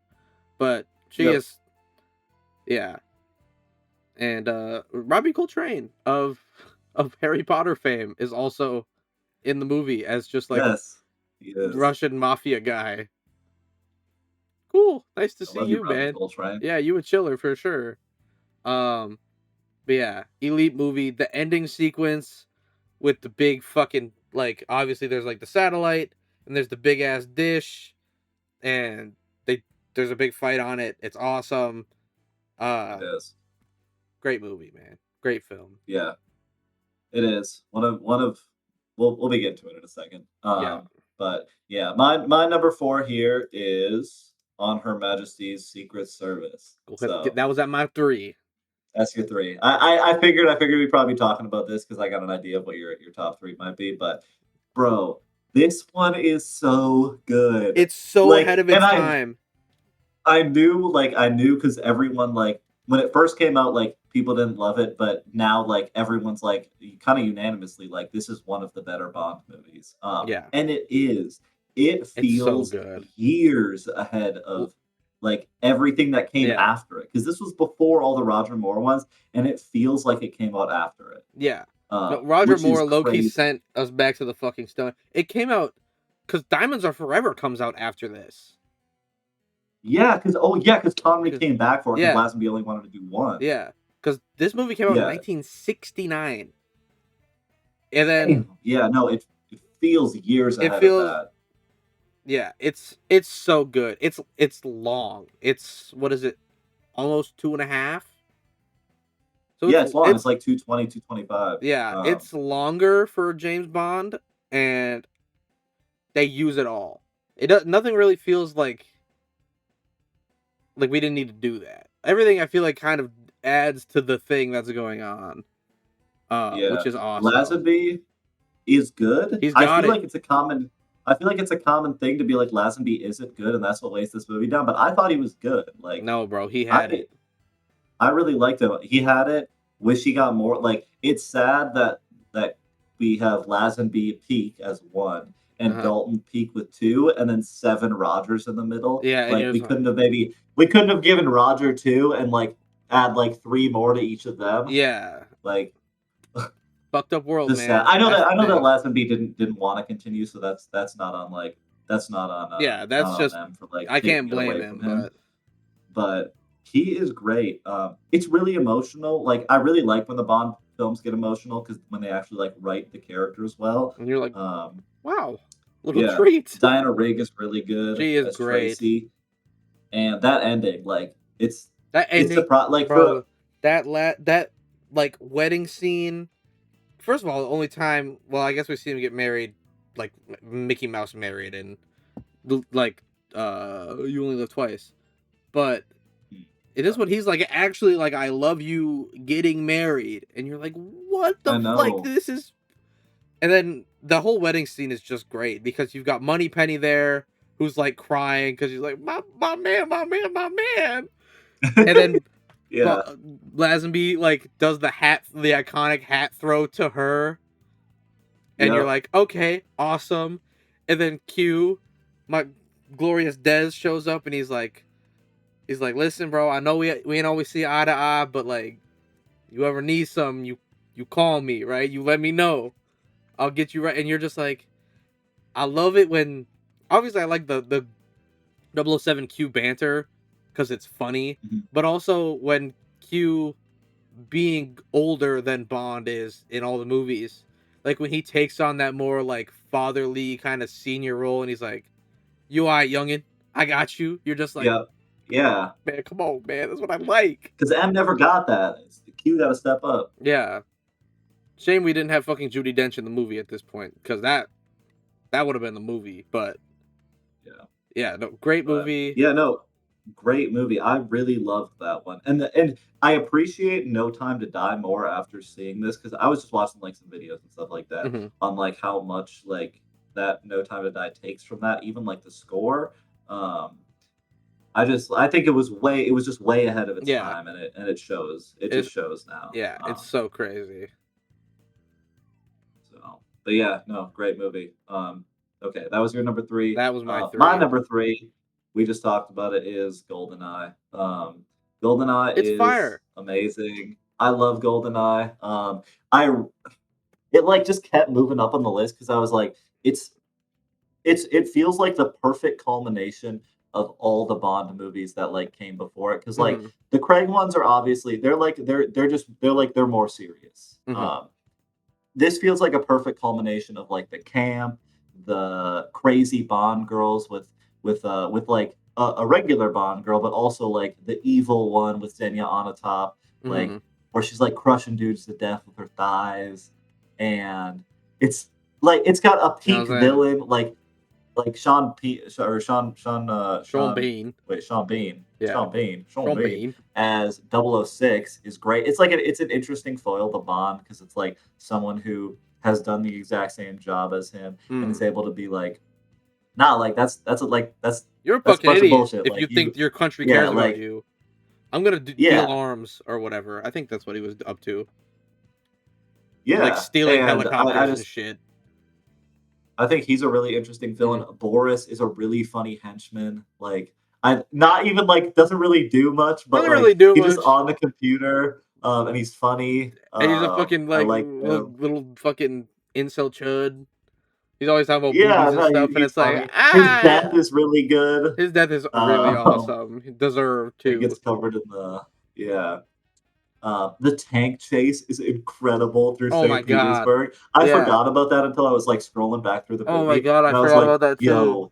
But she is, yeah. And Robbie Coltrane of Harry Potter fame is also in the movie as just like Russian mafia guy. Cool, nice to see you, man. Yeah, you a chiller for sure. But yeah, elite movie. The ending sequence with the big fucking like obviously there's like the satellite and there's the big ass dish and there's a big fight on it. It's awesome. It is. Great movie, man. Great film. Yeah. It is. One of we'll be getting to it in a second. Yeah. But yeah, my number 4 here is On Her Majesty's Secret Service. So that was at my 3. That's your 3. I figured we'd probably be talking about this because I got an idea of what your top 3 might be. But bro, This one is so good. It's so Like, ahead of and its time. I knew because everyone, like, when it first came out, like, people didn't love it, but now, like, everyone's like kind of unanimously like this is one of the better Bond movies. Yeah. And it is. It It's so feels good. years ahead of like everything that came Yeah. after it, because this was before all the Roger Moore ones, and it feels like it came out after it. Yeah. No, Roger Which is Moore low-key crazy. sent us back to the fucking stone. It came out because Diamonds Are Forever comes out after this. Yeah, because Connery 'Cause- came back for it, because yeah. Lazenby only wanted to do one. Yeah. Because this movie came out in Yeah. 1969. And then Damn. Yeah, no, it feels years it ahead feels of that. yeah, it's so good. It's long. It's what is it? Almost 2.5. So Yeah, it's long. It's like 220, 225. yeah, it's longer for James Bond, and they use it all. It does nothing really feels like we didn't need to do that. Everything I feel like kind of adds to the thing that's going on, Yeah. which is awesome. Lazenby is good. He's got it. I feel like it's a common thing to be like Lazenby isn't good, and that's what weighs this movie down. But I thought he was good. Like, No, bro, he had it. I really liked him. He had it. Wish he got more. Like, it's sad that we have Lazenby peak as one and Dalton peak with 2, and then 7 Rogers in the middle. Yeah, like we couldn't have given Roger 2 and like add like 3 more to each of them. Yeah, like fucked up world, man. Sad. I know that Lazenby didn't want to continue, so that's not on that's them for like I can't taking it blame away him, from but he is great. It's really emotional. Like, I really like when the Bond films get emotional, because when they actually like write the characters well. And you're like, wow, little treat. Diana Rigg is really good. She is as great. Tracy. And that ending, like, it's bro, that like wedding scene. First of all, the only time, well, I guess we see him get married, like Mickey Mouse married, and like You Only Live Twice, but it is when he's like actually like I love you getting married, and you're like, what the like this is, and then the whole wedding scene is just great because you've got Moneypenny there who's like crying because he's like my man, and then Lazenby like does the iconic hat throw to her, and you're like, okay, awesome, and then my glorious Dez shows up and he's like, listen, bro, I know we ain't always see eye to eye, but like, you ever need something, you call me, right? You let me know, I'll get you right. And you're just like, I love it when, obviously I like the 007 Q banter because it's funny, but also when Q being older than Bond is in all the movies, like when he takes on that more like fatherly kind of senior role and he's like, you alright, youngin', I got you. You're just like, yeah, man, come on, man, that's what I like. Because M never got that. Q got to step up. Yeah, shame we didn't have fucking Judi Dench in the movie at this point, because that would have been the movie. But yeah, no, great movie. Great movie. I really loved that one, and I appreciate No Time to Die more after seeing this, because I was just watching like some videos and stuff like that on like how much like that No Time to Die takes from that, even like the score. I think it was just way ahead of its time, and it shows. It just shows now. Yeah, it's so crazy. So, but yeah, no, great movie. Okay, that was your number 3. That was my 3. My number 3, we just talked about it, is GoldenEye. GoldenEye is fire. Amazing. I love GoldenEye. It like just kept moving up on the list because I was like, it feels like the perfect culmination of all the Bond movies that like came before it, because like the Craig ones are obviously they're more serious. This feels like a perfect culmination of like the camp, the crazy Bond girls with like a regular Bond girl, but also like the evil one with Xenia Onatopp, like where she's like crushing dudes to death with her thighs, and it's like it's got a peak villain like Sean Bean. Wait, Sean Bean. Yeah. Sean Bean as 006 is great. It's like it's an interesting foil to Bond, because it's like someone who has done the exact same job as him and is able to be like, nah, like that's a You're a that's a fucking bunch of idiot bullshit. if Like you think your country yeah, cares about you. I'm gonna deal yeah, arms or whatever. I think that's what he was up to. Like yeah, stealing and helicopters and shit. I think he's a really interesting villain. Mm. Boris is a really funny henchman. Like, I not even like doesn't really do much, but Doesn't like really do he's just much. on the computer, and he's funny. And he's a fucking I like like him. little fucking incel chud. He's always talking about Yeah, boobies and no, stuff, and he's it's like funny. His death is really good. his death is really awesome. He deserved It gets to. covered in the yeah. The tank chase is incredible through Oh my St. god. Petersburg. I Yeah. forgot about that until I was like scrolling back through the Oh my movie, god, I and I was forgot like, about that too. "Yo,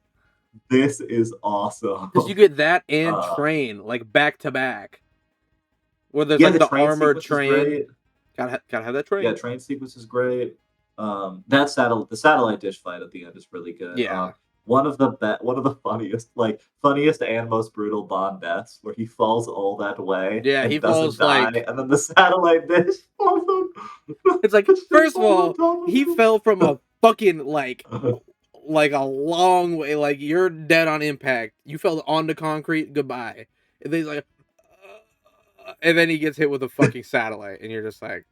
this is awesome." Because you get that and Uh, train like back to back, where there's yeah, like the the train armored sequence is train. great. Gotta have that Yeah, train. train sequence is great. The satellite dish fight at the end is really good. Yeah. One of the funniest and most brutal Bond deaths, where he falls all that way Yeah, he and doesn't falls die, like and then the satellite dish falls on, it's like just first of falls on all, top he of fell from a fucking like him. a long way. Like you're dead on impact. You fell onto concrete. Goodbye. And then he's like, and then he gets hit with a fucking satellite, and you're just like,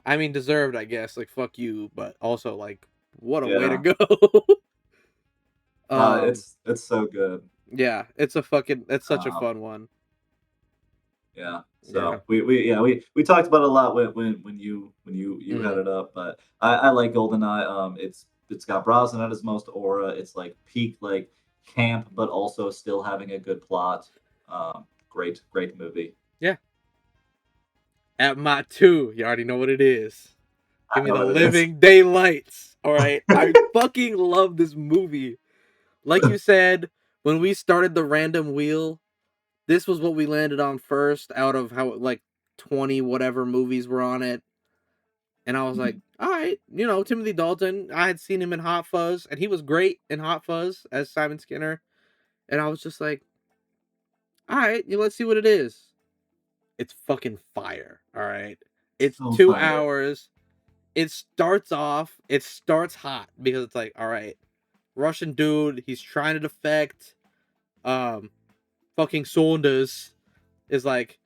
I mean, deserved, I guess. Like fuck you, but also like, what a way to Yeah, go. it's so good. Yeah, it's such a Um, fun one. Yeah. Yeah. So we talked about it a lot when you had Mm. it up, but I like GoldenEye. It's got Brosnan at his most aura. It's like peak like camp, but also still having a good plot. Great movie. Yeah. At my 2, you already know what it is. I Give me know the what it is. living daylights. All right. I fucking love this movie. Like you said, when we started the random wheel, this was what we landed on first out of how like 20 whatever movies were on it. And I was like, all right, Timothy Dalton. I had seen him in Hot Fuzz, and he was great in Hot Fuzz as Simon Skinner. And I was just like, all right, let's see what it is. It's fucking fire. All right. It's So 2 fire. hours. It starts hot because it's like, all right, Russian dude, he's trying to defect. Fucking Saunders is like,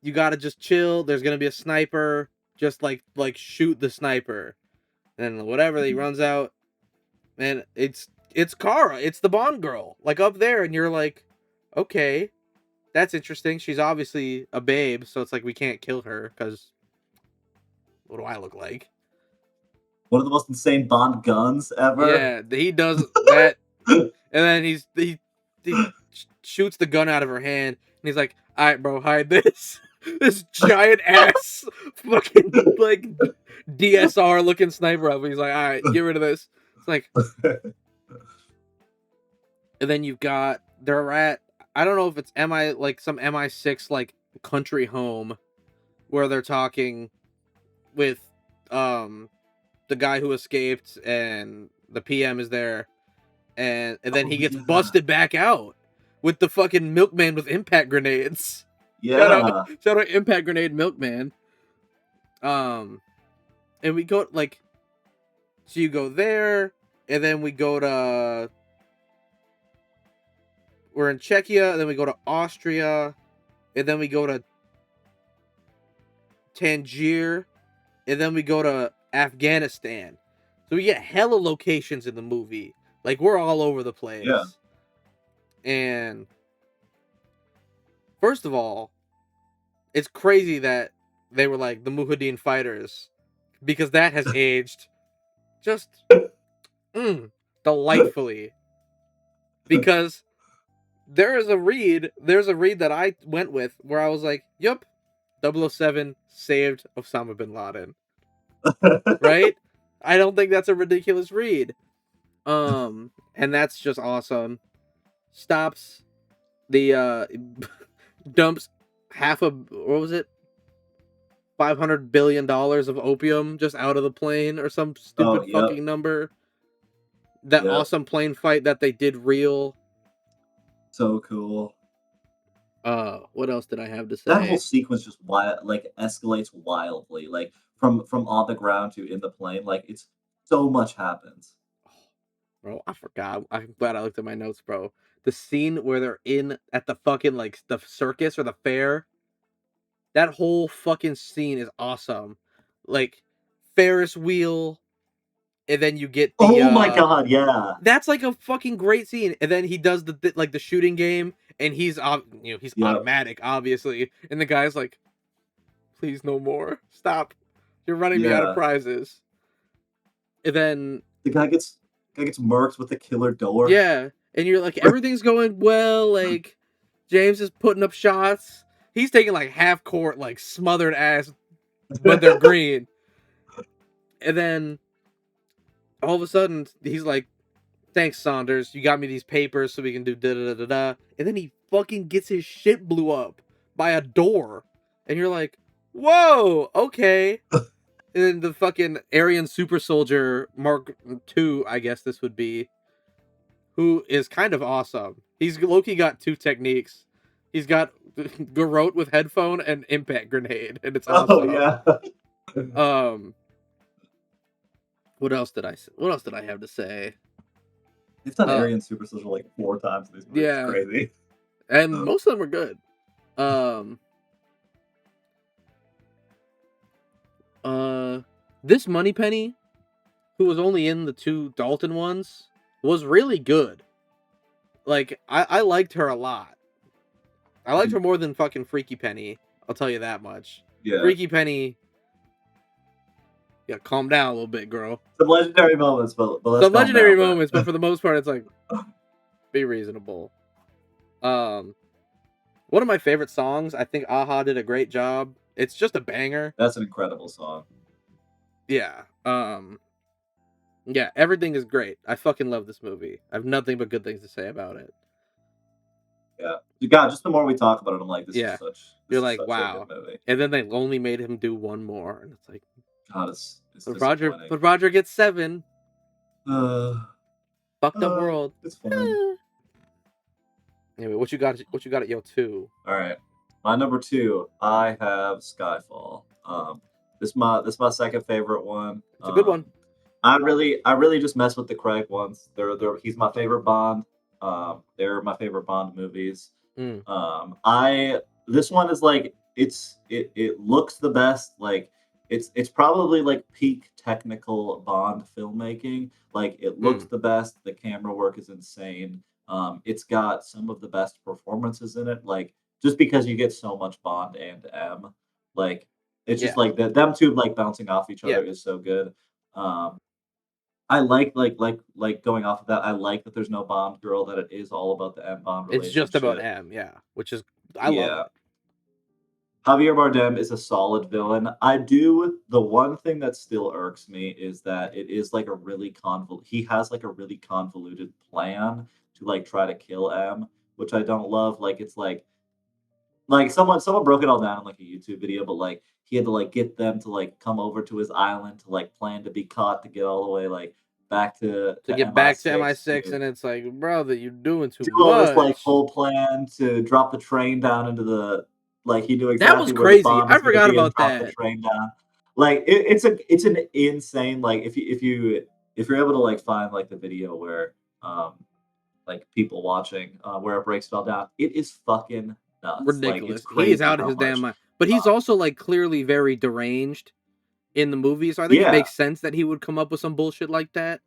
you gotta just chill. There's gonna be a sniper. Just like shoot the sniper. And whatever, he runs out, and it's Kara. It's the Bond girl, like up there, and you're like, okay, that's interesting. She's obviously a babe, so it's like we can't kill her because what do I look like? One of the most insane Bond guns ever. Yeah, he does that, and then he shoots the gun out of her hand, and he's like, "All right, bro, hide this." This giant ass fucking like DSR looking sniper rifle. He's like, "All right, get rid of this." It's like, and then you've got they're at I don't know if it's some MI6 like country home where they're talking with the guy who escaped, and the PM is there, and then he gets busted back out with the fucking milkman with impact grenades. Yeah. Shout out impact grenade milkman. And we go like, so you go there, and then we go to we're in Czechia, and then we go to Austria, and then we go to Tangier, and then we go to Afghanistan. So we get hella locations in the movie. Like we're all over the place. Yeah. And first of all, it's crazy that they were like the Mujahideen fighters, because that has aged just delightfully. Because there's a read that I went with where I was like, yup, 007 saved Osama bin Laden. Right? I don't think that's a ridiculous read. And that's just awesome. Stops the dumps what was it? $500 billion of opium just out of the plane or some stupid fucking number. That awesome plane fight that they did real. So cool. What else did I have to say? That whole sequence just escalates wildly. Like from on the ground to in the plane. Like it's so much happens. Bro, I forgot. I'm glad I looked at my notes, bro. The scene where they're in at the fucking like the circus or the fair. That whole fucking scene is awesome. Like Ferris wheel, and then you get the Oh my god, yeah. That's like a fucking great scene. And then he does the like the shooting game, and he's he's automatic, obviously. And the guy's like, please no more. Stop. You're running me out of prizes. And then the guy gets murked with the killer door. Yeah. And you're like, everything's going well, like James is putting up shots. He's taking like half court, like smothered ass, but they're green. And then all of a sudden he's like, thanks, Saunders. You got me these papers so we can do da da da da. And then he fucking gets his shit blew up by a door. And you're like, whoa, okay. And then the fucking Aryan super soldier Mark II, I guess this would be, who is kind of awesome. He's Loki got two techniques. He's got Garrote with headphone and impact grenade, and it's awesome. Oh yeah. What else did I have to say? They've done Aryan super soldier like 4 times in these movies. Yeah, it's crazy. And most of them were good. This Moneypenny, who was only in the 2 Dalton ones, was really good. Like, I liked her a lot. I liked her more than fucking Freaky Penny. I'll tell you that much. Yeah. Freaky Penny. Yeah, calm down a little bit, girl. Some legendary moments, but some legendary moments, but for the most part, it's like, be reasonable. One of my favorite songs. I think Aha did a great job. It's just a banger. That's an incredible song. Yeah. Yeah, everything is great. I fucking love this movie. I have nothing but good things to say about it. Yeah. God, just the more we talk about it, I'm like, this is such. You're like, wow. And then they only made him do one more, and it's like, God, it's but Roger gets 7. Fucked up world. It's fine. Anyway, what you got at your 2? All right, my number 2. I have Skyfall. This is my second favorite one. It's a good one. I really just mess with the Craig ones. He's my favorite Bond. They're my favorite Bond movies. This one is like it looks the best. Like it's probably like peak technical Bond filmmaking. Like it looks the best. The camera work is insane. It's got some of the best performances in it. Like just because you get so much Bond and M, like it's just like them two like bouncing off each other is so good. I like going off of that. I like that there's no Bond girl. That it is all about the M Bond relationship. It's just about M, which is I love it. Javier Bardem is a solid villain. The one thing that still irks me is that it is like a really he has like a really convoluted plan to like try to kill M, which I don't love. Like it's like someone broke it all down in like a YouTube video, but like he had to like get them to like come over to his island to like plan to be caught to get all the way like back to get back to MI6, and it's like, brother, you're doing too much. All this like whole plan to drop the train down into the he knew exactly that was crazy. I forgot about that. The train down. Like it's an insane like if you're able to like find like the video where like people watching where it breaks it all down, it is fucking nuts. Ridiculous. Like, he's out of his damn mind. But he's also like clearly very deranged in the movie, so I think it makes sense that he would come up with some bullshit like that.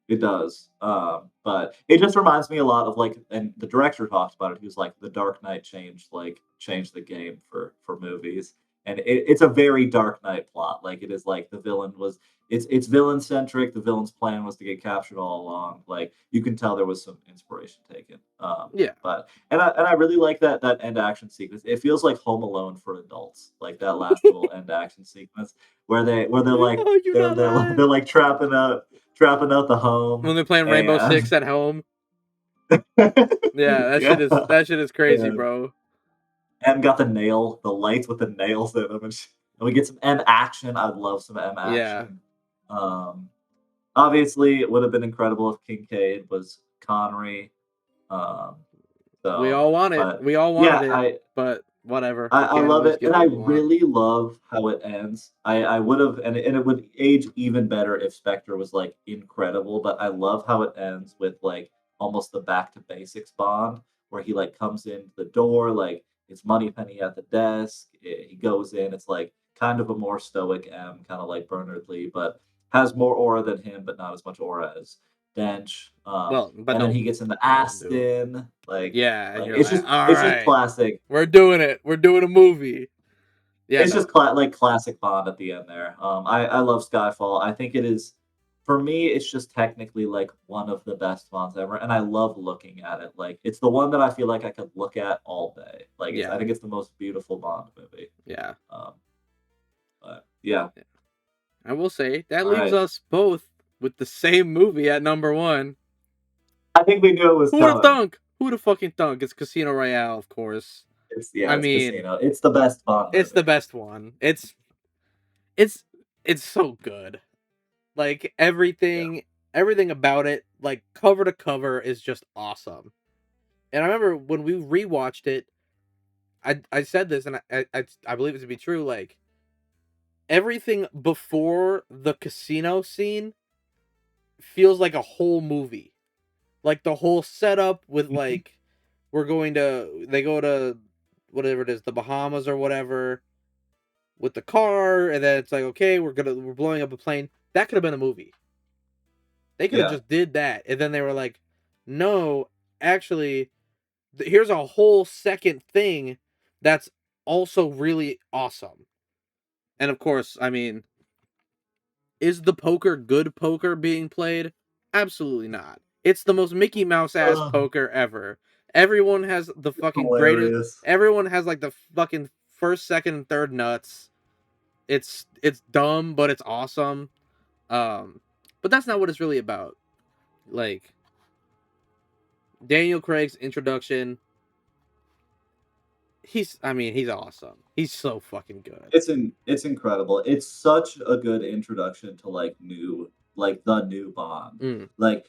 It does. But it just reminds me a lot of like, and the director talked about it. He was like, The Dark Knight changed the game for movies. And it's a very Dark Knight plot. Like it is like the villain was it's villain centric. The villain's plan was to get captured all along. Like you can tell there was some inspiration taken. But I really like that end action sequence. It feels like Home Alone for adults. Like that last little end action sequence where they're like they're like trapping out the home when they're playing Rainbow Six at home. That shit is crazy, bro. M got the lights with the nails in them, and we get some M action. I'd love some M action. Obviously, it would have been incredible if Kincaid was Connery. We all want it. We all wanted it, but whatever. I love cannibals, it, get and what I you want. really love how it ends. I would have, and it would age even better if Spectre was like incredible. But I love how it ends with like almost the back to basics Bond, where he like comes in the door, like it's Moneypenny at the desk. He goes in. It's like kind of a more stoic M, kind of like Bernard Lee, but has more aura than him, but not as much aura as Dench. Well, but And then he no, gets into doesn't do it. Aston. Yeah, and Like you're like, all it's just right, classic. we're doing it. We're doing a movie. Yeah, It's no. just like classic Bond at the end there. I love Skyfall. I think it is, for me, it's just technically like one of the best Bonds ever, and I love looking at it. Like it's the one that I feel like I could look at all day. Like I Yeah, think it's the most beautiful Bond movie. yeah. Um, but yeah. I will say that All leaves right. us both with the same movie at number one. I think we knew it was Who would have coming. thunk? Who would have fucking thunk? It's Casino Royale, of course. It's mean, Casino. It's the best Bond it's the movie. best one. It's so good. Like everything about it, like cover to cover, is just awesome. And I remember when we rewatched it, I said this, and I believe it to be true. Like everything before the casino scene feels like a whole movie. Like the whole setup with Mhm. like they go to whatever it is, the Bahamas or whatever, with the car, and then it's like, okay, we're blowing up a plane. That could have been a movie. They could have Yeah. just did that, and then they were like, no, actually, here's a whole second thing that's also really awesome. And of course, I mean, is the poker good poker being played? Absolutely not. It's the most Mickey Mouse ass Ugh, poker ever. Everyone has the fucking greatest. hilarious. Everyone has like the fucking first, second, and third nuts. It's dumb, but it's awesome. But that's not what it's really about. Like Daniel Craig's introduction, he's awesome. He's so fucking good. It's incredible. It's such a good introduction to like the new Bond. Mm. Like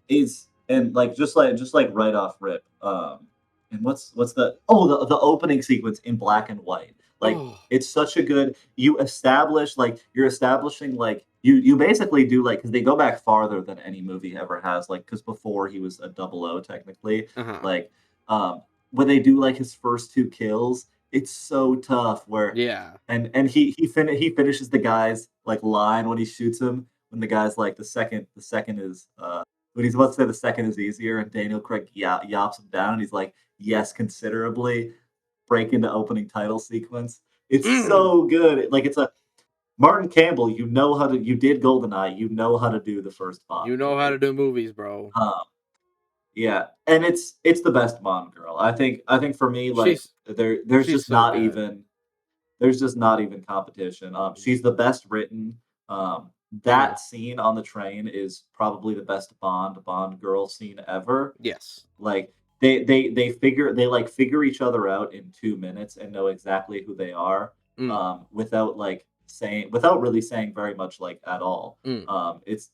is and like just like right off rip. And what's the opening sequence in black and white. Like Oh, it's such a good you establish like you're establishing like you basically do like because they go back farther than any movie ever has like because before he was a double O technically uh-huh. like um when they do like his first two kills it's so tough where Yeah. and he finishes the guy's like line when he shoots him when the guy's like the second is when he's about to say the second is easier and Daniel Craig yops him down and he's like yes considerably break into opening title sequence. It's Mm. so good. Like it's a Martin Campbell. You did Goldeneye. You know how to do the first Bond You know how to movie. do movies, bro. Um, yeah, and it's the best Bond girl. I think for me like She's there's she's just so not good. even there's just not even competition. She's the best written. Mm. That scene on the train is probably the best Bond girl scene ever. Yes. Like they like figure each other out in 2 minutes and know exactly who they are. Mm. Without like saying without really saying very much like at all. Mm. It's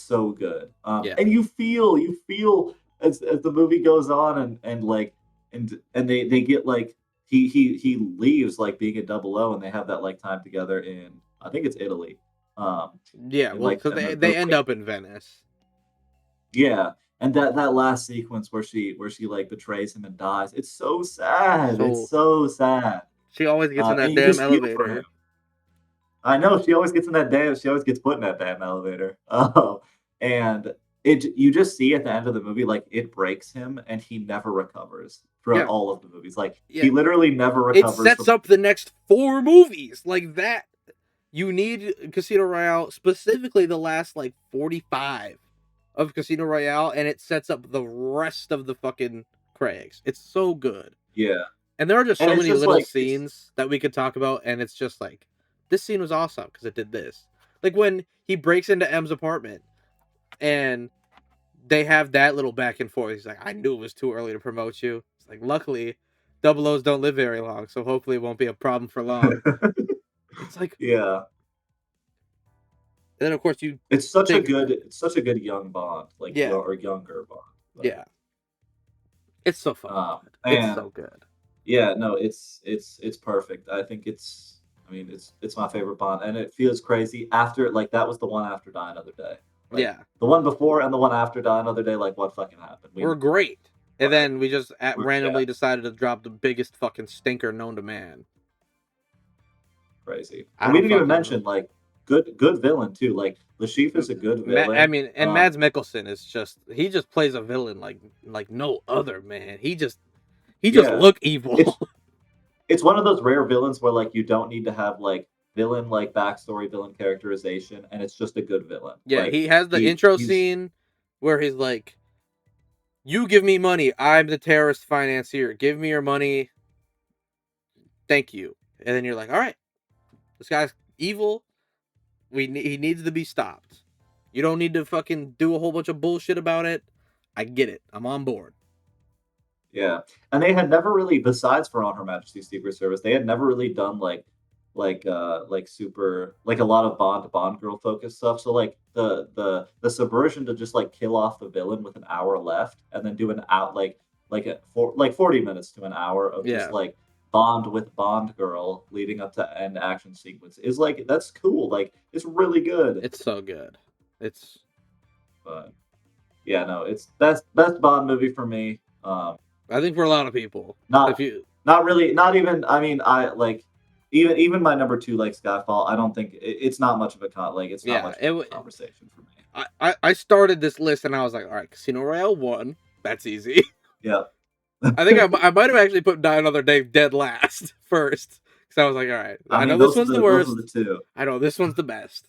so good. Yeah. And you feel as the movie goes on and like and they get like he leaves like being a double O and they have that like time together in I think it's Italy. Yeah, And well, like because and they the end like up in Venice. yeah, and that last sequence where she like betrays him and dies, it's so sad. It's So so sad. she always gets in And that you damn just feel for him. elevator. I know she always gets in that damn. She always gets put in that damn elevator. Oh, and you just see at the end of the movie like it breaks him, and he never recovers throughout Yeah, all of the movies. Like yeah. he literally never It recovers sets from. up the next 4 movies like that. You need Casino Royale, specifically the last like 45 of Casino Royale, and it sets up the rest of the fucking Craigs. It's so good. Yeah, And there are just and so it's many just little like it's scenes that we could talk about, and it's just like, this scene was awesome because it did this. Like when he breaks into M's apartment and they have that little back and forth. He's like, I knew it was too early to promote you. It's like, luckily, double O's don't live very long, so hopefully it won't be a problem for long. It's like, yeah. and then of course you think, It's such a good young Bond, like yeah, or younger Bond. Like, yeah, it's so fucking good. It's and so good. Yeah, no, it's perfect. I think it's my favorite Bond, and it feels crazy after like that was the one after Die Another Day. Like Yeah, the one before and the one after Die Another Day. Like what fucking happened? we're great. And Right, then we just yeah, randomly decided to drop the biggest fucking stinker known to man. crazy. I And we don't didn't even fucking know. mention like good villain too. Like Le Chiffre's a good I villain. mean, and Mads Mikkelsen is he just plays a villain like no other, man. He just Yeah, look evil. it's it's one of those rare villains where like you don't need to have like villain like backstory, villain characterization, and it's just a good villain. Yeah, Like he has the intro he's scene where he's like, "You give me money, I'm the terrorist financier. Give me your money, thank you." And then you're like, "All right, this guy's evil. He needs to be stopped. You don't need to fucking do a whole bunch of bullshit about it. I get it. I'm on board." Yeah, and they had never really, besides for On Her Majesty's Secret Service, they had never really done like super like a lot of Bond girl focused stuff. So like the subversion to just like kill off the villain with an hour left, and then do an out for like 40 minutes to an hour of just Yeah, like Bond with Bond girl leading up to end action sequence is like that's cool. Like it's really good. it's so good. It's But yeah, no, it's best Bond movie for me. I think for a lot of people, if Not you not really, not even. I mean, I like even my number two like Skyfall. I don't think it's not much of a it's not yeah, much of a conversation for me. I started this list and I was like, all right, Casino Royale 1, that's easy. Yeah, I think I might have actually put Die Another Day dead last first because I was like, all right, I I know mean this one's the those are the worst. two. I know this one's the best.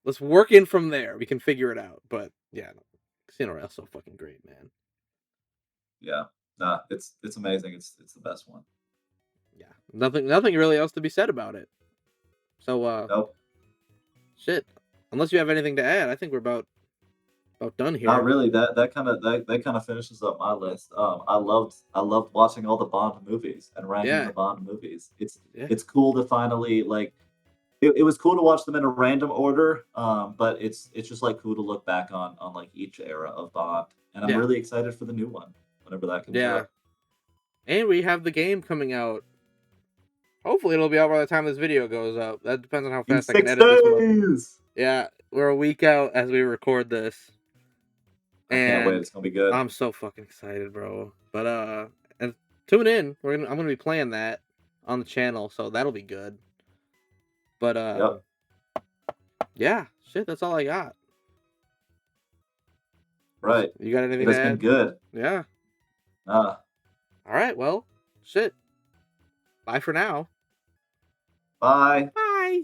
Let's work in from there. We can figure it out. But yeah, no, Casino Royale's so fucking great, man. Yeah, nah, it's amazing. It's the best one. Yeah, nothing really else to be said about it. So Nope, shit. Unless you have anything to add, I think we're about done not here. really. That kind of finishes up my list. I loved watching all the Bond movies and ranking Yeah, the Bond movies. yeah, It's cool to finally like it was cool to watch them in a random order, but it's just like cool to look back on like each era of Bond, and I'm yeah, really excited for the new one whenever that comes yeah. out And we have the game coming out. Hopefully, it'll be out by the time this video goes up. That depends on how in fast I can six edit this mug. days. Yeah, we're a week out as we record this, I can't wait. and It's gonna be good. I'm so fucking excited, bro. But and tune in. I'm gonna be playing that on the channel, so that'll be good. But Yep. yeah, shit. That's all I got. Right. You got anything It to has been add? good. Yeah. Uh, All right. Well, shit. Bye for now. bye. Bye.